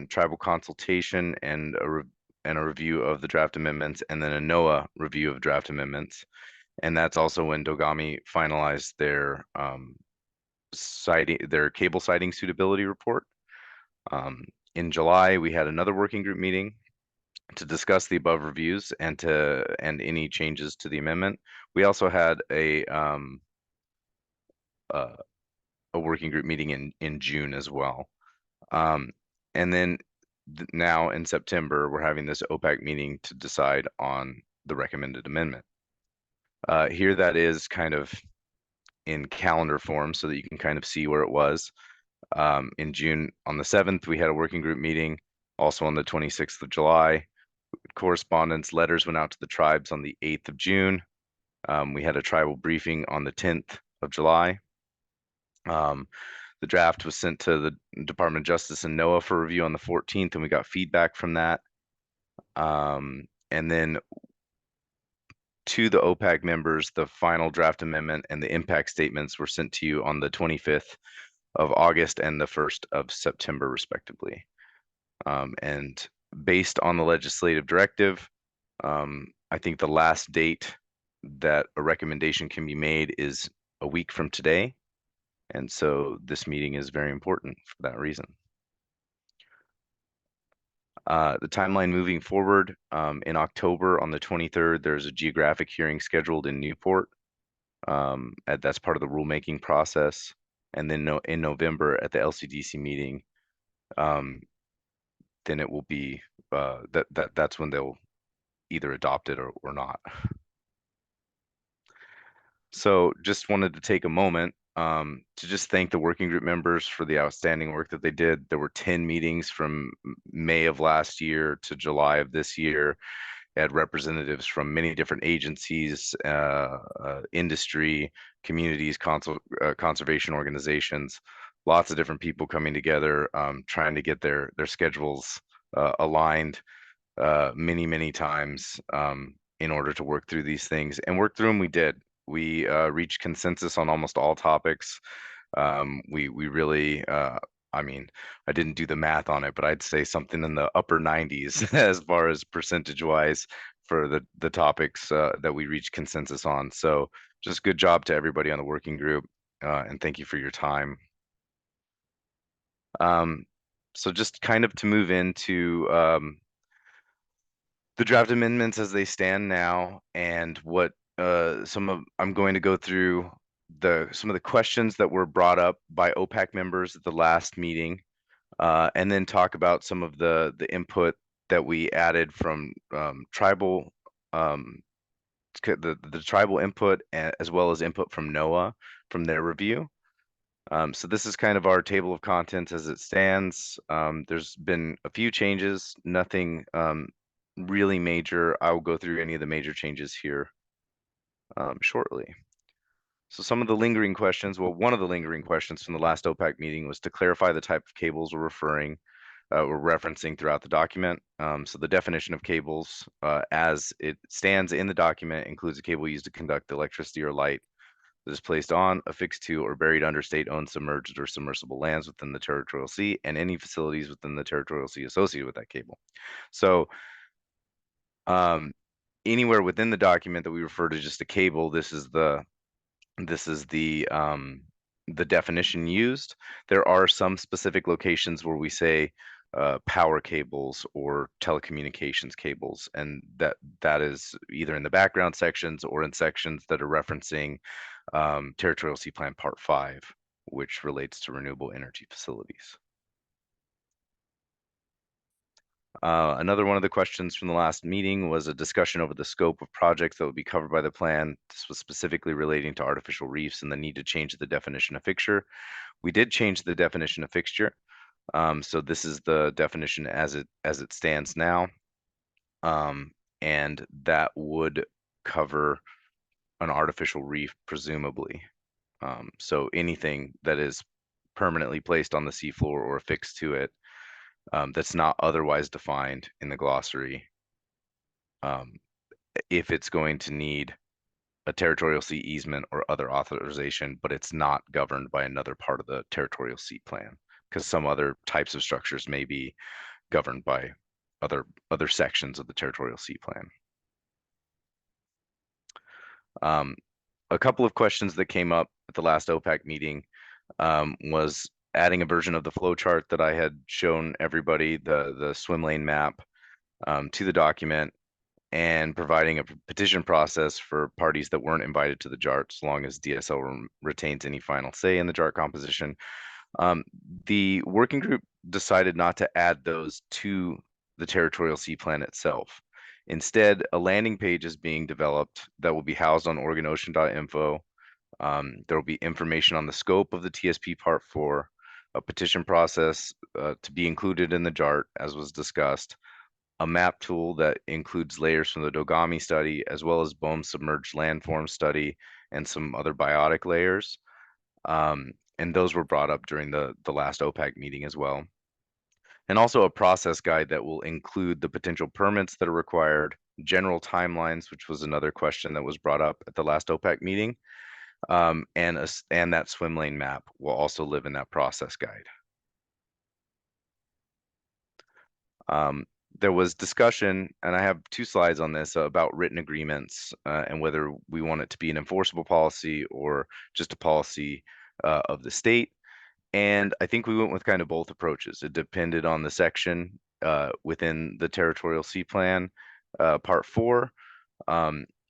Speaker 16: tribal consultation and a review of the draft amendments, and then a NOAA review of draft amendments. And that's also when Dogami finalized their cable siting suitability report. In July, we had another working group meeting to discuss the above reviews and any changes to the amendment. We also had a working group meeting in June as well. And then now in September, we're having this OPAC meeting to decide on the recommended amendment. Here that is kind of in calendar form so that you can kind of see where it was. In June, on the 7th, we had a working group meeting. Also on the 26th of July, correspondence letters went out to the tribes on the 8th of June. We had a tribal briefing on the 10th of July. The draft was sent to the Department of Justice and NOAA for review on the 14th, and we got feedback from that. And then to the OPAC members, the final draft amendment and the impact statements were sent to you on the 25th of August and the 1st of September, respectively. And based on the legislative directive, I think the last date that a recommendation can be made is a week from today. And so this meeting is very important for that reason. The timeline moving forward, in October on the 23rd, there's a geographic hearing scheduled in Newport. That's part of the rulemaking process. And then in November at the LCDC meeting, then it will be, that's when they'll either adopt it or not. So just wanted to take a moment to just thank the working group members for the outstanding work that they did. There were 10 meetings from May of last year to July of this year. Had representatives from many different agencies, industry, communities, conservation organizations, lots of different people coming together, trying to get their schedules aligned many times in order to work through these things, and work through them. We did. We reached consensus on almost all topics. We really, I mean, I didn't do the math on it, but I'd say something in the upper 90s as far as percentage wise for the topics that we reached consensus on. So just good job to everybody on the working group, and thank you for your time. So just kind of to move into the draft amendments as they stand now, and what I'm going to go through some of the questions that were brought up by OPAC members at the last meeting, and then talk about some of the input that we added from tribal, the tribal input, as well as input from NOAA from their review. So this is kind of our table of contents as it stands. There's been a few changes, nothing really major. I will go through any of the major changes here shortly. So some of the lingering questions, well, one of the lingering questions from the last OPAC meeting was to clarify the type of cables we're referencing throughout the document. So the definition of cables as it stands in the document includes a cable used to conduct electricity or light that is placed on, affixed to, or buried under state-owned submerged or submersible lands within the territorial sea, and any facilities within the territorial sea associated with that cable. So anywhere within the document that we refer to just a cable, this is the definition used. There are some specific locations where we say power cables or telecommunications cables, and that is either in the background sections or in sections that are referencing Territorial Sea Plan Part 5, which relates to renewable energy facilities. Another one of the questions from the last meeting was a discussion over the scope of projects that would be covered by the plan. This was specifically relating to artificial reefs and the need to change the definition of fixture. We did change the definition of fixture. So this is the definition as it stands now. And that would cover an artificial reef, presumably. So anything that is permanently placed on the seafloor or affixed to it, that's not otherwise defined in the glossary, if it's going to need a territorial sea easement or other authorization, but it's not governed by another part of the Territorial Sea Plan, because some other types of structures may be governed by other sections of the Territorial Sea Plan. A couple of questions that came up at the last OPAC meeting was adding a version of the flow chart that I had shown everybody, the swim lane map, to the document, and providing a petition process for parties that weren't invited to the JART, so long as DSL retains any final say in the JART composition. The working group decided not to add those to the Territorial Sea Plan itself. Instead, a landing page is being developed that will be housed on OregonOcean.info. There will be information on the scope of the TSP Part 4, a petition process to be included in the JART, as was discussed, a map tool that includes layers from the Dogami study, as well as BOEM submerged landform study and some other biotic layers. And those were brought up during the last OPAC meeting as well. And also a process guide that will include the potential permits that are required, general timelines, which was another question that was brought up at the last OPAC meeting. And that swim lane map will also live in that process guide. There was discussion, and I have 2 slides on this, about written agreements and whether we want it to be an enforceable policy or just a policy of the state. And I think we went with kind of both approaches. It depended on the section within the Territorial Sea Plan, Part 4.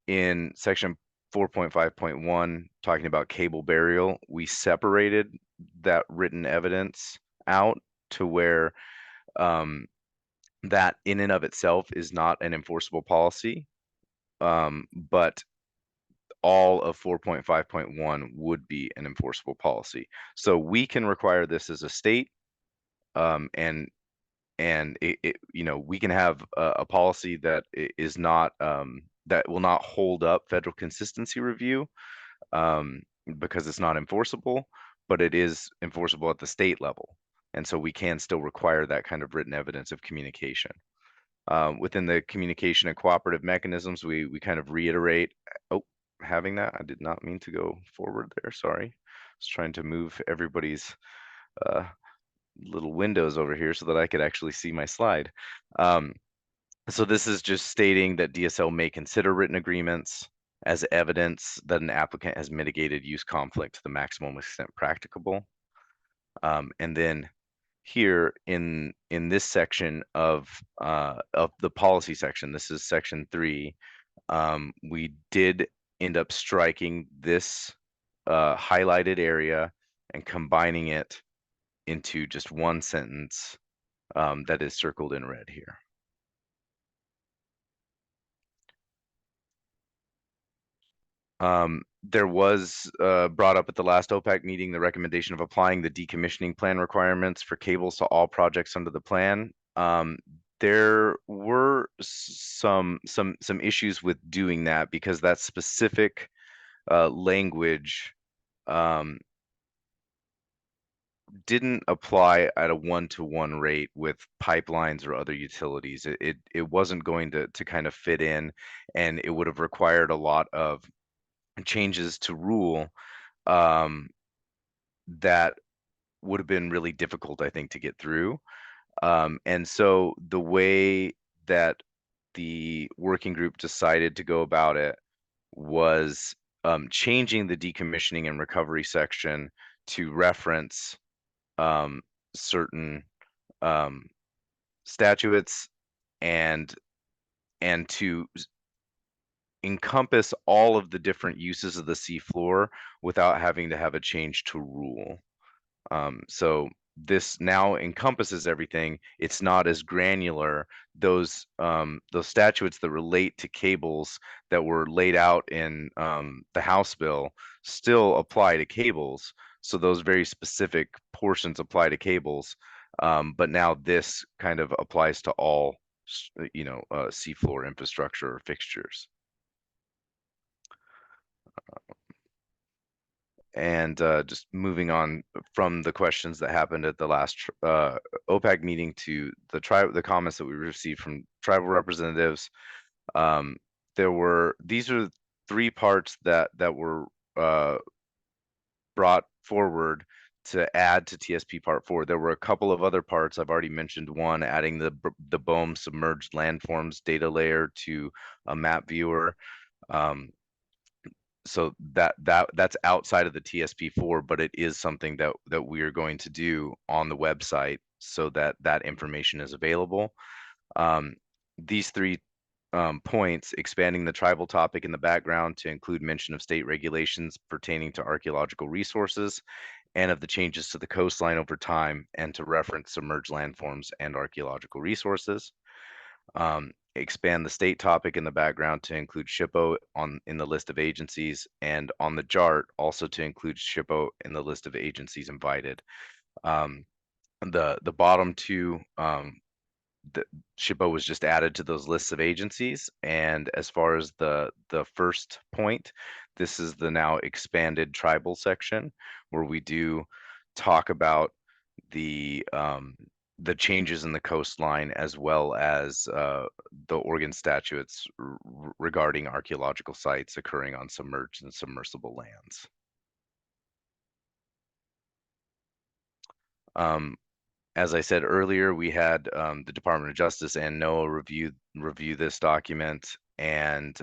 Speaker 16: In section 4.5.1, talking about cable burial, we separated that written evidence out to where that in and of itself is not an enforceable policy, but all of 4.5.1 would be an enforceable policy. So we can require this as a state, and you know, we can have a policy that is not that will not hold up federal consistency review, because it's not enforceable, but it is enforceable at the state level. And so we can still require that kind of written evidence of communication. Within the communication and cooperative mechanisms, we kind of reiterate, oh, having that, I did not mean to go forward there, sorry. I was trying to move everybody's little windows over here so that I could actually see my slide. So this is just stating that DSL may consider written agreements as evidence that an applicant has mitigated use conflict to the maximum extent practicable. And then here in this section of the policy section, this is section 3, we did end up striking this highlighted area and combining it into just one sentence that is circled in red here. There was brought up at the last OPAC meeting the recommendation of applying the decommissioning plan requirements for cables to all projects under the plan. There were some issues with doing that because that specific language didn't apply at a one-to-one rate with pipelines or other utilities. It wasn't going to kind of fit in, and it would have required a lot of changes to rule that would have been really difficult, I think, to get through. And so the way that the working group decided to go about it was changing the decommissioning and recovery section to reference certain statutes and to encompass all of the different uses of the seafloor without having to have a change to rule. So this now encompasses everything. It's not as granular. Those statutes that relate to cables that were laid out in the House bill still apply to cables. So those very specific portions apply to cables. But now this kind of applies to all, you know, seafloor infrastructure or fixtures. And just moving on from the questions that happened at the last OPAC meeting to the comments that we received from tribal representatives. These are 3 parts that were brought forward to add to TSP Part 4. There were a couple of other parts. I've already mentioned one, adding the BOEM submerged landforms data layer to a map viewer. So that's outside of the TSP4, but it is something that we are going to do on the website so that that information is available. These 3 points, expanding the tribal topic in the background to include mention of state regulations pertaining to archaeological resources and of the changes to the coastline over time, and to reference submerged landforms and archaeological resources. Expand the state topic in the background to include SHPO in the list of agencies, and on the JART also to include SHPO in the list of agencies invited. The bottom 2, the SHPO was just added to those lists of agencies. And as far as the first point, this is the now expanded tribal section where we do talk about the changes in the coastline, as well as the Oregon statutes regarding archaeological sites occurring on submerged and submersible lands. As I said earlier, we had the Department of Justice and NOAA review this document, and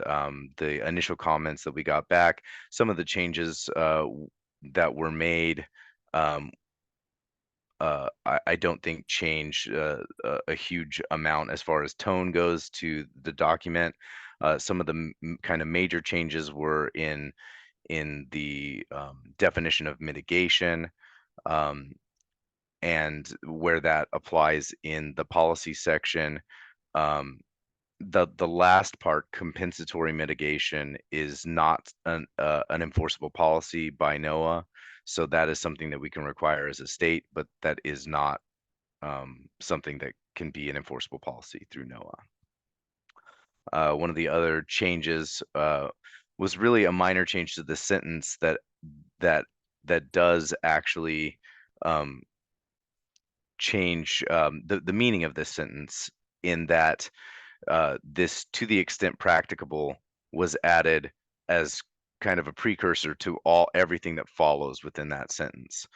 Speaker 16: the initial comments that we got back, some of the changes that were made, I don't think change a huge amount as far as tone goes to the document. Some of the kind of major changes were in the definition of mitigation, and where that applies in the policy section. the last part, compensatory mitigation, is not an enforceable policy by NOAA. So that is something that we can require as a state, but that is not something that can be an enforceable policy through NOAA. One of the other changes was really a minor change to the sentence that does actually change the meaning of this sentence, in that this "to the extent practicable" was added as kind of a precursor to everything that follows within that sentence.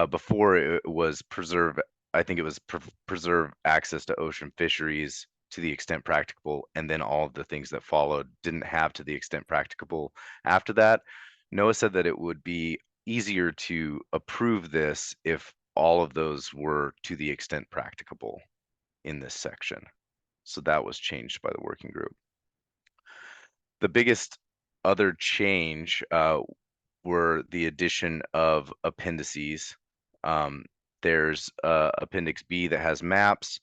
Speaker 16: Before it was preserve, I think it was preserve access to ocean fisheries to the extent practicable, and then all of the things that followed didn't have "to the extent practicable" after that. NOAA said that it would be easier to approve this if all of those were "to the extent practicable" in this section. So that was changed by the working group. The biggest other change were the addition of appendices. There's Appendix B that has maps.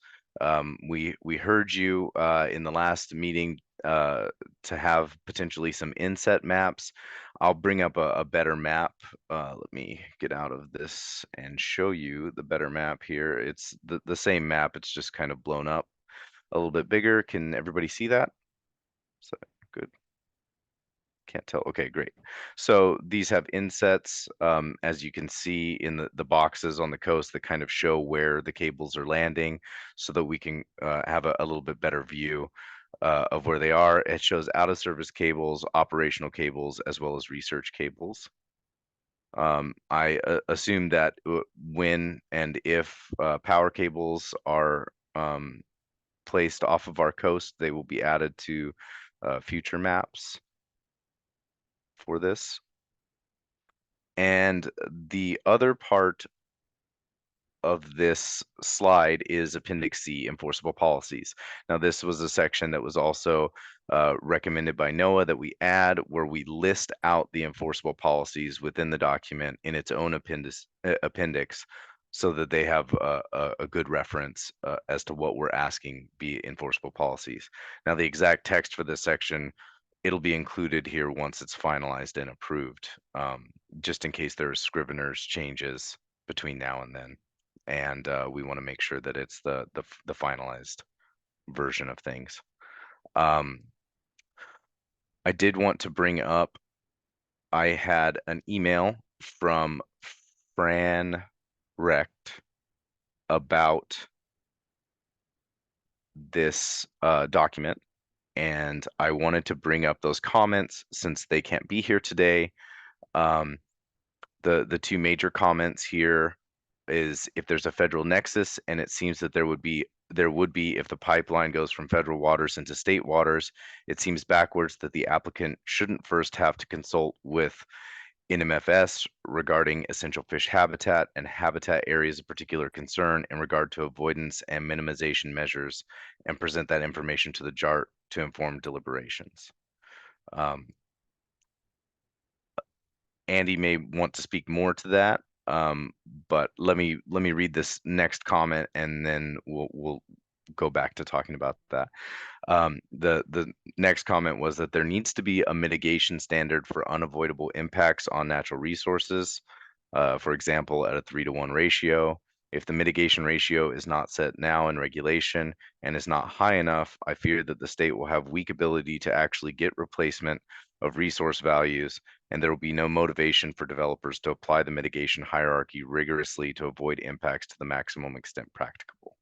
Speaker 16: We heard you in the last meeting to have potentially some inset maps. I'll bring up a better map. Let me get out of this and show you the better map here. It's the same map, it's just kind of blown up a little bit bigger. Can everybody see that? So good. Can't tell. Okay, great. So these have insets, as you can see in the boxes on the coast, that kind of show where the cables are landing, so that we can have a little bit better view of where they are. It shows out of service cables, operational cables, as well as research cables. I assume that when and if power cables are placed off of our coast, they will be added to future maps for this. And the other part of this slide is Appendix C, enforceable policies. Now, this was a section that was also recommended by NOAA that we add, where we list out the enforceable policies within the document in its own appendix, so that they have a good reference as to what we're asking be enforceable policies. Now, the exact text for this section, it'll be included here once it's finalized and approved, just in case there are scrivener's changes between now and then. And we want to make sure that it's the finalized version of things. I did want to bring up, I had an email from Fran Recht about this document, and I wanted to bring up those comments since they can't be here today. The two major comments here is if there's a federal nexus, and it seems that there would be if the pipeline goes from federal waters into state waters. It seems backwards that the applicant shouldn't first have to consult with NMFS regarding essential fish habitat and habitat areas of particular concern in regard to avoidance and minimization measures, and present that information to the JART to inform deliberations. Andy may want to speak more to that, but let me read this next comment, and then we'll go back to talking about that. The next comment was that there needs to be a mitigation standard for unavoidable impacts on natural resources, for example, at a 3-to-1 ratio. If the mitigation ratio is not set now in regulation and is not high enough, I fear that the state will have weak ability to actually get replacement of resource values, and there will be no motivation for developers to apply the mitigation hierarchy rigorously to avoid impacts to the maximum extent practicable.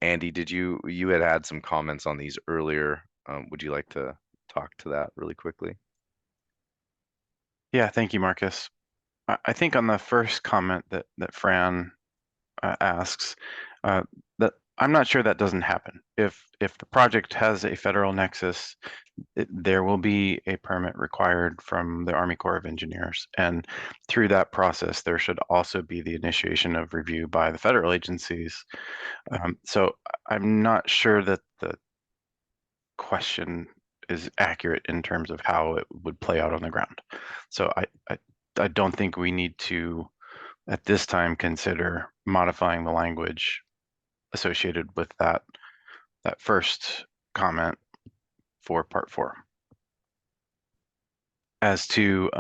Speaker 16: Andy, you had some comments on these earlier. Would you like to talk to that really quickly?
Speaker 3: Yeah, thank you, Marcus. I think on the first comment that Fran asks, that I'm not sure that doesn't happen. If the project has a federal nexus, there will be a permit required from the Army Corps of Engineers, and through that process, there should also be the initiation of review by the federal agencies. So I'm not sure that the question is accurate in terms of how it would play out on the ground. So I don't think we need to, at this time, consider modifying the language associated with that first comment for part 4. As to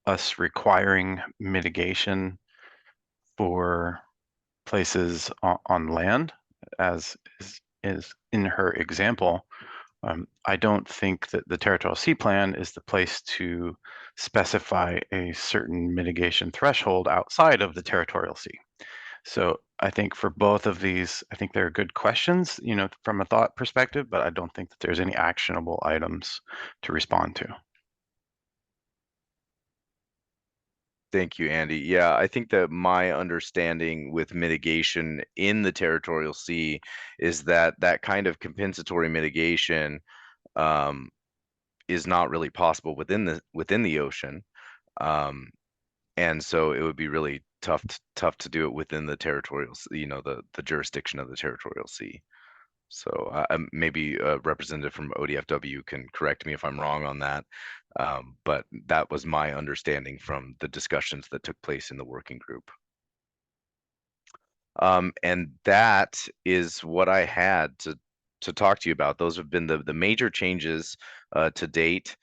Speaker 3: us requiring mitigation for places on land, as is in her example, I don't think that the Territorial Sea Plan is the place to specify a certain mitigation threshold outside of the territorial sea. So I think for both of these, I think they're good questions, you know, from a thought perspective, but I don't think that there's any actionable items to respond to.
Speaker 16: Thank you, Andy. Yeah, I think that my understanding with mitigation in the territorial sea is that that kind of compensatory mitigation is not really possible within the ocean, and so it would be really tough to do it within the territorial, you know, the jurisdiction of the territorial sea. So maybe a representative from ODFW can correct me if I'm wrong on that. But that was my understanding from the discussions that took place in the working group. And that is what I had to talk to you about. Those have been the major changes to date.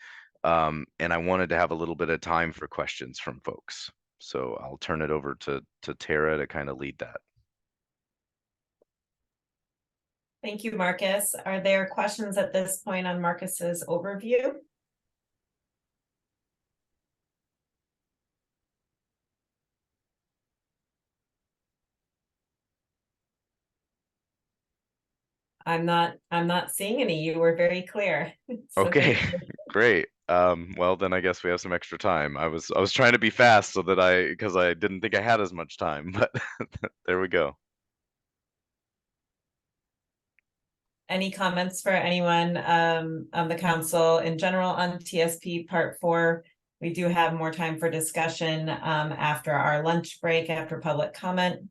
Speaker 16: And I wanted to have a little bit of time for questions from folks. So I'll turn it over to Tara to kind of lead that.
Speaker 2: Thank you, Marcus. Are there questions at this point on Marcus's overview? I'm not seeing any. You were very clear. So
Speaker 16: Okay,
Speaker 2: thank you.
Speaker 16: great. Well, then I guess we have some extra time. I was trying to be fast so that because I didn't think I had as much time, but there we go.
Speaker 2: Any comments for anyone on the council in general on TSP Part 4? We do have more time for discussion after our lunch break, after public comment.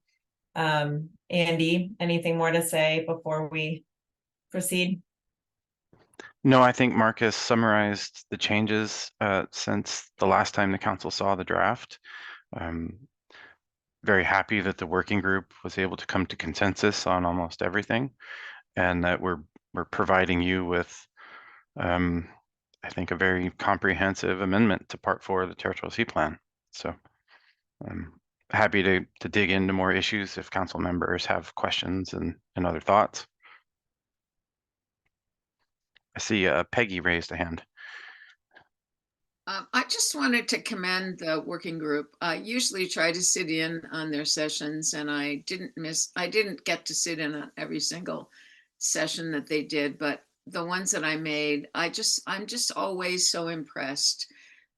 Speaker 2: Andy, anything more to say before we proceed?
Speaker 3: No, I think Marcus summarized the changes since the last time the council saw the draft. Very happy that the working group was able to come to consensus on almost everything, and that we're providing you with, I think, a very comprehensive amendment to Part 4 of the Territorial Sea Plan. So I'm happy to dig into more issues if council members have questions and other thoughts. I see Peggy raised a hand.
Speaker 11: I just wanted to commend the working group. I usually try to sit in on their sessions, and I didn't get to sit in on every single session that they did, but the ones that I made, I'm just always so impressed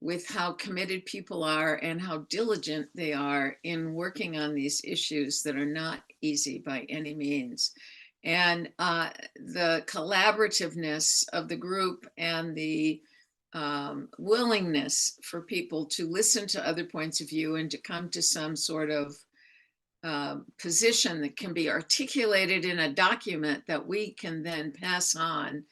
Speaker 11: with how committed people are and how diligent they are in working on these issues that are not easy by any means. And the collaborativeness of the group and the willingness for people to listen to other points of view and to come to some sort of position that can be articulated in a document that we can then pass on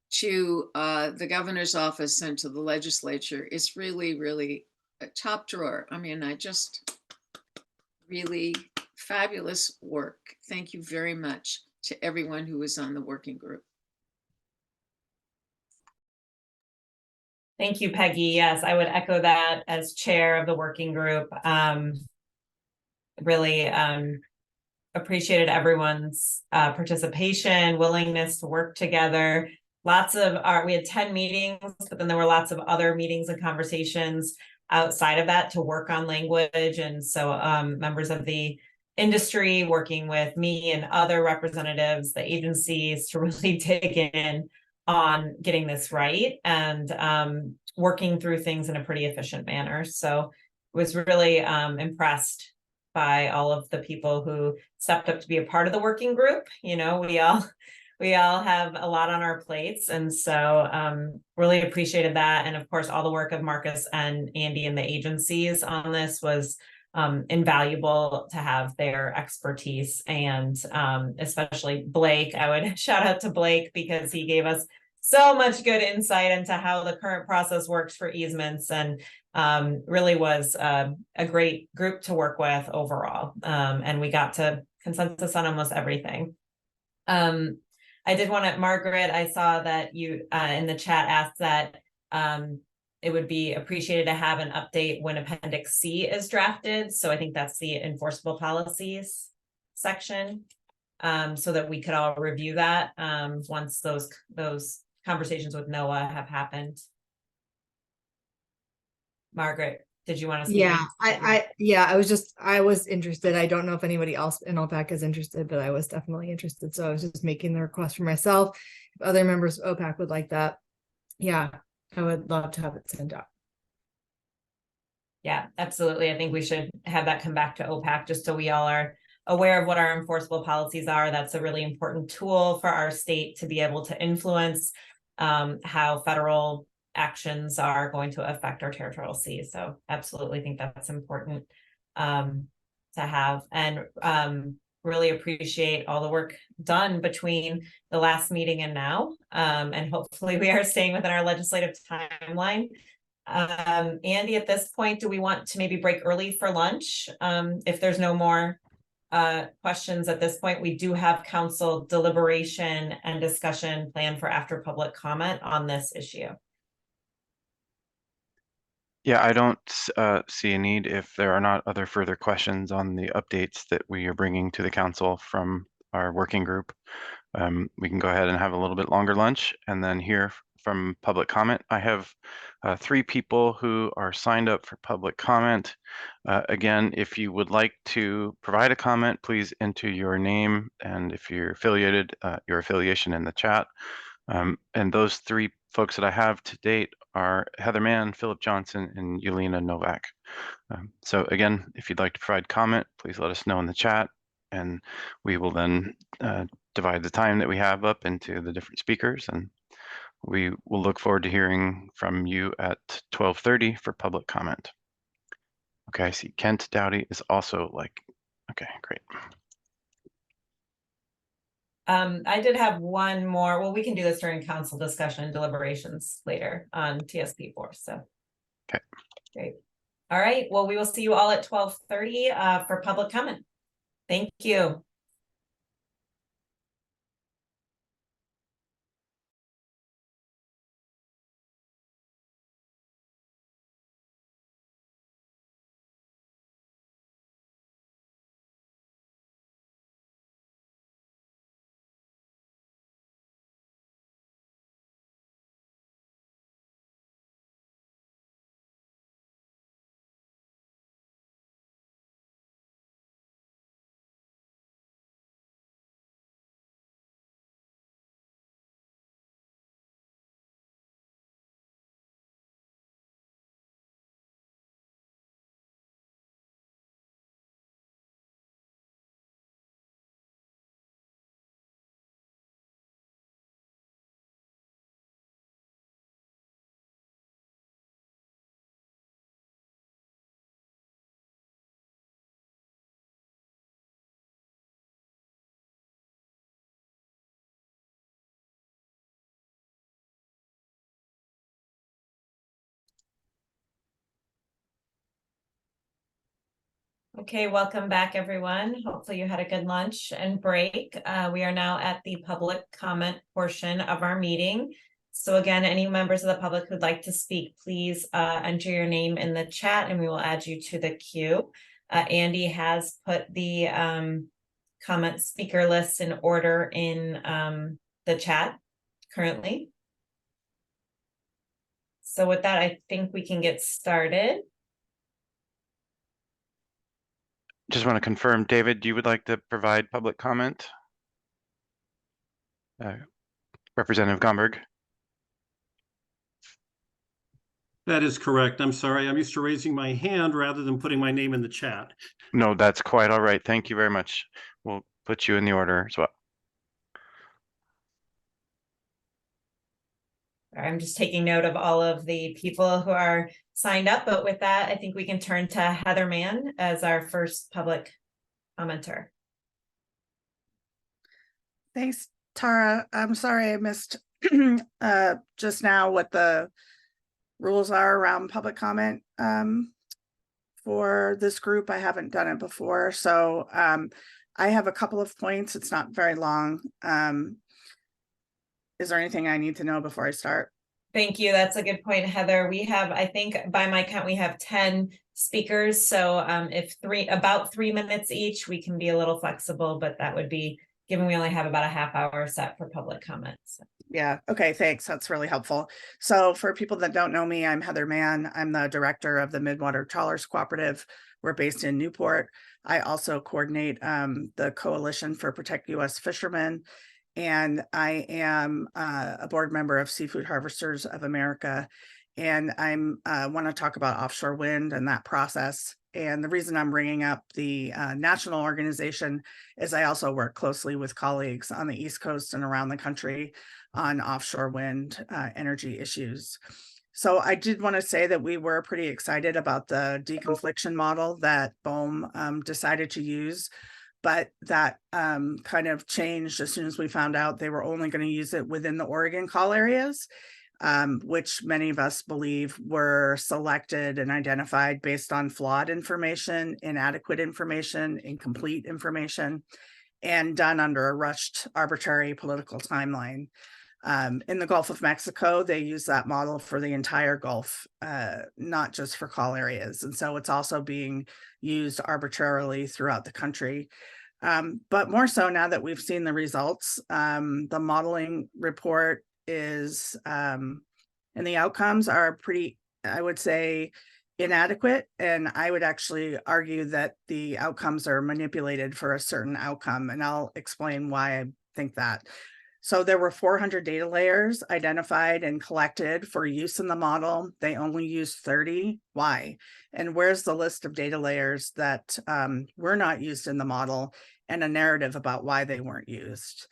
Speaker 11: to the governor's office and to the legislature is really, really a top drawer. I mean, really fabulous work. Thank you very much to everyone who was on the working group.
Speaker 2: Thank you, Peggy. Yes, I would echo that as chair of the working group. Really appreciated everyone's participation, willingness to work together. We had 10 meetings, but then there were lots of other meetings and conversations outside of that to work on language. And so members of the industry working with me and other representatives, the agencies, to really dig in on getting this right and working through things in a pretty efficient manner. So I was really impressed by all of the people who stepped up to be a part of the working group. You know, we all have a lot on our plates, and so really appreciated that. And of course, all the work of Marcus and Andy and the agencies on this was invaluable to have their expertise, and especially Blake. I would shout out to Blake because he gave us so much good insight into how the current process works for easements, and really was a great group to work with overall. And we got to consensus on almost everything. I did want to, Margaret, I saw that you in the chat asked that it would be appreciated to have an update when Appendix C is drafted. So I think that's the enforceable policies section, so that we could all review that once those conversations with NOAA have happened. Margaret, did you want to speak?
Speaker 10: Yeah, I was interested. I don't know if anybody else in OPAC is interested, but I was definitely interested. So I was just making the request for myself. If other members of OPAC would like that, yeah, I would love to have it sent out.
Speaker 2: Yeah, absolutely. I think we should have that come back to OPAC just so we all are aware of what our enforceable policies are. That's a really important tool for our state to be able to influence how federal actions are going to affect our territorial seas. So absolutely think that's important to have, and really appreciate all the work done between the last meeting and now. And hopefully we are staying within our legislative timeline. Andy, at this point, do we want to maybe break early for lunch? If there's no more questions at this point, we do have council deliberation and discussion planned for after public comment on this issue.
Speaker 3: Yeah, I don't see a need if there are not other further questions on the updates that we are bringing to the council from our working group. We can go ahead and have a little bit longer lunch and then hear from public comment. I have 3 people who are signed up for public comment. Again, if you would like to provide a comment, please enter your name and if you're affiliated, your affiliation in the chat. And those 3 folks that I have to date are Heather Mann, Philip Johnson, and Yelena Novak. So again, if you'd like to provide comment, please let us know in the chat, and we will then divide the time that we have up into the different speakers, and we will look forward to hearing from you at 12:30 for public comment. Okay, I see Kent Dowdy is also like, okay, great.
Speaker 2: I did have one more. Well, we can do this during council discussion and deliberations later on TSP4. So,
Speaker 3: okay,
Speaker 2: great. All right. Well, we will see you all at 12:30 for public comment. Thank you. Okay, welcome back, everyone. Hopefully you had a good lunch and break. We are now at the public comment portion of our meeting. So again, any members of the public who'd like to speak, please enter your name in the chat and we will add you to the queue. Andy has put the comment speaker list in order in the chat currently. So with that, I think we can get started.
Speaker 3: Just want to confirm, David, you would like to provide public comment? Representative Gomberg.
Speaker 17: That is correct. I'm sorry. I'm used to raising my hand rather than putting my name in the chat.
Speaker 3: No, that's quite all right. Thank you very much. We'll put you in the order as well.
Speaker 2: I'm just taking note of all of the people who are signed up, but with that, I think we can turn to Heather Mann as our first public commenter.
Speaker 18: Thanks, Tara. I'm sorry I missed just now what the rules are around public comment for this group. I haven't done it before, so I have a couple of points. It's not very long. is there anything I need to know before I start?
Speaker 2: Thank you. That's a good point, Heather. We have, I think by my count, we have 10 speakers. So if about 3 minutes each, we can be a little flexible, but that would be, given we only have about a half hour set for public comments.
Speaker 18: Yeah. Okay. Thanks. That's really helpful. So for people that don't know me, I'm Heather Mann. I'm the director of the Midwater Trawlers Cooperative. We're based in Newport. I also coordinate the Coalition for Protect U.S. Fishermen. And I am a board member of Seafood Harvesters of America. And I'm want to talk about offshore wind and that process. And the reason I'm bringing up the national organization is I also work closely with colleagues on the East Coast and around the country on offshore wind energy issues. So I did want to say that we were pretty excited about the deconfliction model that BOEM decided to use, but that kind of changed as soon as we found out they were only going to use it within the Oregon call areas, which many of us believe were selected and identified based on flawed information, inadequate information, incomplete information, and done under a rushed, arbitrary political timeline. In the Gulf of Mexico, they use that model for the entire Gulf, not just for call areas. And so it's also being used arbitrarily throughout the country. But more so now that we've seen the results, the modeling report is, and the outcomes are pretty, I would say, inadequate. And I would actually argue that the outcomes are manipulated for a certain outcome. And I'll explain why I think that. So there were 400 data layers identified and collected for use in the model. They only used 30. Why? And where's the list of data layers that were not used in the model and a narrative about why they weren't used?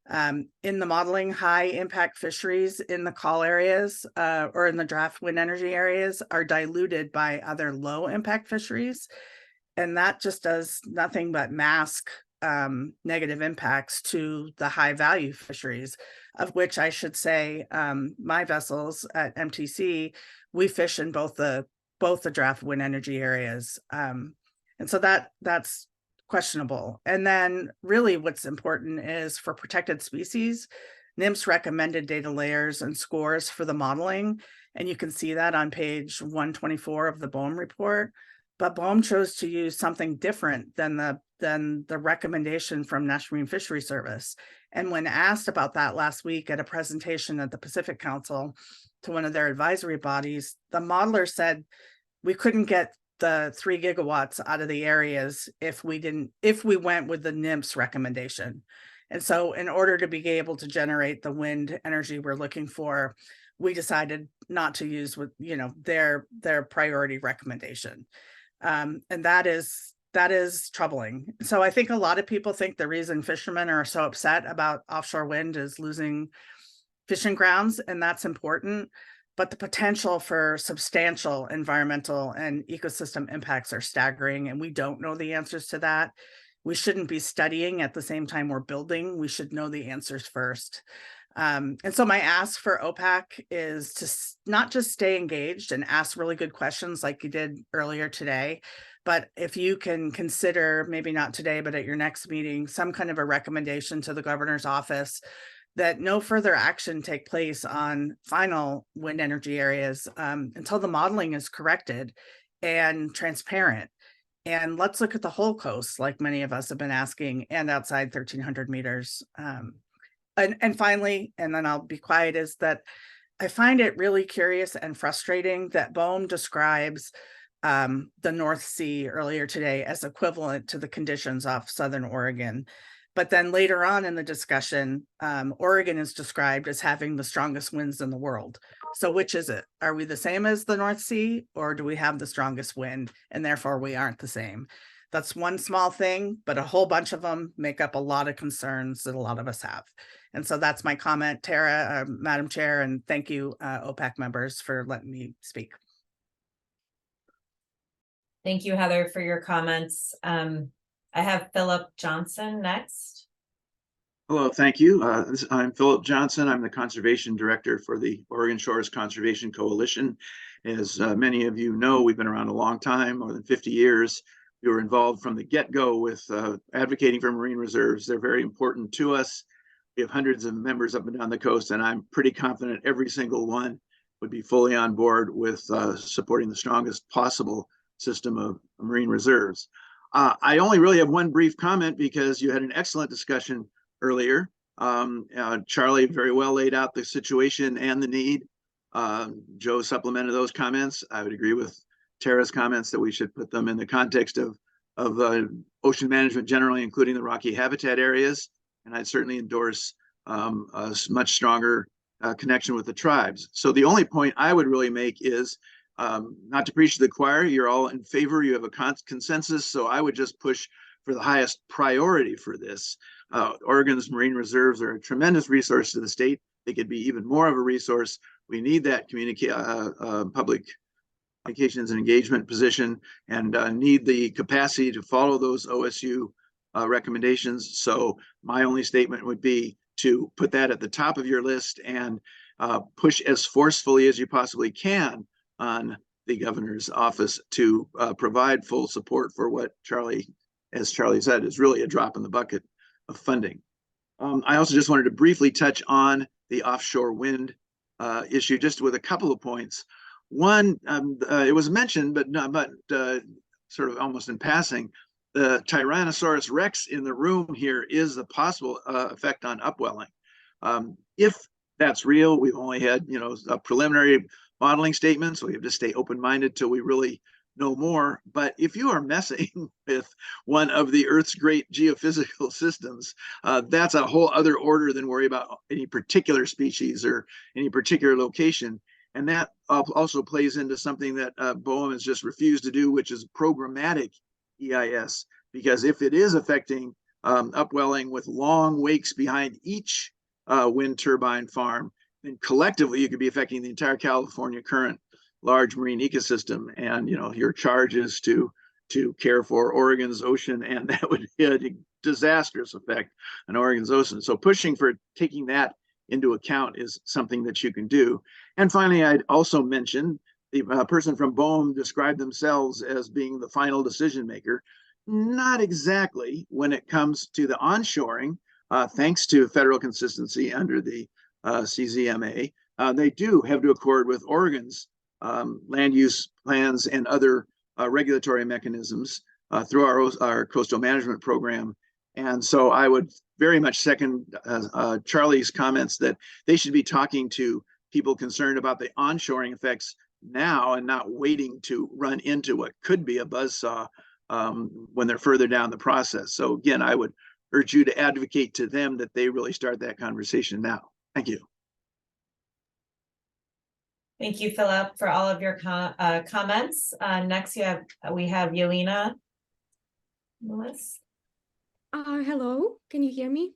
Speaker 18: In the modeling, high impact fisheries in the call areas or in the draft wind energy areas are diluted by other low impact fisheries. And that just does nothing but mask negative impacts to the high value fisheries, of which I should say my vessels at MTC, we fish in both the draft wind energy areas. And so that's questionable. And then really what's important is for protected species, NIMS recommended data layers and scores for the modeling. And you can see that on page 124 of the BOEM report. But BOEM chose to use something different than the recommendation from National Marine Fisheries Service. And when asked about that last week at a presentation at the Pacific Council to one of their advisory bodies, the modeler said we couldn't get the 3 gigawatts out of the areas if we went with the NIMS recommendation. And so in order to be able to generate the wind energy we're looking for, we decided not to use with their priority recommendation. And that is troubling. So I think a lot of people think the reason fishermen are so upset about offshore wind is losing fishing grounds, and that's important. But the potential for substantial environmental and ecosystem impacts are staggering, and we don't know the answers to that. We shouldn't be studying at the same time we're building. We should know the answers first. And so my ask for OPAC is to not just stay engaged and ask really good questions like you did earlier today, but if you can consider, maybe not today, but at your next meeting, some kind of a recommendation to the governor's office that no further action take place on final wind energy areas until the modeling is corrected and transparent. And let's look at the whole coast, like many of us have been asking, and outside 1,300 meters. And finally, and then I'll be quiet, is that I find it really curious and frustrating that BOEM describes the North Sea earlier today as equivalent to the conditions off Southern Oregon. But then later on in the discussion, Oregon is described as having the strongest winds in the world. So which is it? Are we the same as the North Sea, or do we have the strongest wind and therefore we aren't the same? That's one small thing, but a whole bunch of them make up a lot of concerns that a lot of us have. And so that's my comment, Tara, Madam Chair, and thank you, OPAC members, for letting me speak.
Speaker 2: Thank you, Heather, for your comments. I have Philip Johnson next.
Speaker 19: Hello, thank you. I'm Philip Johnson. I'm the Conservation Director for the Oregon Shores Conservation Coalition. As many of you know, we've been around a long time, more than 50 years. We were involved from the get-go with advocating for marine reserves. They're very important to us. We have hundreds of members up and down the coast, and I'm pretty confident every single one would be fully on board with supporting the strongest possible system of marine reserves. I only really have one brief comment because you had an excellent discussion earlier. Charlie very well laid out the situation and the need. Joe supplemented those comments. I would agree with Tara's comments that we should put them in the context of ocean management generally, including the rocky habitat areas. And I'd certainly endorse a much stronger connection with the tribes. So the only point I would really make is not to preach to the choir. You're all in favor. You have a consensus. So I would just push for the highest priority for this. Oregon's marine reserves are a tremendous resource to the state. They could be even more of a resource. We need that public communications and engagement position, and need the capacity to follow those OSU recommendations. So my only statement would be to put that at the top of your list and push as forcefully as you possibly can on the governor's office to provide full support for what Charlie, as Charlie said, is really a drop in the bucket of funding. I also just wanted to briefly touch on the offshore wind issue, just with a couple of points. One, it was mentioned, but sort of almost in passing, the Tyrannosaurus Rex in the room here is the possible effect on upwelling. If that's real, we've only had a preliminary modeling statement, so we have to stay open-minded till we really know more. But if you are messing with one of the Earth's great geophysical systems, that's a whole other order than worry about any particular species or any particular location. And that also plays into something that BOEM has just refused to do, which is programmatic EIS, because if it is affecting upwelling with long wakes behind each wind turbine farm, then collectively you could be affecting the entire California current large marine ecosystem. And your charge is to care for Oregon's ocean, and that would be a disastrous effect on Oregon's ocean. So pushing for taking that into account is something that you can do. And finally, I'd also mention the person from BOEM described themselves as being the final decision maker. Not exactly when it comes to the onshoring, thanks to federal consistency under the CZMA. They do have to accord with Oregon's land use plans and other regulatory mechanisms through our coastal management program. And so I would very much second Charlie's comments that they should be talking to people concerned about the onshoring effects now and not waiting to run into what could be a buzzsaw when they're further down the process. So again, I would urge you to advocate to them that they really start that conversation now. Thank you.
Speaker 2: Thank you, Philip, for all of your comments. Next, we have Yelena Lewis.
Speaker 20: Hello, can you hear me?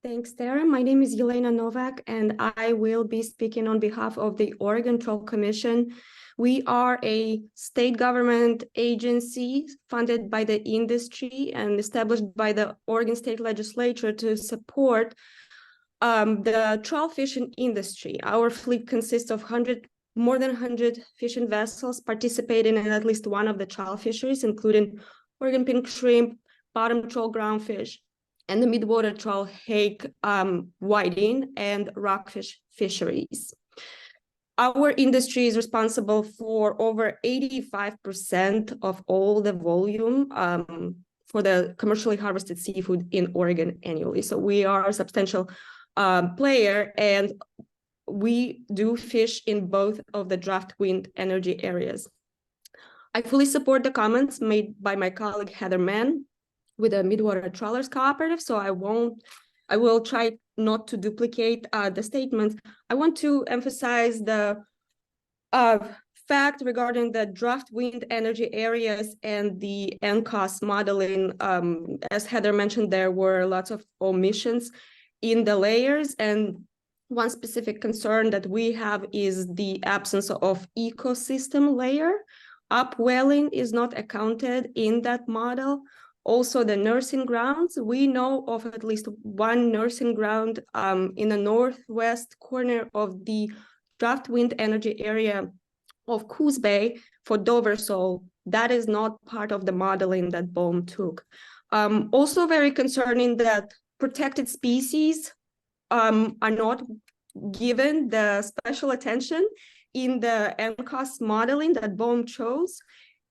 Speaker 20: Thanks, Tara. My name is Yelena Novak, and I will be speaking on behalf of the Oregon Trail Commission. We are a state government agency funded by the industry and established by the Oregon State Legislature to support the trawl fishing industry. Our fleet consists of more than 100 fishing vessels participating in at least one of the trawl fisheries, including Oregon pink shrimp, bottom trawl groundfish, and the midwater trawl hake whiting and rockfish fisheries. Our industry is responsible for over 85% of all the volume for the commercially harvested seafood in Oregon annually. So we are a substantial player, and we do fish in both of the draft wind energy areas. I fully support the comments made by my colleague Heather Mann with the Midwater Trawlers Cooperative, so I will try not to duplicate the statements. I want to emphasize the fact regarding the draft wind energy areas and the NCOS modeling. As Heather mentioned, there were lots of omissions in the layers, and one specific concern that we have is the absence of ecosystem layer. Upwelling is not accounted in that model. Also, the nursing grounds, we know of at least one nursing ground in the northwest corner of the draft wind energy area of Coos Bay for Dover sole. That is not part of the modeling that BOEM took. Also very concerning that protected species are not given the special attention in the MCOS modeling that BOEM chose,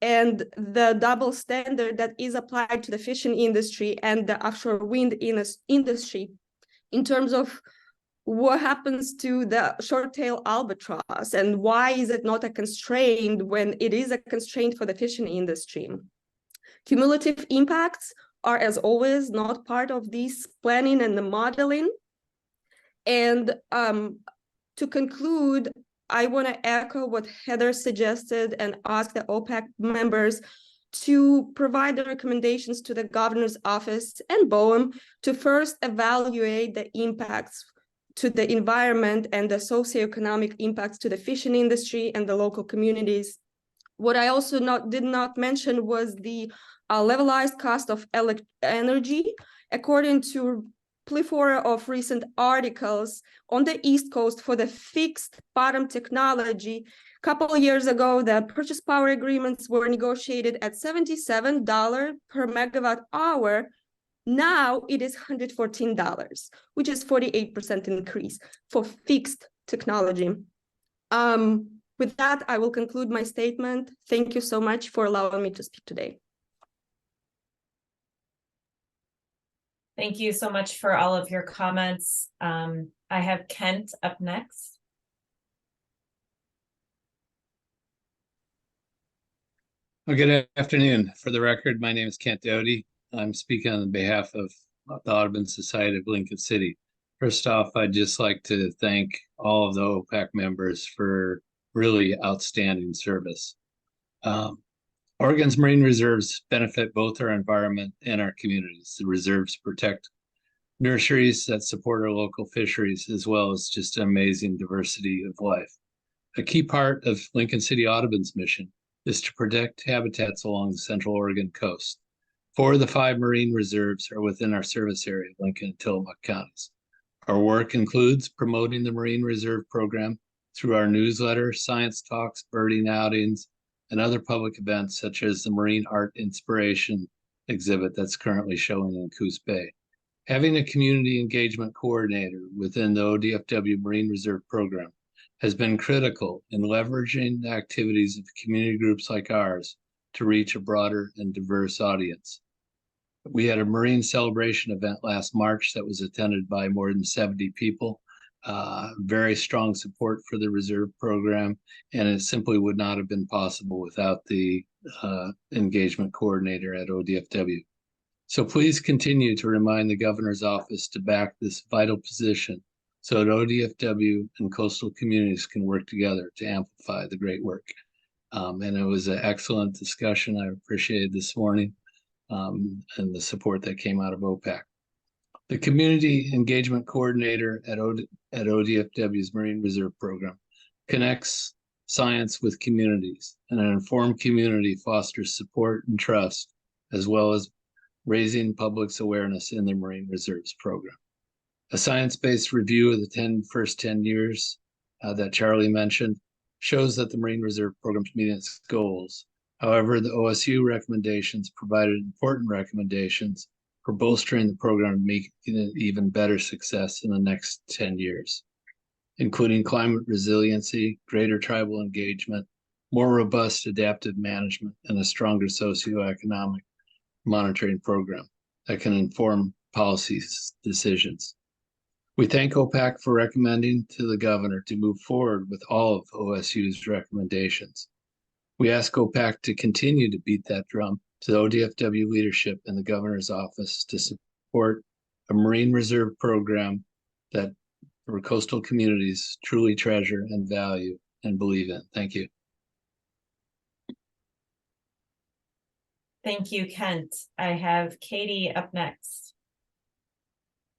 Speaker 20: and the double standard that is applied to the fishing industry and the offshore wind industry in terms of what happens to the short-tail albatross and why is it not a constraint when it is a constraint for the fishing industry. Cumulative impacts are, as always, not part of this planning and the modeling. And to conclude, I want to echo what Heather suggested and ask the OPAC members to provide the recommendations to the governor's office and BOEM to first evaluate the impacts to the environment and the socioeconomic impacts to the fishing industry and the local communities. What I also did not mention was the levelized cost of energy. According to plethora of recent articles on the East Coast for the fixed bottom technology, a couple of years ago, the purchase power agreements were negotiated at $77 per megawatt hour. Now it is $114, which is 48% increase for fixed technology. With that, I will conclude my statement. Thank you so much for allowing me to speak today.
Speaker 2: Thank you so much for all of your comments. I have Kent up next.
Speaker 21: Well, good afternoon. For the record, my name is Kent Doty. I'm speaking on behalf of the Audubon Society of Lincoln City. First off, I'd just like to thank all of the OPAC members for really outstanding service. Oregon's marine reserves benefit both our environment and our communities. The reserves protect nurseries that support our local fisheries, as well as just an amazing diversity of life. A key part of Lincoln City Audubon's mission is to protect habitats along the Central Oregon coast. 4 of the 5 marine reserves are within our service area, Lincoln and Tillamook counties. Our work includes promoting the Marine Reserve Program through our newsletter, science talks, birding outings, and other public events such as the Marine Art Inspiration exhibit that's currently showing in Coos Bay. Having a community engagement coordinator within the ODFW Marine Reserve Program has been critical in leveraging the activities of community groups like ours to reach a broader and diverse audience. We had a Marine Celebration event last March that was attended by more than 70 people. Very strong support for the reserve program, and it simply would not have been possible without the engagement coordinator at ODFW. So please continue to remind the governor's office to back this vital position so that ODFW and coastal communities can work together to amplify the great work. And it was an excellent discussion. I appreciated this morning and the support that came out of OPAC. The Community Engagement Coordinator at ODFW's Marine Reserve Program connects science with communities, and an informed community fosters support and trust, as well as raising public's awareness in the Marine Reserves Program. A science-based review of the first 10 years that Charlie mentioned shows that the Marine Reserve Program is meeting its goals. However, the OSU recommendations provided important recommendations for bolstering the program and making it even better success in the next 10 years, including climate resiliency, greater tribal engagement, more robust adaptive management, and a stronger socioeconomic monitoring program that can inform policy decisions. We thank OPAC for recommending to the governor to move forward with all of OSU's recommendations. We ask OPAC to continue to beat that drum to the ODFW leadership and the governor's office to support a Marine Reserve Program that for coastal communities truly treasure and value and believe in. Thank you.
Speaker 2: Thank you, Kent. I have Katie up next.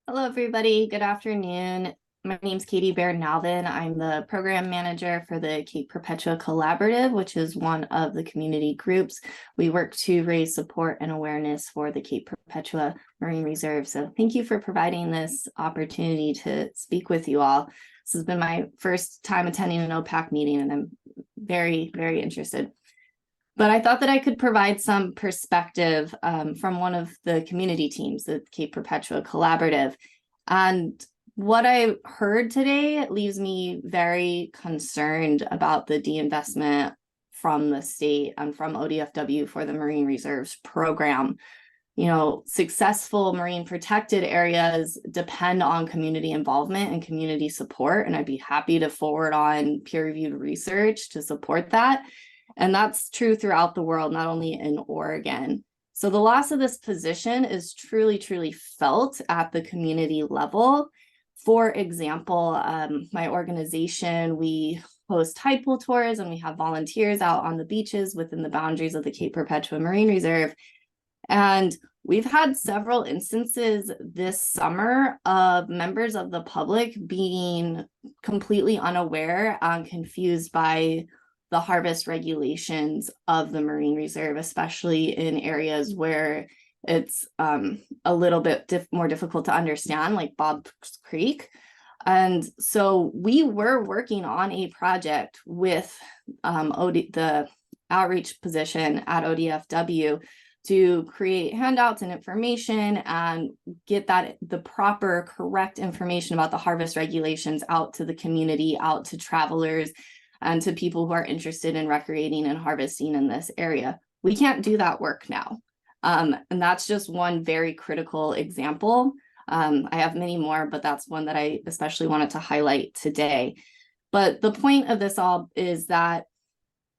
Speaker 22: Hello, everybody. Good afternoon. My name's Katie Baird-Nalvin. I'm the program manager for the Cape Perpetua Collaborative, which is one of the community groups. We work to raise support and awareness for the Cape Perpetua Marine Reserve. So thank you for providing this opportunity to speak with you all. This has been my first time attending an OPAC meeting, and I'm very, very interested. But I thought that I could provide some perspective from one of the community teams, the Cape Perpetua Collaborative. And what I heard today leaves me very concerned about the deinvestment from the state and from ODFW for the Marine Reserves program. You know, successful marine protected areas depend on community involvement and community support, and I'd be happy to forward on peer-reviewed research to support that. And that's true throughout the world, not only in Oregon. So the loss of this position is truly, truly felt at the community level. For example, my organization, we host tide pool tours and we have volunteers out on the beaches within the boundaries of the Cape Perpetua Marine Reserve. And we've had several instances this summer of members of the public being completely unaware and confused by the harvest regulations of the Marine Reserve, especially in areas where it's a little bit more difficult to understand, like Bob's Creek. And so we were working on a project with the outreach position at ODFW to create handouts and information and get the proper, correct information about the harvest regulations out to the community, out to travelers, and to people who are interested in recreating and harvesting in this area. We can't do that work now. And that's just one very critical example. I have many more, but that's one that I especially wanted to highlight today. But the point of this all is that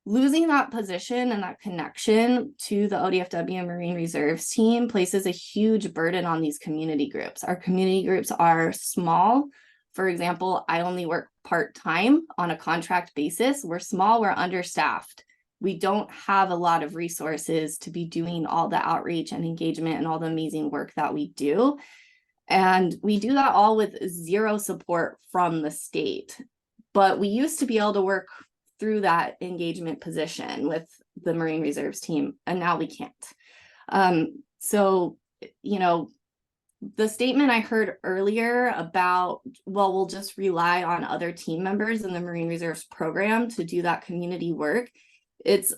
Speaker 22: losing that position and that connection to the ODFW Marine Reserves team places a huge burden on these community groups. Our community groups are small. For example, I only work part-time on a contract basis. We're small, we're understaffed. We don't have a lot of resources to be doing all the outreach and engagement and all the amazing work that we do. And we do that all with zero support from the state. But we used to be able to work through that engagement position with the Marine Reserves team, and now we can't. So, you know, the statement I heard earlier about, well, we'll just rely on other team members in the Marine Reserves program to do that community work. It's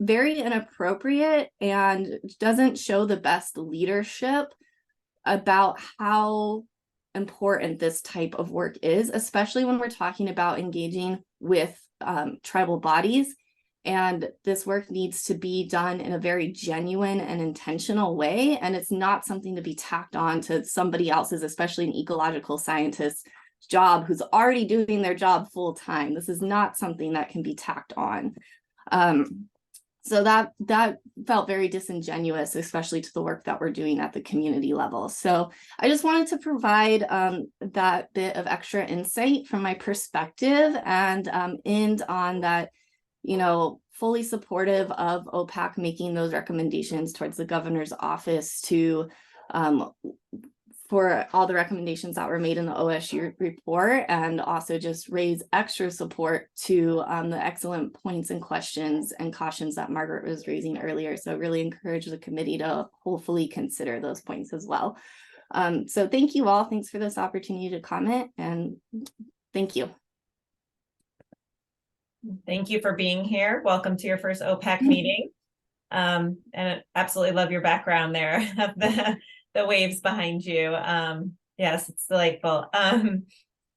Speaker 22: very inappropriate and doesn't show the best leadership about how important this type of work is, especially when we're talking about engaging with tribal bodies. And this work needs to be done in a very genuine and intentional way. And it's not something to be tacked on to somebody else's, especially an ecological scientist's job who's already doing their job full time. This is not something that can be tacked on. So that felt very disingenuous, especially to the work that we're doing at the community level. So I just wanted to provide that bit of extra insight from my perspective and end on that, you know, fully supportive of OPAC making those recommendations towards the governor's office to for all the recommendations that were made in the OSU report, and also just raise extra support to the excellent points and questions and cautions that Margaret was raising earlier. So really encourage the committee to hopefully consider those points as well. So thank you all. Thanks for this opportunity to comment, and thank you.
Speaker 2: Thank you for being here. Welcome to your first OPAC meeting. And I absolutely love your background there of the waves behind you. Yes, it's delightful.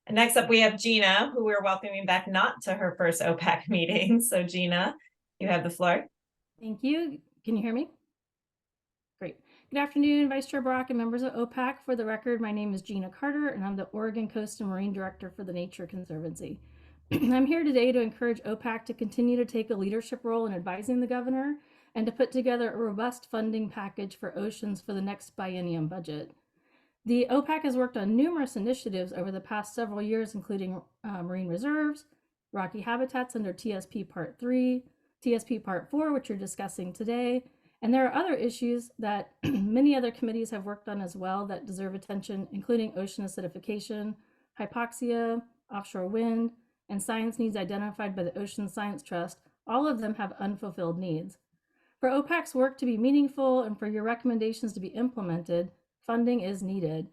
Speaker 2: Next up, we have Gina, who we're welcoming back not to her first OPAC meeting. So Gina, you have the floor.
Speaker 1: Thank you. Can you hear me? Great. Good afternoon, Vice Chair Brock and members of OPAC. For the record, my name is Gina Carter, and I'm the Oregon Coast and Marine Director for the Nature Conservancy. I'm here today to encourage OPAC to continue to take a leadership role in advising the governor and to put together a robust funding package for oceans for the next biennium budget. The OPAC has worked on numerous initiatives over the past several years, including marine reserves, rocky habitats under TSP Part 3, TSP Part 4, which you're discussing today, and there are other issues that many other committees have worked on as well that deserve attention, including ocean acidification, hypoxia, offshore wind, and science needs identified by the Ocean Science Trust. All of them have unfulfilled needs. For OPAC's work to be meaningful and for your recommendations to be implemented, funding is needed.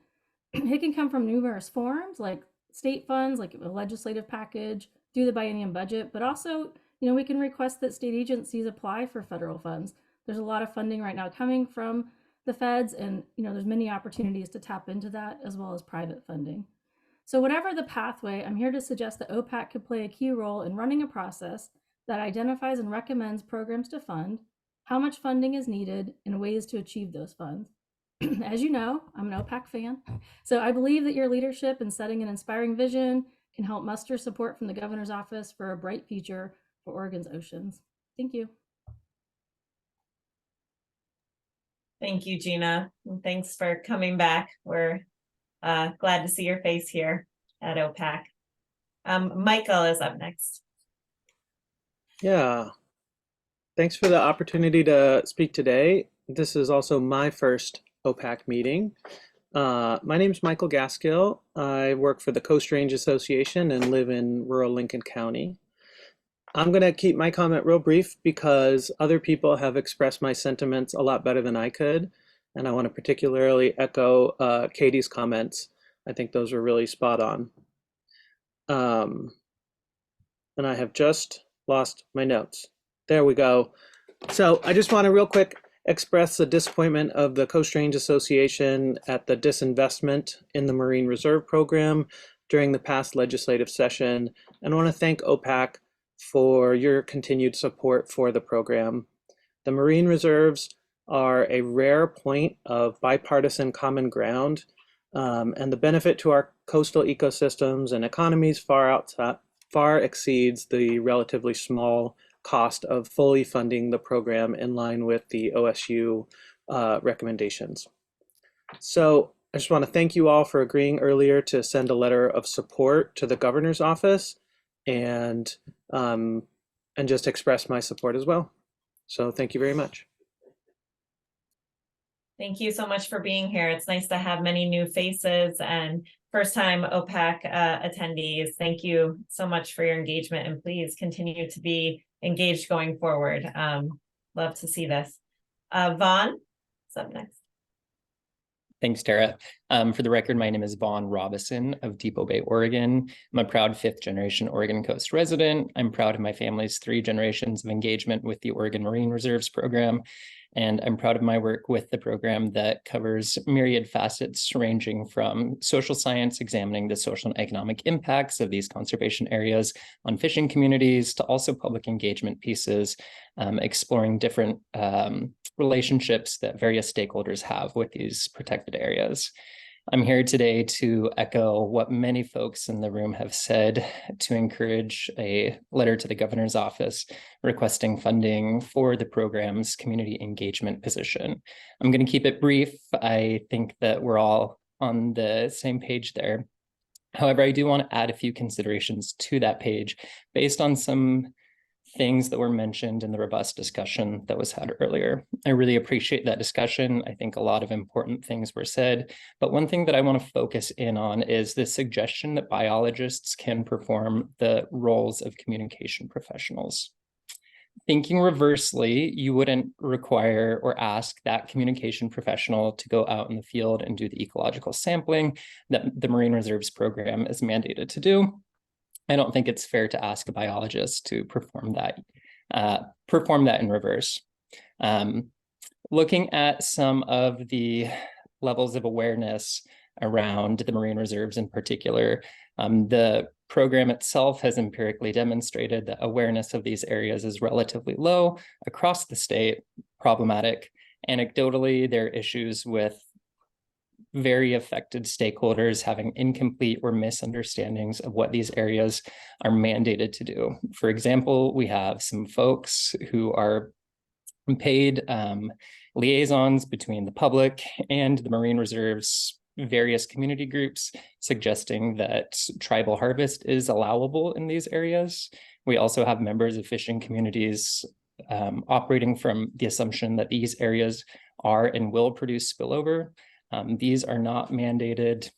Speaker 1: It can come from numerous forms, like state funds, like a legislative package, through the biennium budget, but also, you know, we can request that state agencies apply for federal funds. There's a lot of funding right now coming from the feds, and you know, there's many opportunities to tap into that as well as private funding. So whatever the pathway, I'm here to suggest that OPAC could play a key role in running a process that identifies and recommends programs to fund, how much funding is needed, and ways to achieve those funds. As you know, I'm an OPAC fan, so I believe that your leadership in setting an inspiring vision can help muster support from the governor's office for a bright future for Oregon's oceans. Thank you.
Speaker 2: Thank you, Gina. And thanks for coming back. We're glad to see your face here at OPAC. Michael is up next.
Speaker 8: Yeah, thanks for the opportunity to speak today. This is also my first OPAC meeting. My name is Michael Gaskill. I work for the Coast Range Association and live in rural Lincoln County. I'm going to keep my comment real brief because other people have expressed my sentiments a lot better than I could. And I want to particularly echo Katie's comments. I think those were really spot on. And I have just lost my notes. There we go. So I just want to real quick express the disappointment of the Coast Range Association at the disinvestment in the Marine Reserve Program during the past legislative session. And I want to thank OPAC for your continued support for the program. The Marine Reserves are a rare point of bipartisan common ground, and the benefit to our coastal ecosystems and economies far exceeds the relatively small cost of fully funding the program in line with the OSU recommendations. So I just want to thank you all for agreeing earlier to send a letter of support to the governor's office and just express my support as well. So thank you very much.
Speaker 2: Thank you so much for being here. It's nice to have many new faces and first-time OPAC attendees. Thank you so much for your engagement, and please continue to be engaged going forward. Love to see this. Vaughn is up next.
Speaker 9: Thanks, Tara. For the record, my name is Vaughn Robison of Depot Bay, Oregon. I'm a proud fifth-generation Oregon Coast resident. I'm proud of my family's 3 generations of engagement with the Oregon Marine Reserves program. And I'm proud of my work with the program that covers myriad facets ranging from social science, examining the social and economic impacts of these conservation areas on fishing communities, to also public engagement pieces, exploring different relationships that various stakeholders have with these protected areas. I'm here today to echo what many folks in the room have said, to encourage a letter to the governor's office requesting funding for the program's community engagement position. I'm going to keep it brief. I think that we're all on the same page there. However, I do want to add a few considerations to that page based on some things that were mentioned in the robust discussion that was had earlier. I really appreciate that discussion. I think a lot of important things were said, but one thing that I want to focus in on is the suggestion that biologists can perform the roles of communication professionals. Thinking reversely, you wouldn't require or ask that communication professional to go out in the field and do the ecological sampling that the Marine Reserves program is mandated to do. I don't think it's fair to ask a biologist to perform that in reverse. Looking at some of the levels of awareness around the marine reserves in particular, the program itself has empirically demonstrated that awareness of these areas is relatively low across the state, problematic. Anecdotally, there are issues with very affected stakeholders having incomplete or misunderstandings of what these areas are mandated to do. For example, we have some folks who are paid liaisons between the public and the marine reserves, various community groups, suggesting that tribal harvest is allowable in these areas. We also have members of fishing communities operating from the assumption that these areas are and will produce spillover. These are not mandated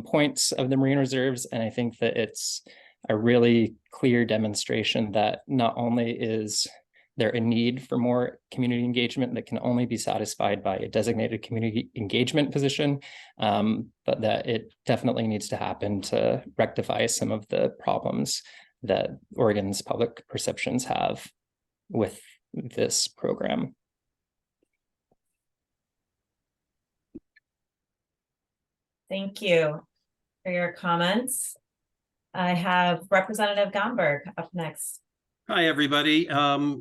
Speaker 9: points of the marine reserves, and I think that it's a really clear demonstration that not only is there a need for more community engagement that can only be satisfied by a designated community engagement position, but that it definitely needs to happen to rectify some of the problems that Oregon's public perceptions have with this program.
Speaker 2: Thank you for your comments. I have Representative Gomberg up next.
Speaker 17: Hi, everybody.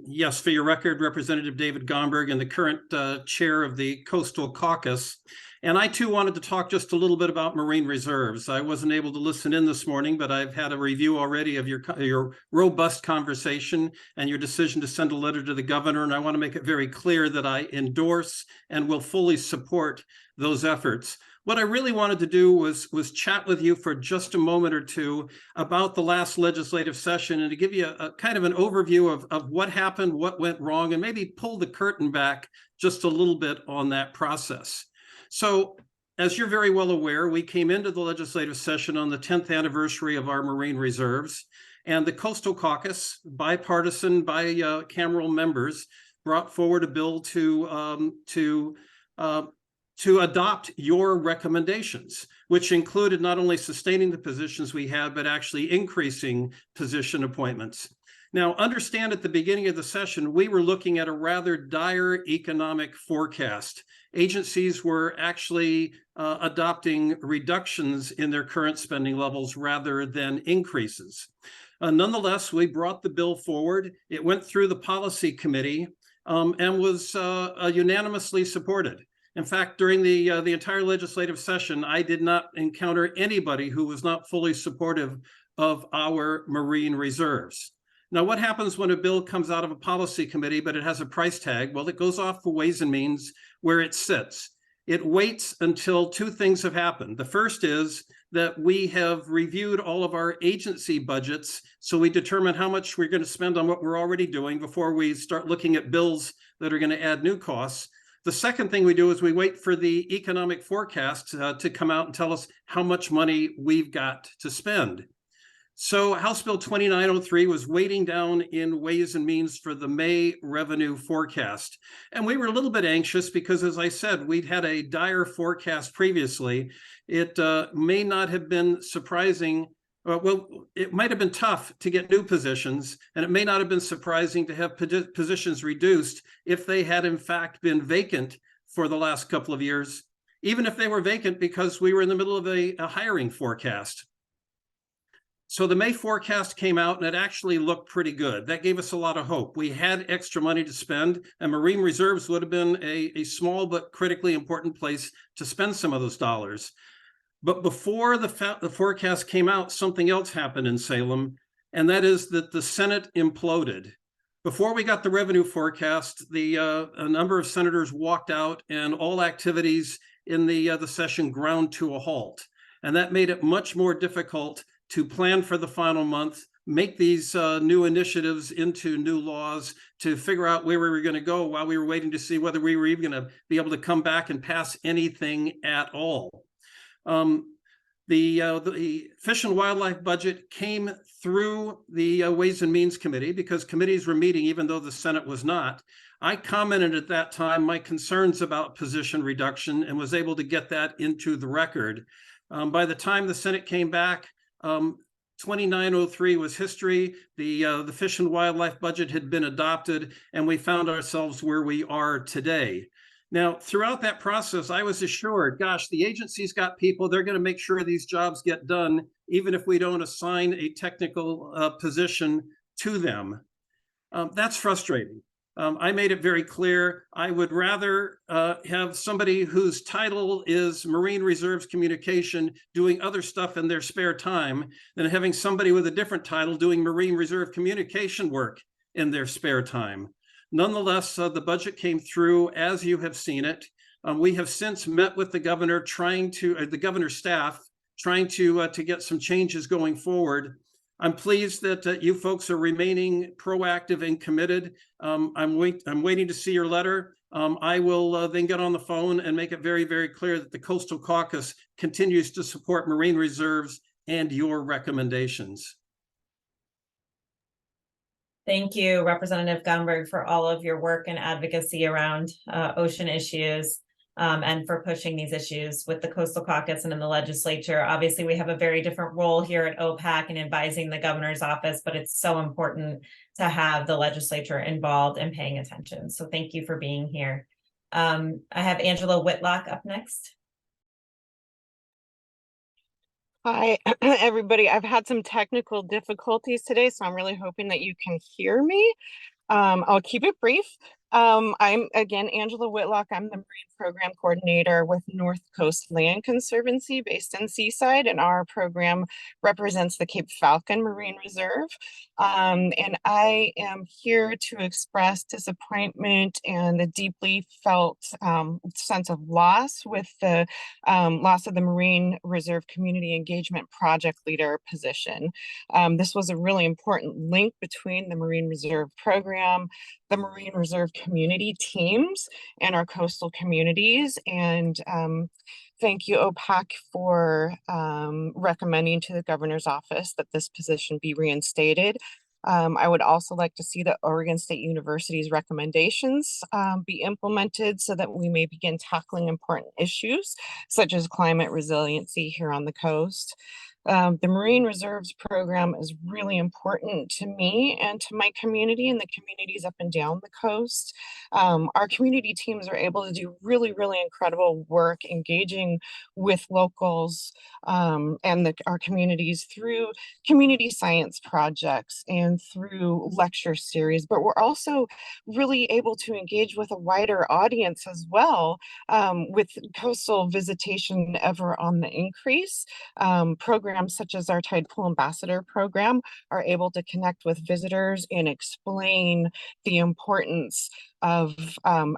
Speaker 17: Yes, for your record, Representative David Gomberg and the current chair of the Coastal Caucus. And I too wanted to talk just a little bit about marine reserves. I wasn't able to listen in this morning, but I've had a review already of your robust conversation and your decision to send a letter to the governor. And I want to make it very clear that I endorse and will fully support those efforts. What I really wanted to do was chat with you for just a moment or two about the last legislative session and to give you a kind of an overview of what happened, what went wrong, and maybe pull the curtain back just a little bit on that process. So, as you're very well aware, we came into the legislative session on the 10th anniversary of our marine reserves, and the Coastal Caucus, bipartisan, bicameral members, brought forward a bill to adopt your recommendations, which included not only sustaining the positions we had, but actually increasing position appointments. Now, understand at the beginning of the session, we were looking at a rather dire economic forecast. Agencies were actually adopting reductions in their current spending levels rather than increases. Nonetheless, we brought the bill forward. It went through the policy committee and was unanimously supported. In fact, during the entire legislative session, I did not encounter anybody who was not fully supportive of our marine reserves. Now, what happens when a bill comes out of a policy committee, but it has a price tag? Well, it goes off for Ways and Means where it sits. It waits until two things have happened. The first is that we have reviewed all of our agency budgets, so we determine how much we're going to spend on what we're already doing before we start looking at bills that are going to add new costs. The second thing we do is we wait for the economic forecast to come out and tell us how much money we've got to spend. So House Bill 2903 was waiting down in Ways and Means for the May revenue forecast. And we were a little bit anxious because, as I said, we'd had a dire forecast previously. It may not have been surprising. Well, it might have been tough to get new positions, and it may not have been surprising to have positions reduced if they had in fact been vacant for the last couple of years, even if they were vacant because we were in the middle of a hiring forecast. So the May forecast came out and it actually looked pretty good. That gave us a lot of hope. We had extra money to spend, and marine reserves would have been a small but critically important place to spend some of those dollars. But before the forecast came out, something else happened in Salem, and that is that the Senate imploded. Before we got the revenue forecast, a number of senators walked out, and all activities in the session ground to a halt. And that made it much more difficult to plan for the final month, make these new initiatives into new laws, to figure out where we were going to go while we were waiting to see whether we were even going to be able to come back and pass anything at all. The Fish and Wildlife budget came through the Ways and Means Committee because committees were meeting even though the Senate was not. I commented at that time my concerns about position reduction and was able to get that into the record. By the time the Senate came back, 2903 was history. The Fish and Wildlife budget had been adopted, and we found ourselves where we are today. Now, throughout that process, I was assured, gosh, the agency's got people, they're going to make sure these jobs get done, even if we don't assign a technical position to them. That's frustrating. I made it very clear I would rather have somebody whose title is Marine Reserves Communication doing other stuff in their spare time than having somebody with a different title doing Marine Reserve Communication work in their spare time. Nonetheless, the budget came through as you have seen it. We have since met with the governor, the governor's staff, trying to get some changes going forward. I'm pleased that you folks are remaining proactive and committed. I'm waiting to see your letter. I will then get on the phone and make it very, very clear that the Coastal Caucus continues to support marine reserves and your recommendations.
Speaker 2: Thank you, Representative Gomberg, for all of your work and advocacy around ocean issues. and for pushing these issues with the Coastal Caucus and in the legislature. Obviously, we have a very different role here at OPAC in advising the governor's office, but it's so important to have the legislature involved and paying attention. So thank you for being here. I have Angela Whitlock up next.
Speaker 4: Hi, everybody. I've had some technical difficulties today, so I'm really hoping that you can hear me. I'll keep it brief. I'm again Angela Whitlock. I'm the Marine Program Coordinator with North Coast Land Conservancy based in Seaside, and our program represents the Cape Falcon Marine Reserve. And I am here to express disappointment and a deeply felt sense of loss with the loss of the Marine Reserve Community Engagement Project Leader position. This was a really important link between the Marine Reserve Program, the Marine Reserve community teams, and our coastal communities. And thank you, OPAC, for recommending to the governor's office that this position be reinstated. I would also like to see the Oregon State University's recommendations be implemented so that we may begin tackling important issues such as climate resiliency here on the coast. The Marine Reserves program is really important to me and to my community and the communities up and down the coast. Our community teams are able to do really, really incredible work engaging with locals and our communities through community science projects and through lecture series, but we're also really able to engage with a wider audience as well, with coastal visitation ever on the increase. Programs such as our Tide Pool Ambassador program are able to connect with visitors and explain the importance of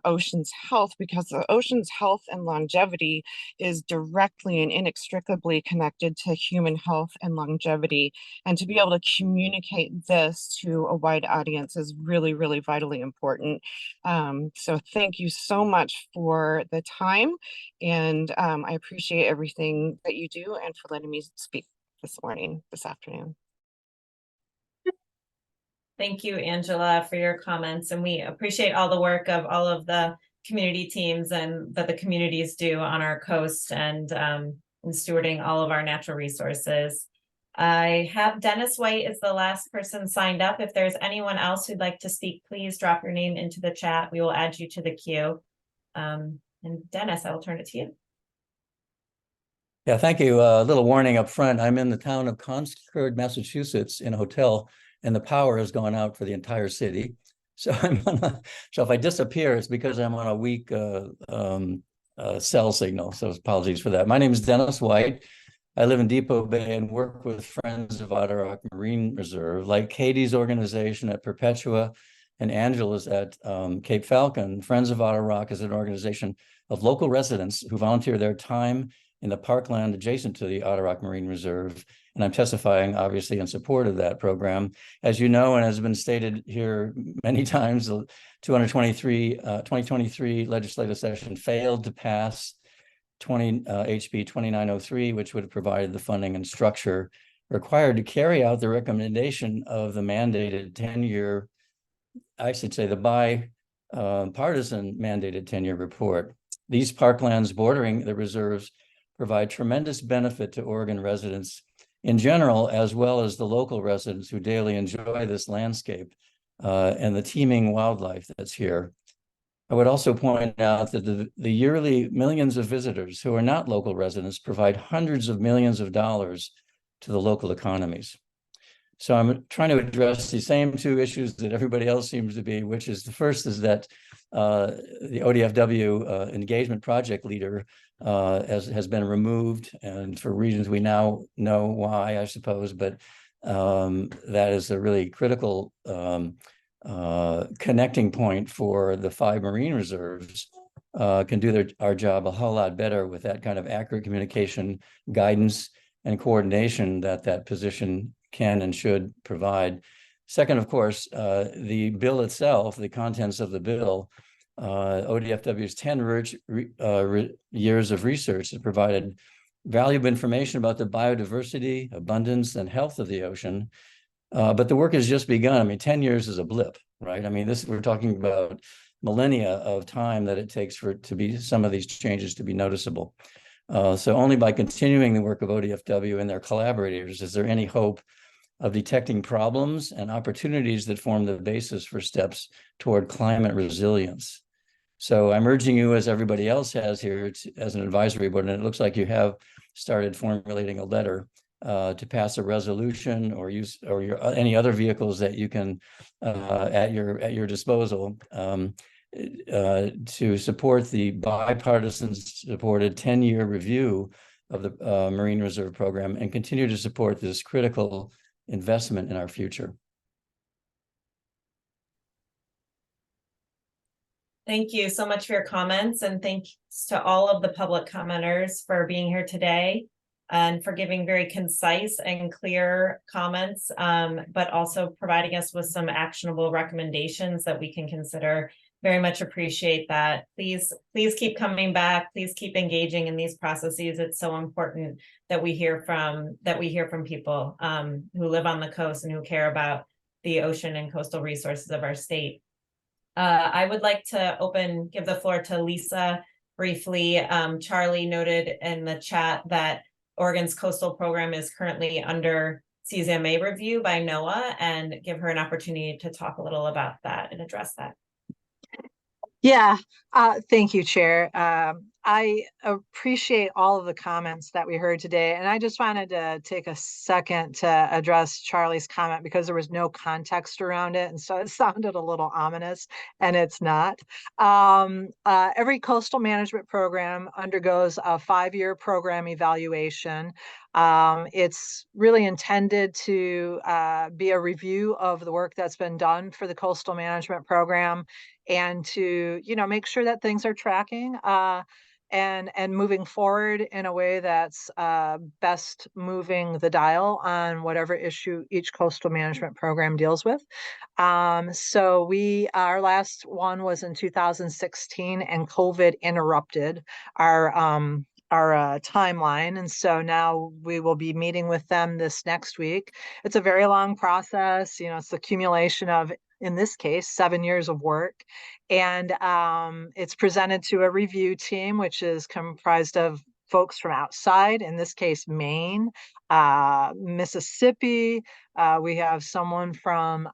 Speaker 4: ocean's health, because the ocean's health and longevity is directly and inextricably connected to human health and longevity. And to be able to communicate this to a wide audience is really, really vitally important. So thank you so much for the time. And I appreciate everything that you do and for letting me speak this afternoon.
Speaker 2: Thank you, Angela, for your comments. And we appreciate all the work of all of the community teams and that the communities do on our coast and in stewarding all of our natural resources. I have Dennis White is the last person signed up. If there's anyone else who'd like to speak, please drop your name into the chat. We will add you to the queue. And Dennis, I will turn it to you.
Speaker 7: Yeah, thank you. A little warning up front. I'm in the town of Concord, Massachusetts, in a hotel, and the power has gone out for the entire city. So so if I disappear, it's because I'm on a weak cell signal. So apologies for that. My name is Dennis White. I live in Depot Bay and work with Friends of Otter Rock Marine Reserve, like Katie's organization at Perpetua and Angela's at Cape Falcon. Friends of Otter Rock is an organization of local residents who volunteer their time in the parkland adjacent to the Otter Rock Marine Reserve. And I'm testifying, obviously, in support of that program. As you know, and has been stated here many times, the 2023 legislative session failed to pass HB 2903, which would have provided the funding and structure required to carry out the recommendation of the mandated 10-year, I should say the bipartisan mandated 10-year report. These parklands bordering the reserves provide tremendous benefit to Oregon residents in general, as well as the local residents who daily enjoy this landscape and the teeming wildlife that's here. I would also point out that the yearly millions of visitors who are not local residents provide hundreds of millions of dollars to the local economies. So I'm trying to address the same two issues that everybody else seems to be, which is the first is that the ODFW engagement project leader has been removed, and for reasons we now know why, I suppose, but that is a really critical connecting point for the 5 marine reserves. Can do our job a whole lot better with that kind of accurate communication, guidance, and coordination that position can and should provide. Second, of course, the bill itself, the contents of the bill, ODFW's 10 years of research has provided valuable information about the biodiversity, abundance, and health of the ocean. But the work has just begun. I mean, 10 years is a blip, right? I mean, we're talking about millennia of time that it takes for it to be some of these changes to be noticeable. So only by continuing the work of ODFW and their collaborators is there any hope of detecting problems and opportunities that form the basis for steps toward climate resilience. So I'm urging you, as everybody else has here, as an advisory board, and it looks like you have started formulating a letter to pass a resolution or use or any other vehicles that you can at your disposal to support the bipartisan supported 10-year review of the Marine Reserve Program and continue to support this critical investment in our future.
Speaker 2: Thank you so much for your comments, and thanks to all of the public commenters for being here today and for giving very concise and clear comments, but also providing us with some actionable recommendations that we can consider. Very much appreciate that. Please keep coming back. Please keep engaging in these processes. It's so important that we hear from people who live on the coast and who care about the ocean and coastal resources of our state. I would like to give the floor to Lisa briefly. Charlie noted in the chat that Oregon's coastal program is currently under CZMA review by NOAA, and give her an opportunity to talk a little about that and address that.
Speaker 5: Yeah, thank you, Chair. I appreciate all of the comments that we heard today, and I just wanted to take a second to address Charlie's comment because there was no context around it, and so it sounded a little ominous, and it's not. Every coastal management program undergoes a 5-year program evaluation. It's really intended to be a review of the work that's been done for the coastal management program, and to make sure that things are tracking and moving forward in a way that's best moving the dial on whatever issue each coastal management program deals with. So our last one was in 2016, and COVID interrupted our timeline, and so now we will be meeting with them this next week. It's a very long process. It's the accumulation of, in this case, 7 years of work, and it's presented to a review team, which is comprised of folks from outside, in this case, Maine, Mississippi. We have someone from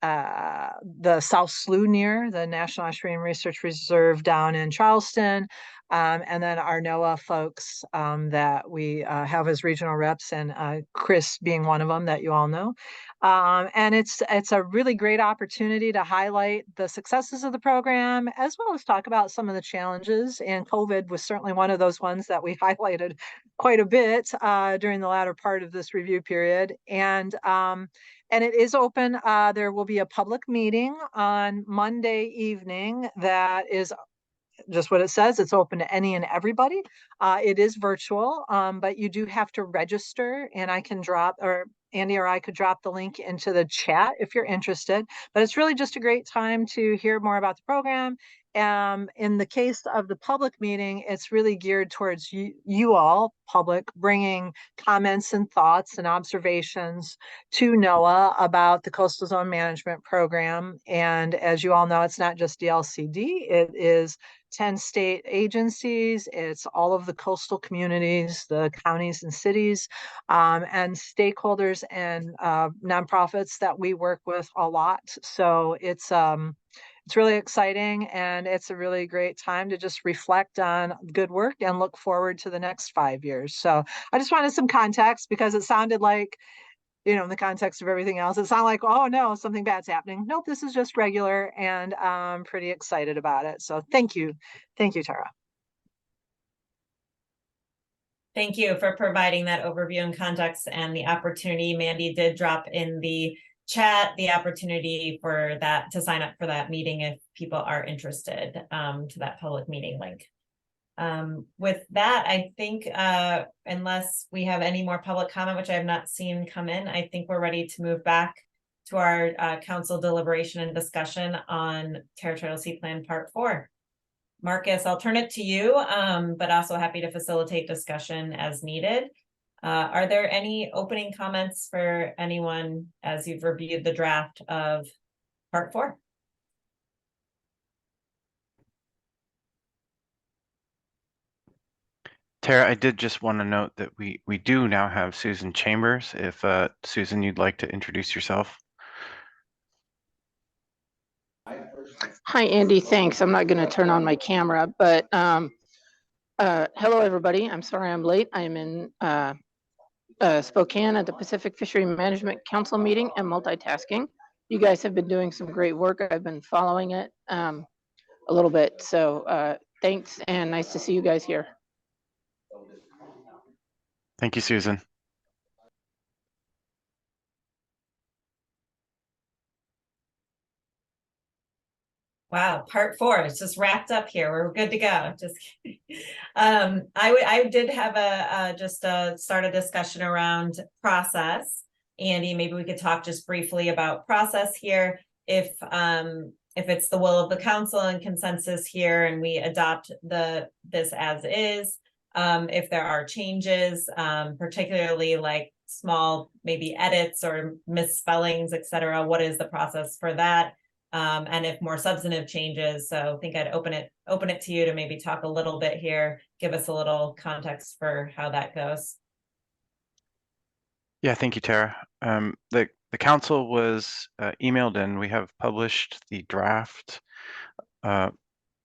Speaker 5: the South Slough near the National Estuarine Research Reserve down in Charleston, and then our NOAA folks that we have as regional reps, and Chris being one of them that you all know. And it's a really great opportunity to highlight the successes of the program, as well as talk about some of the challenges. And COVID was certainly one of those ones that we highlighted quite a bit during the latter part of this review period. And it is open. There will be a public meeting on Monday evening that is just what it says. It's open to any and everybody. It is virtual, but you do have to register, and I can drop, or Andy or I could drop the link into the chat if you're interested. But it's really just a great time to hear more about the program. In the case of the public meeting, it's really geared towards you all, public, bringing comments and thoughts and observations to NOAA about the Coastal Zone Management Program. And as you all know, it's not just DLCD, it is 10 state agencies, it's all of the coastal communities, the counties and cities, and stakeholders and nonprofits that we work with a lot. So it's really exciting, and it's a really great time to just reflect on good work and look forward to the next 5 years. So I just wanted some context, because it sounded like, in the context of everything else, it sounded like, oh no, something bad's happening. Nope, this is just regular, and I'm pretty excited about it. So thank you. Thank you, Tara.
Speaker 2: Thank you for providing that overview and context and the opportunity. Mandy did drop in the chat the opportunity for that, to sign up for that meeting if people are interested, to that public meeting link. With that, I think unless we have any more public comment, which I have not seen come in, I think we're ready to move back to our council deliberation and discussion on Territorial Sea Plan Part 4. Marcus, I'll turn it to you, but also happy to facilitate discussion as needed. Are there any opening comments for anyone as you've reviewed the draft of Part 4?
Speaker 3: Tara, I did just want to note that we do now have Susan Chambers. If Susan, you'd like to introduce yourself.
Speaker 6: Hi, Andy. Thanks. I'm not going to turn on my camera, but hello, everybody. I'm sorry I'm late. I'm in Spokane at the Pacific Fishery Management Council meeting and multitasking. You guys have been doing some great work. I've been following it a little bit. So thanks and nice to see you guys here.
Speaker 3: Thank you, Susan.
Speaker 2: Wow, part 4 is just wrapped up here. We're good to go. Just kidding. I did have start a discussion around process. Andy, maybe we could talk just briefly about process here. If it's the will of the council and consensus here, and we adopt this as is, if there are changes, particularly like small maybe edits or misspellings, etc., what is the process for that? And if more substantive changes. So I think I'd open it to you to maybe talk a little bit here, give us a little context for how that goes.
Speaker 3: Yeah, thank you, Tara. The council was emailed in. We have published the draft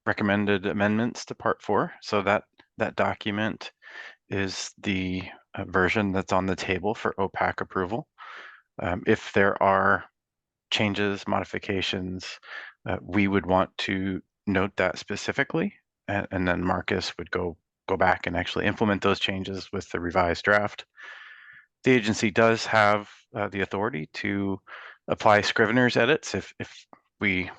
Speaker 3: recommended amendments to Part 4. So that document is the version that's on the table for OPAC approval. If there are changes, modifications, we would want to note that specifically, and then Marcus would go back and actually implement those changes with the revised draft. The agency does have the authority to apply Scrivener's edits if we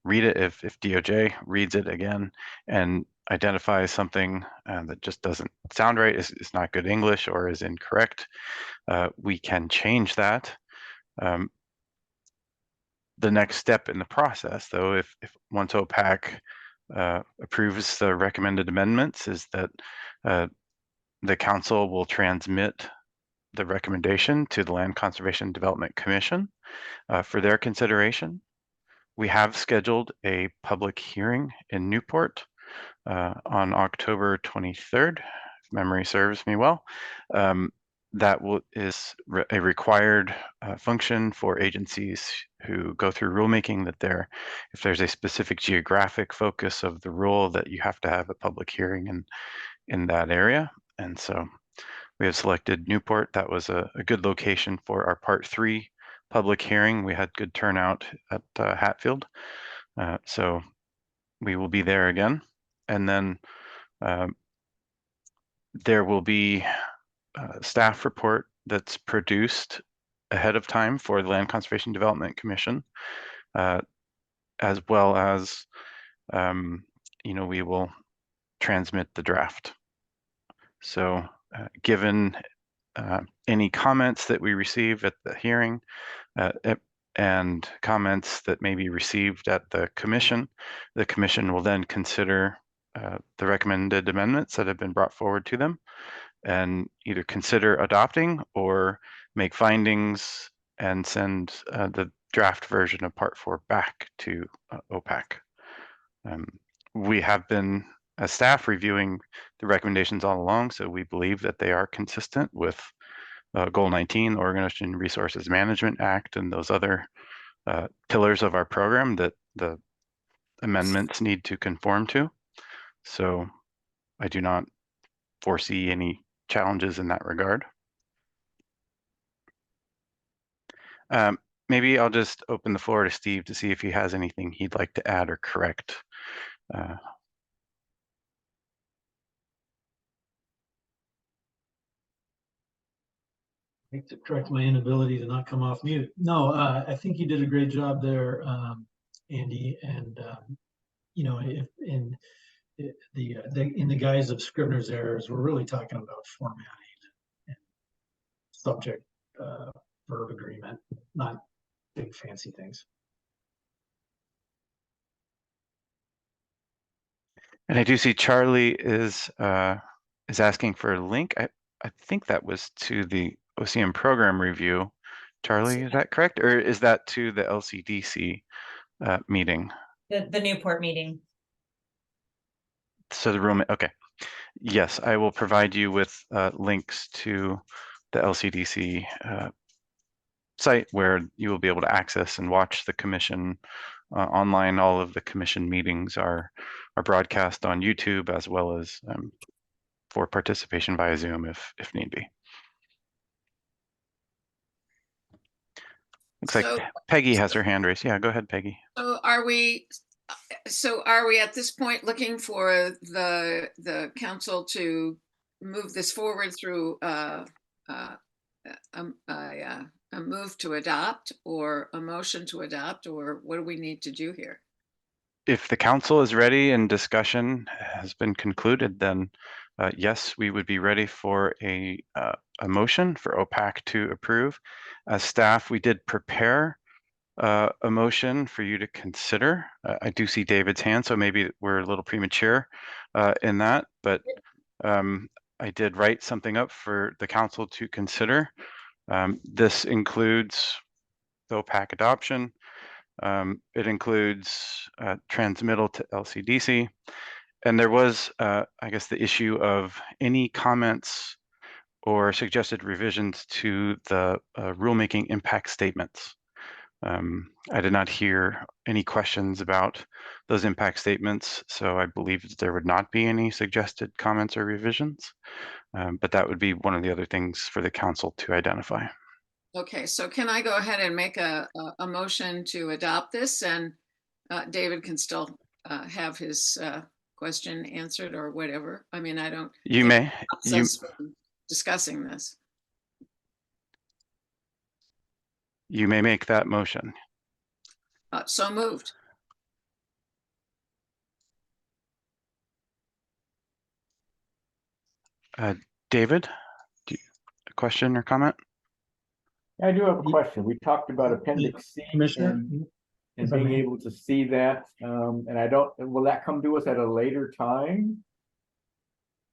Speaker 3: read it, if DOJ reads it again and identifies something that just doesn't sound right, is not good English, or is incorrect, we can change that. The next step in the process, though, if once OPAC approves the recommended amendments, is that the council will transmit the recommendation to the Land Conservation Development Commission for their consideration. We have scheduled a public hearing in Newport on October 23rd, if memory serves me well. That is a required function for agencies who go through rulemaking, that if there's a specific geographic focus of the rule, that you have to have a public hearing in that area. And so we have selected Newport. That was a good location for our Part 3 public hearing. We had good turnout at Hatfield. So we will be there again. And then there will be a staff report that's produced ahead of time for the Land Conservation Development Commission, as well as, we will transmit the draft. So given any comments that we receive at the hearing and comments that may be received at the commission will then consider the recommended amendments that have been brought forward to them, and either consider adopting or make findings and send the draft version of Part 4 back to OPAC. We have been, as staff, reviewing the recommendations all along, so we believe that they are consistent with Goal 19, the Oregon Ocean Resources Management Act, and those other pillars of our program that the amendments need to conform to. So I do not foresee any challenges in that regard. Maybe I'll just open the floor to Steve to see if he has anything he'd like to add or correct.
Speaker 14: I hate to correct my inability to not come off mute. No, I think you did a great job there, Andy. And if in the guise of Scrivener's errors, we're really talking about formatting and subject verb agreement, not big fancy things.
Speaker 3: And I do see Charlie is asking for a link. I think that was to the OCM program review. Charlie, is that correct? Or is that to the LCDC meeting?
Speaker 2: The Newport meeting.
Speaker 3: So the room, okay. Yes, I will provide you with links to the LCDC site where you will be able to access and watch the commission online. All of the commission meetings are broadcast on YouTube, as well as for participation via Zoom if need be. Looks like Peggy has her hand raised. Yeah, go ahead, Peggy.
Speaker 11: So are we at this point looking for the council to move this forward through a move to adopt, or a motion to adopt, or what do we need to do here?
Speaker 3: If the council is ready and discussion has been concluded, then yes, we would be ready for a motion for OPAC to approve. As staff, we did prepare a motion for you to consider. I do see David's hand, so maybe we're a little premature in that, but I did write something up for the council to consider. This includes the OPAC adoption. It includes transmittal to LCDC. And there was, I guess, the issue of any comments or suggested revisions to the rulemaking impact statements. I did not hear any questions about those impact statements, so I believe that there would not be any suggested comments or revisions, but that would be one of the other things for the council to identify.
Speaker 11: Okay, so can I go ahead and make a motion to adopt this, and David can still have his question answered or whatever? I mean, I don't.
Speaker 3: You may.
Speaker 11: Discussing this.
Speaker 3: You may make that motion.
Speaker 11: So moved.
Speaker 3: David, a question or comment?
Speaker 13: I do have a question. We talked about Appendix C and being able to see that. And I don't, will that come to us at a later time?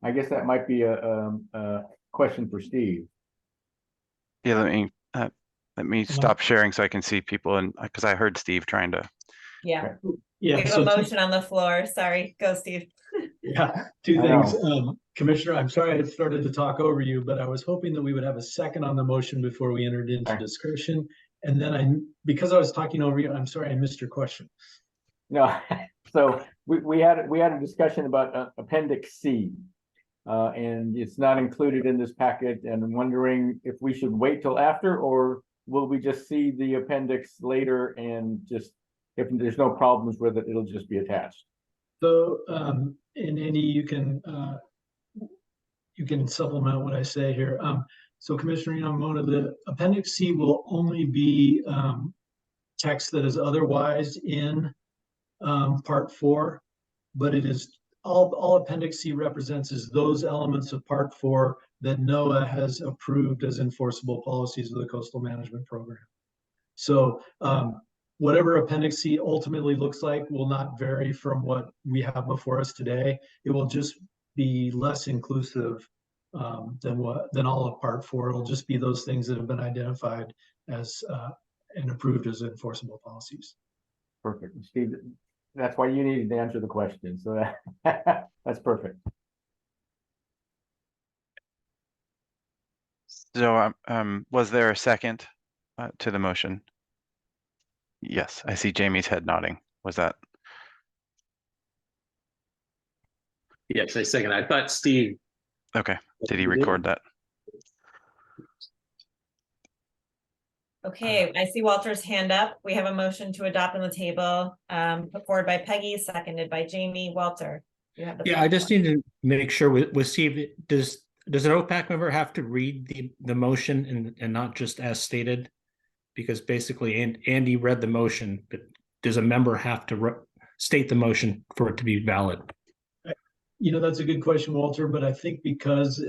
Speaker 13: I guess that might be a question for Steve.
Speaker 3: Yeah, let me stop sharing so I can see people, and because I heard Steve trying to.
Speaker 2: Yeah.
Speaker 14: Yeah.
Speaker 2: We have a motion on the floor. Sorry, go Steve.
Speaker 14: Yeah, two things. Commissioner, I'm sorry I started to talk over you, but I was hoping that we would have a second on the motion before we entered into discussion. And then because I was talking over you, I'm sorry I missed your question.
Speaker 13: No, so we had a discussion about Appendix C. And it's not included in this packet, and I'm wondering if we should wait till after, or will we just see the appendix later, and just if there's no problems with it, it'll just be attached.
Speaker 14: So and Andy, you can supplement what I say here. So Commissioner Yamamoto, the Appendix C will only be text that is otherwise in Part 4, but it is all Appendix C represents is those elements of Part 4 that NOAA has approved as enforceable policies of the Coastal Management Program. So whatever Appendix C ultimately looks like will not vary from what we have before us today. It will just be less inclusive than all of Part 4. It'll just be those things that have been identified as and approved as enforceable policies.
Speaker 13: Perfect, Steve. That's why you needed to answer the question. So that's perfect.
Speaker 3: So was there a second to the motion? Yes, I see Jamie's head nodding. Was that?
Speaker 15: Yes, I second. I thought Steve.
Speaker 3: Okay. Did he record that?
Speaker 2: Okay, I see Walter's hand up. We have a motion to adopt on the table, put forward by Peggy, seconded by Jamie. Walter, you have the
Speaker 23: floor. I just need to make sure with Steve, does an OPAC member have to read the motion and not just as stated? Because basically Andy read the motion, but does a member have to state the motion for it to be valid?
Speaker 14: That's a good question, Walter, but I think because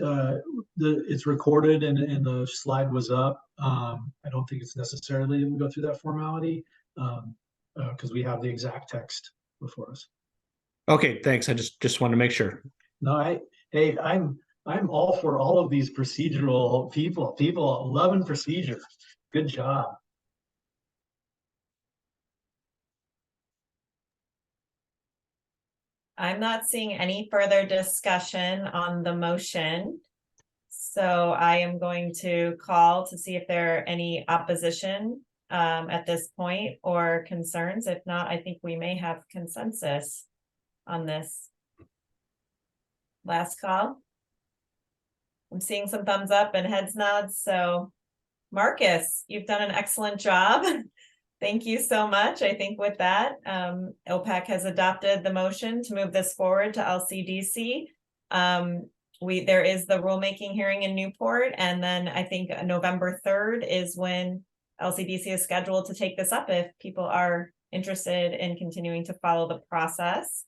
Speaker 14: it's recorded and the slide was up, I don't think it's necessarily we go through that formality because we have the exact text before us.
Speaker 23: Okay, thanks. I just want to make sure.
Speaker 14: No, I'm all for all of these procedural people loving procedure. Good job.
Speaker 2: I'm not seeing any further discussion on the motion. So I am going to call to see if there are any opposition at this point or concerns. If not, I think we may have consensus on this. Last call. I'm seeing some thumbs up and heads nods. So Marcus, you've done an excellent job. Thank you so much. I think with that, OPAC has adopted the motion to move this forward to LCDC. There is the rulemaking hearing in Newport, and then I think November 3rd is when LCDC is scheduled to take this up if people are interested in continuing to follow the process.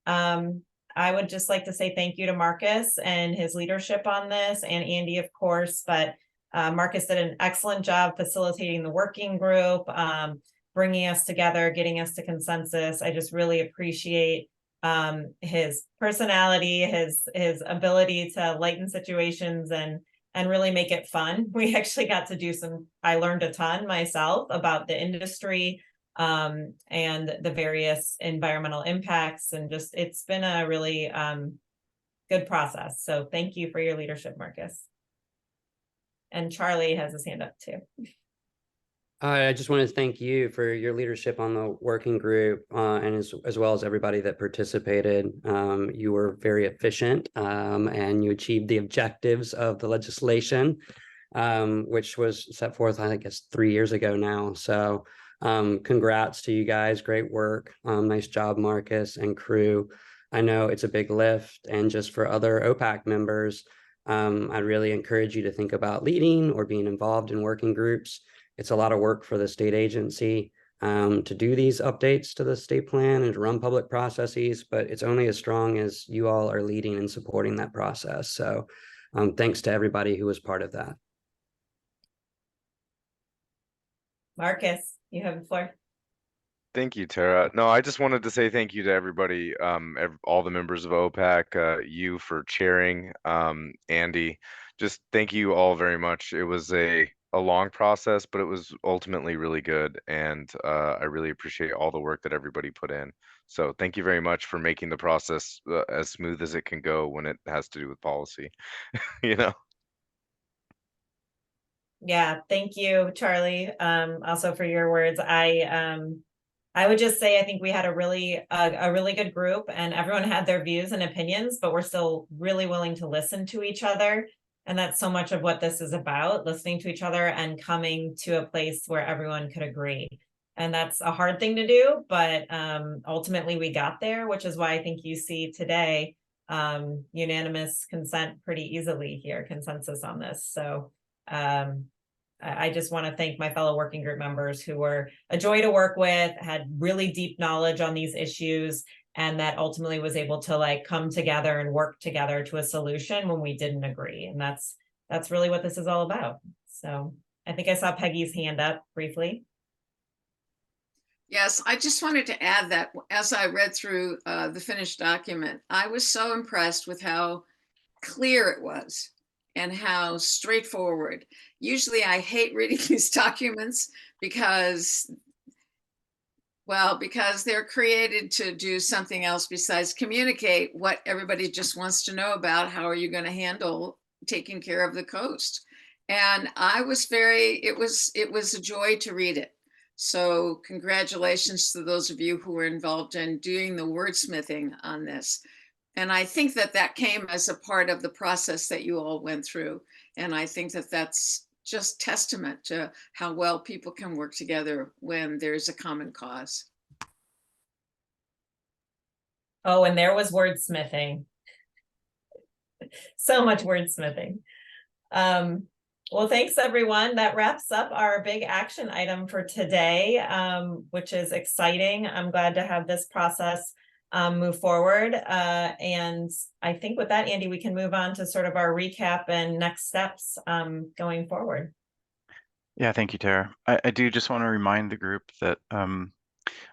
Speaker 2: I would just like to say thank you to Marcus and his leadership on this, and Andy, of course, but Marcus did an excellent job facilitating the working group, bringing us together, getting us to consensus. I just really appreciate his personality, his ability to lighten situations and really make it fun. We actually got to do I learned a ton myself about the industry and the various environmental impacts, and just it's been a really good process. So thank you for your leadership, Marcus. And Charlie has his hand up too.
Speaker 10: I just want to thank you for your leadership on the working group and as well as everybody that participated. You were very efficient and you achieved the objectives of the legislation, which was set forth, I guess, 3 years ago now. So congrats to you guys. Great work. Nice job, Marcus and crew. I know it's a big lift, and just for other OPAC members, I really encourage you to think about leading or being involved in working groups. It's a lot of work for the state agency to do these updates to the state plan and to run public processes, but it's only as strong as you all are leading and supporting that process. So thanks to everybody who was part of that.
Speaker 2: Marcus, you have the floor.
Speaker 12: Thank you, Tara. No, I just wanted to say thank you to everybody, all the members of OPAC, you for chairing, Andy. Just thank you all very much. It was a long process, but it was ultimately really good, and I really appreciate all the work that everybody put in. So thank you very much for making the process as smooth as it can go when it has to do with policy. You know.
Speaker 2: Yeah, thank you, Charlie. Also for your words. I would just say I think we had a really good group, and everyone had their views and opinions, but we're still really willing to listen to each other. And that's so much of what this is about, listening to each other and coming to a place where everyone could agree. And that's a hard thing to do, but ultimately we got there, which is why I think you see today unanimous consent pretty easily here, consensus on this. So I just want to thank my fellow working group members who were a joy to work with, had really deep knowledge on these issues, and that ultimately was able to come together and work together to a solution when we didn't agree. And that's really what this is all about. So I think I saw Peggy's hand up briefly.
Speaker 11: Yes, I just wanted to add that as I read through the finished document, I was so impressed with how clear it was and how straightforward. Usually I hate reading these documents because they're created to do something else besides communicate what everybody just wants to know about. How are you going to handle taking care of the coast? And it was a joy to read it. So congratulations to those of you who were involved in doing the wordsmithing on this. And I think that came as a part of the process that you all went through. And I think that's just testament to how well people can work together when there's a common cause.
Speaker 2: Oh, and there was wordsmithing. So much wordsmithing. Well, thanks everyone. That wraps up our big action item for today, which is exciting. I'm glad to have this process move forward. And I think with that, Andy, we can move on to sort of our recap and next steps going forward.
Speaker 3: Yeah, thank you, Tara. I do just want to remind the group that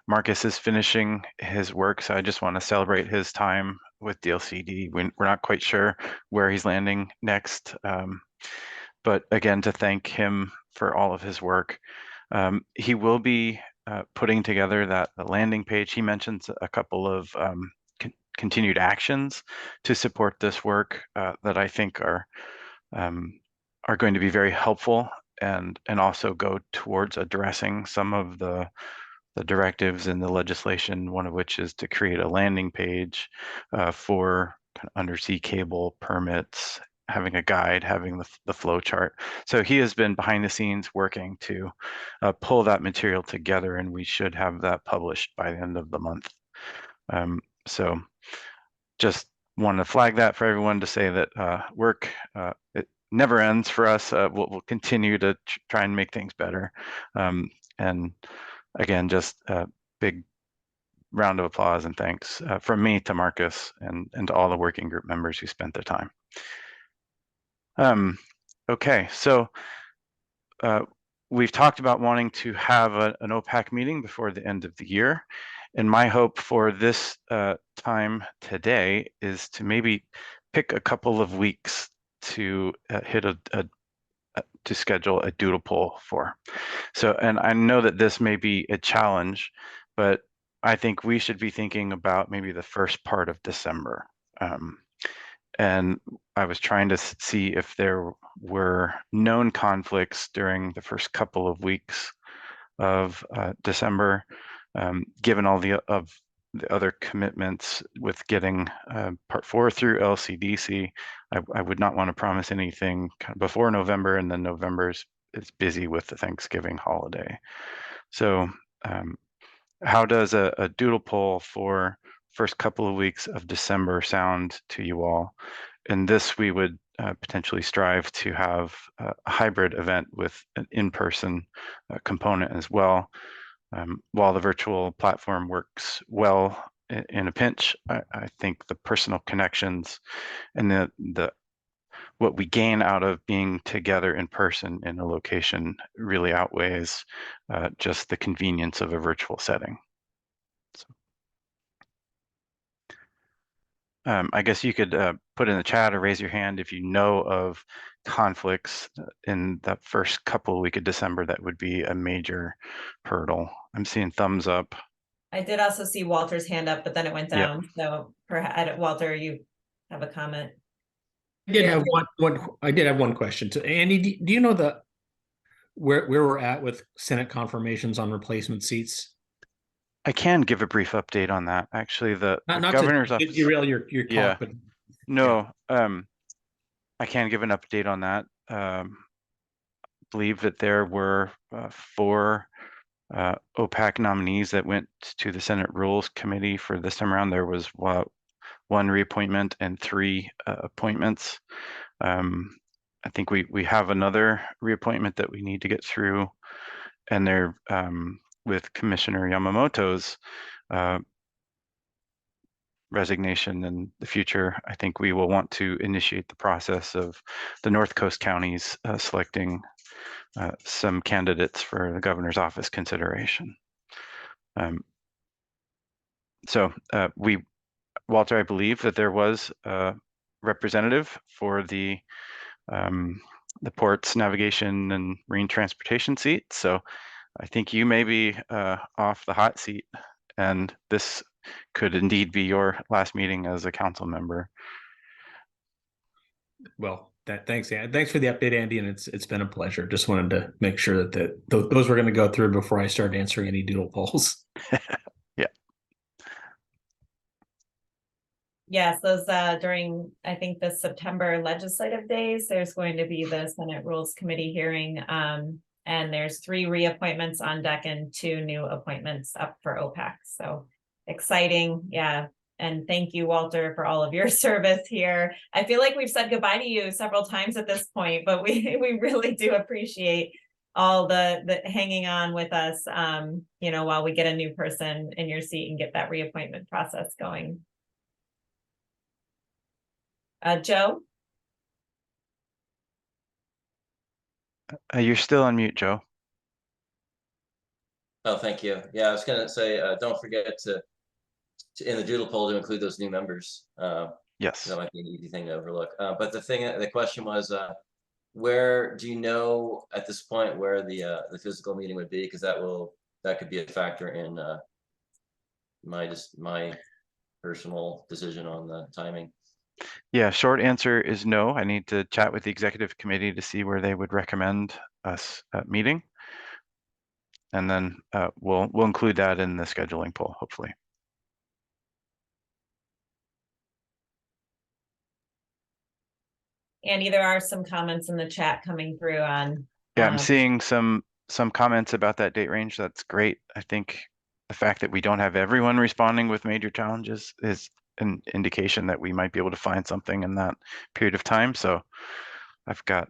Speaker 3: Marcus is finishing his work, so I just want to celebrate his time with DLCD. We're not quite sure where he's landing next, but again, to thank him for all of his work. He will be putting together the landing page. He mentions a couple of continued actions to support this work that I think are going to be very helpful and also go towards addressing some of the directives in the legislation, one of which is to create a landing page for undersea cable permits, having a guide, having the flow chart. So he has been behind the scenes working to pull that material together, and we should have that published by the end of the month. So just want to flag that for everyone to say that work, it never ends for us. We'll continue to try and make things better. And again, just a big round of applause and thanks from me to Marcus and to all the working group members who spent the time. Okay, so we've talked about wanting to have an OPAC meeting before the end of the year. And my hope for this time today is to maybe pick a couple of weeks to hit to schedule a doodle poll for. So, and I know that this may be a challenge, but I think we should be thinking about maybe the first part of December. And I was trying to see if there were known conflicts during the first couple of weeks of December, given all the other commitments with getting Part 4 through LCDC. I would not want to promise anything kind of before November, and then November is busy with the Thanksgiving holiday. So how does a doodle poll for first couple of weeks of December sound to you all? And this we would potentially strive to have a hybrid event with an in-person component as well. While the virtual platform works well in a pinch, I think the personal connections and what we gain out of being together in person in a location really outweighs just the convenience of a virtual setting. So, I guess you could put in the chat or raise your hand if you know of conflicts in that first couple of weeks of December that would be a major hurdle. I'm seeing thumbs up.
Speaker 2: I did also see Walter's hand up, but then it went down.
Speaker 3: Yep.
Speaker 2: So perhaps, Walter, you have a comment?
Speaker 23: I did have one question. So Andy, do you know where we're at with Senate confirmations on replacement seats?
Speaker 3: I can give a brief update on that. Actually, the
Speaker 23: Not
Speaker 3: governor's
Speaker 23: to
Speaker 3: office.
Speaker 23: derail your talk, but
Speaker 3: no, I can give an update on that. Believe that there were 4 OPAC nominees that went to the Senate Rules Committee for this time around. There was 1 reappointment and 3 appointments. I think we have another reappointment that we need to get through, and they're with Commissioner Yamamoto's resignation in the future. I think we will want to initiate the process of the North Coast counties selecting some candidates for the governor's office consideration. So Walter, I believe that there was a representative for the ports, navigation, and marine transportation seat. So I think you may be off the hot seat, and this could indeed be your last meeting as a council member.
Speaker 23: Well, thanks for the update, Andy, and it's been a pleasure. Just wanted to make sure that those were going to go through before I start answering any doodle polls.
Speaker 3: Yeah.
Speaker 2: Yes, those during, I think, the September legislative days, there's going to be the Senate Rules Committee hearing, and there's 3 reappointments on deck and 2 new appointments up for OPAC. So exciting. Yeah. And thank you, Walter, for all of your service here. I feel like we've said goodbye to you several times at this point, but we really do appreciate all the hanging on with us, while we get a new person in your seat and get that reappointment process going. Joe?
Speaker 3: You're still on mute, Joe.
Speaker 16: Oh, thank you. Yeah, I was going to say, don't forget to in the doodle poll to include those new members.
Speaker 3: Yes.
Speaker 16: That might be an easy thing to overlook. But the question was, where do you know at this point where the physical meeting would be? Because that could be a factor in my personal decision on the timing?
Speaker 3: Yeah, short answer is no. I need to chat with the executive committee to see where they would recommend us meeting. And then we'll include that in the scheduling poll, hopefully.
Speaker 2: Andy, there are some comments in the chat coming through on.
Speaker 3: Yeah, I'm seeing some comments about that date range. That's great. I think the fact that we don't have everyone responding with major challenges is an indication that we might be able to find something in that period of time. So I've got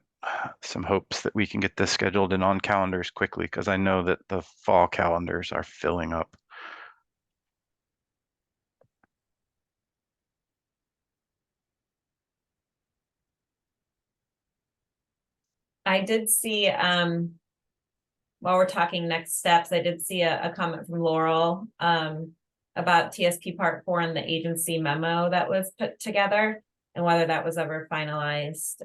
Speaker 3: some hopes that we can get this scheduled and on calendars quickly, because I know that the fall calendars are filling up.
Speaker 2: I did see, while we're talking next steps, I did see a comment from Laurel about TSP Part 4 and the agency memo that was put together and whether that was ever finalized.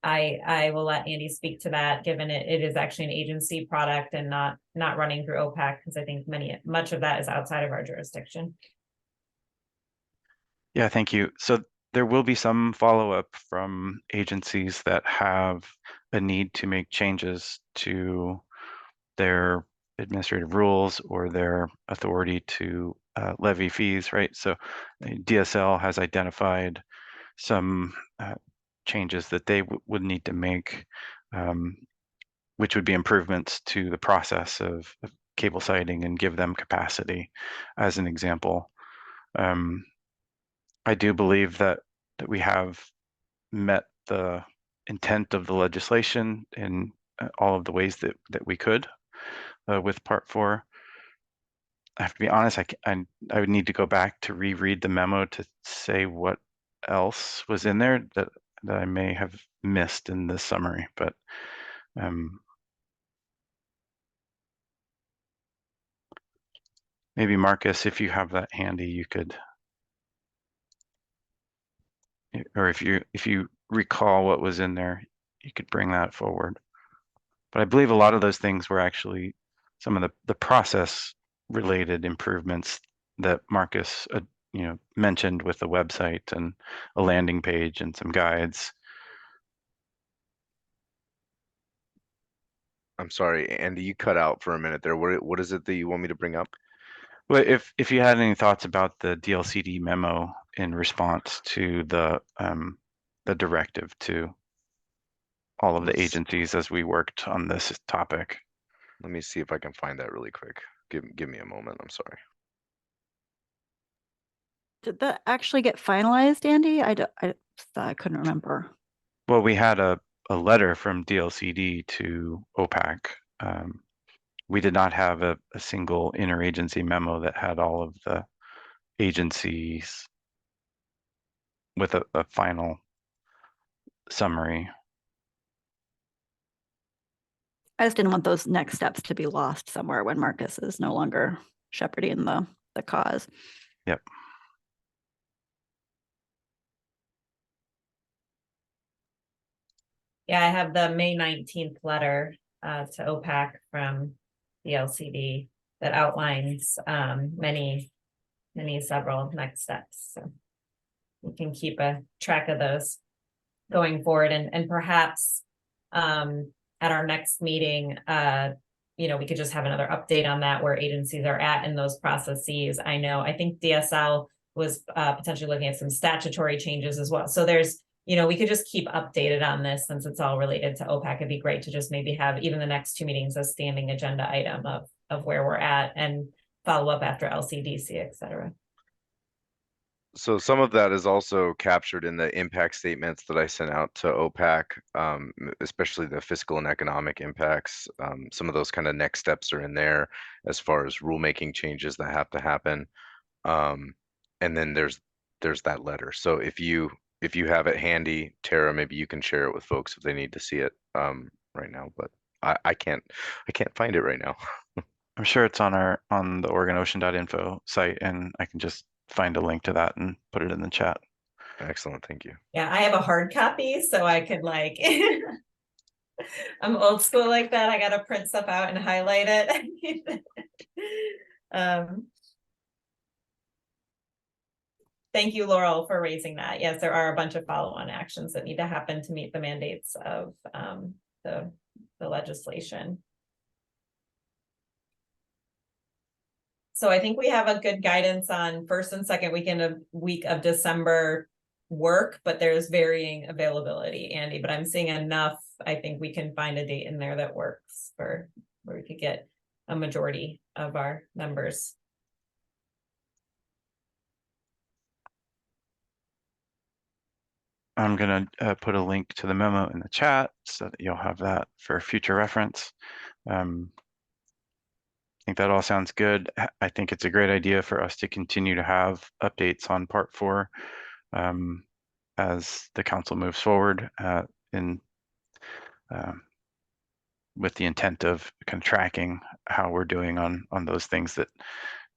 Speaker 2: I will let Andy speak to that, given it is actually an agency product and not running through OPAC, because I think much of that is outside of our jurisdiction.
Speaker 3: Yeah, thank you. So there will be some follow-up from agencies that have a need to make changes to their administrative rules or their authority to levy fees, right? So DSL has identified some changes that they would need to make, which would be improvements to the process of cable siting and give them capacity, as an example. I do believe that we have met the intent of the legislation in all of the ways that we could with Part 4. I have to be honest, I would need to go back to reread the memo to say what else was in there that I may have missed in this summary, but maybe Marcus, if you have that handy, you could, or if you recall what was in there, you could bring that forward. But I believe a lot of those things were actually some of the process related improvements that Marcus mentioned with the website and a landing page and some guides.
Speaker 12: I'm sorry, Andy, you cut out for a minute there. What is it that you want me to bring up?
Speaker 3: Well, if you had any thoughts about the DLCD memo in response to the directive to all of the agencies as we worked on this topic.
Speaker 12: Let me see if I can find that really quick. Give me a moment. I'm sorry.
Speaker 18: Did that actually get finalized, Andy? I couldn't remember.
Speaker 3: Well, we had a letter from DLCD to OPAC. We did not have a single interagency memo that had all of the agencies with a final summary.
Speaker 18: I just didn't want those next steps to be lost somewhere when Marcus is no longer shepherding the cause.
Speaker 3: Yep.
Speaker 2: Yeah, I have the May 19th letter to OPAC from the LCD that outlines several next steps. So we can keep a track of those going forward, and perhaps at our next meeting, we could just have another update on that, where agencies are at in those processes. I think DSL was potentially looking at some statutory changes as well. So there's, we could just keep updated on this since it's all related to OPAC. It'd be great to just maybe have even the next 2 meetings a standing agenda item of where we're at and follow up after LCDC, et cetera.
Speaker 12: So some of that is also captured in the impact statements that I sent out to OPAC, especially the fiscal and economic impacts. Some of those kind of next steps are in there as far as rulemaking changes that have to happen. And then there's that letter. So if you have it handy, Tara, maybe you can share it with folks if they need to see it right now. But I can't find it right now.
Speaker 3: I'm sure it's on the OregonOcean.info site, and I can just find a link to that and put it in the chat.
Speaker 12: Excellent, thank you.
Speaker 2: Yeah, I have a hard copy, so I could I'm old school like that. I gotta print stuff out and highlight it. Thank you, Laurel, for raising that. Yes, there are a bunch of follow-on actions that need to happen to meet the mandates of the legislation. So I think we have a good guidance on first and second week of December work, but there's varying availability, Andy, but I'm seeing enough. I think we can find a date in there that works for where we could get a majority of our members.
Speaker 3: I'm going to put a link to the memo in the chat so that you'll have that for future reference. I think that all sounds good. I think it's a great idea for us to continue to have updates on Part 4 as the council moves forward with the intent of kind of tracking how we're doing on those things that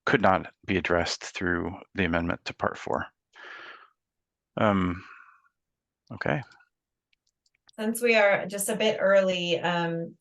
Speaker 3: could not be addressed through the amendment to Part 4. Okay.
Speaker 2: Since we are just a bit early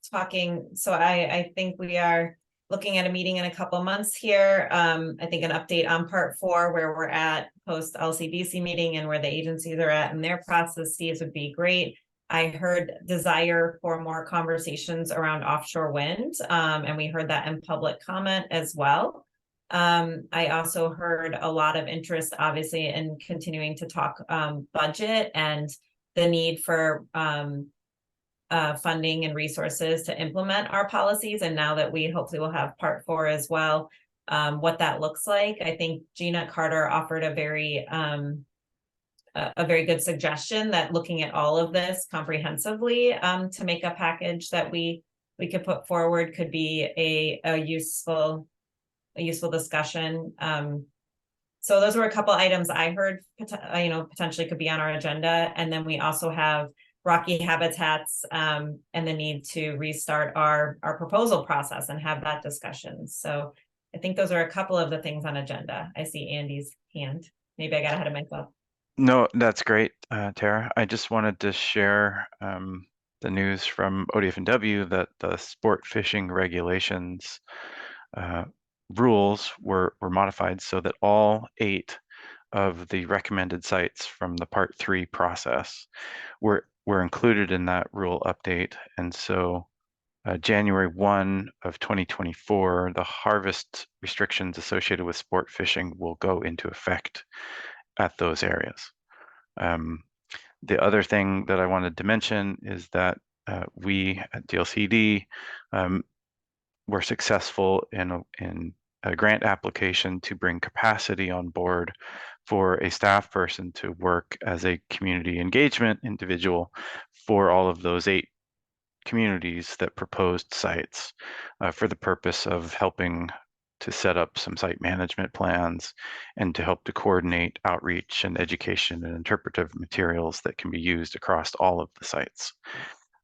Speaker 2: talking, so I think we are looking at a meeting in a couple months here. I think an update on Part 4, where we're at post LCDC meeting and where the agencies are at in their processes would be great. I heard desire for more conversations around offshore wind, and we heard that in public comment as well. I also heard a lot of interest, obviously, in continuing to talk budget and the need for funding and resources to implement our policies. And now that we hopefully will have Part 4 as well, what that looks like. I think Gina Carter offered a very good suggestion that looking at all of this comprehensively to make a package that we could put forward could be a useful discussion. So those were a couple items I heard, potentially could be on our agenda. And then we also have rocky habitats and the need to restart our proposal process and have that discussion. So I think those are a couple of the things on agenda. I see Andy's hand. Maybe I got ahead of myself.
Speaker 3: No, that's great, Tara. I just wanted to share the news from ODF&W that the sport fishing regulations rules were modified so that all 8 of the recommended sites from the Part 3 process were included in that rule update. And so January 1 of 2024, the harvest restrictions associated with sport fishing will go into effect at those areas. The other thing that I wanted to mention is that we at DLCD were successful in a grant application to bring capacity on board for a staff person to work as a community engagement individual for all of those 8 communities that proposed sites for the purpose of helping to set up some site management plans and to help to coordinate outreach and education and interpretive materials that can be used across all of the sites.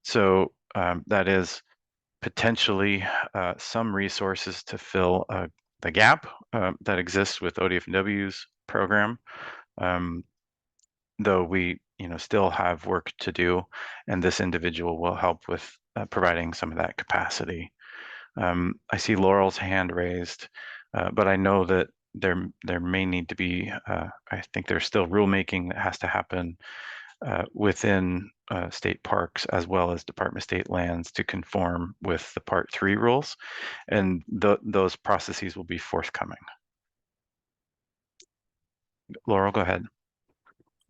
Speaker 3: So that is potentially some resources to fill the gap that exists with ODF&W's program, though we still have work to do, and this individual will help with providing some of that capacity. I see Laurel's hand raised, but I know that there may need to be, I think there's still rulemaking that has to happen within state parks as well as Department of State lands to conform with the Part 3 rules, and those processes will be forthcoming. Laurel, go ahead.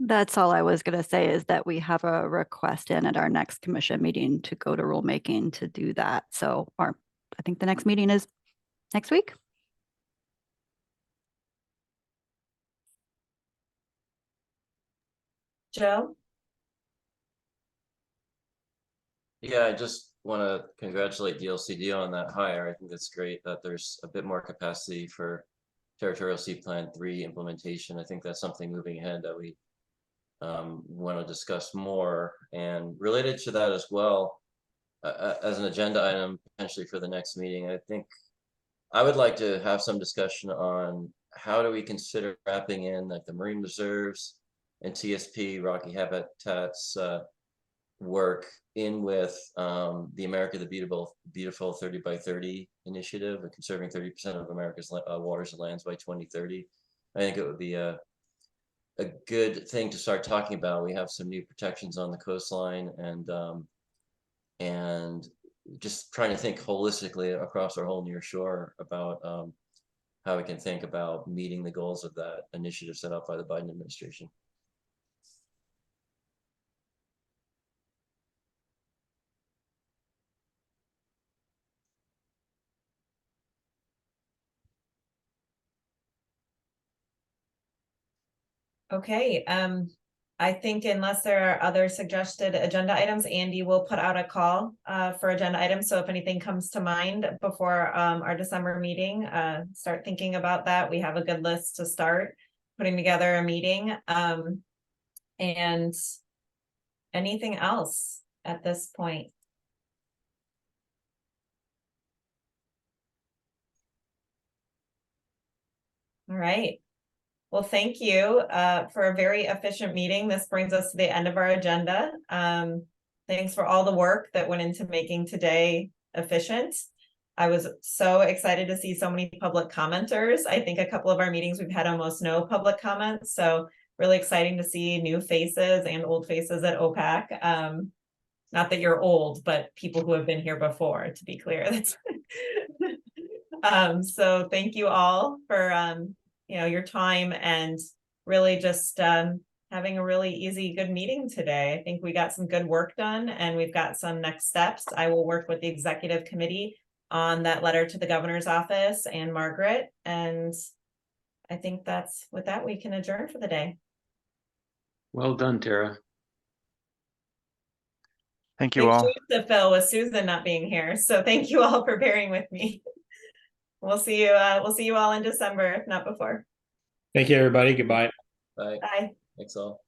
Speaker 18: That's all I was going to say, is that we have a request in at our next commission meeting to go to rulemaking to do that. So I think the next meeting is next week.
Speaker 2: Joe?
Speaker 16: Yeah, I just want to congratulate DLCD on that hire. I think that's great that there's a bit more capacity for Territorial Sea Plan 3 implementation. I think that's something moving ahead that we want to discuss more. And related to that as well, as an agenda item potentially for the next meeting, I think I would like to have some discussion on how do we consider wrapping in like the marine reserves and TSP Rocky Habitats work in with the America the Beautiful 30 by 30 initiative of conserving 30% of America's waters and lands by 2030. I think it would be a good thing to start talking about. We have some new protections on the coastline, and just trying to think holistically across our whole near shore about how we can think about meeting the goals of that initiative set up by the Biden administration.
Speaker 2: Okay, I think unless there are other suggested agenda items, Andy will put out a call for agenda items. So if anything comes to mind before our December meeting, start thinking about that. We have a good list to start putting together a meeting. And anything else at this point? All right. Well, thank you for a very efficient meeting. This brings us to the end of our agenda. Thanks for all the work that went into making today efficient. I was so excited to see so many public commenters. I think a couple of our meetings we've had almost no public comments. So really exciting to see new faces and old faces at OPAC. Not that you're old, but people who have been here before, to be clear. That's so thank you all for your time and really just having a really easy, good meeting today. I think we got some good work done and we've got some next steps. I will work with the executive committee on that letter to the governor's office and Margaret. And I think that's with that, we can adjourn for the day.
Speaker 15: Well done, Tara.
Speaker 3: Thank you all.
Speaker 2: To Phil with Susan not being here. So thank you all for bearing with me. We'll see you all in December, if not before.
Speaker 23: Thank you, everybody. Goodbye.
Speaker 16: Bye.
Speaker 2: Bye.
Speaker 16: Thanks all.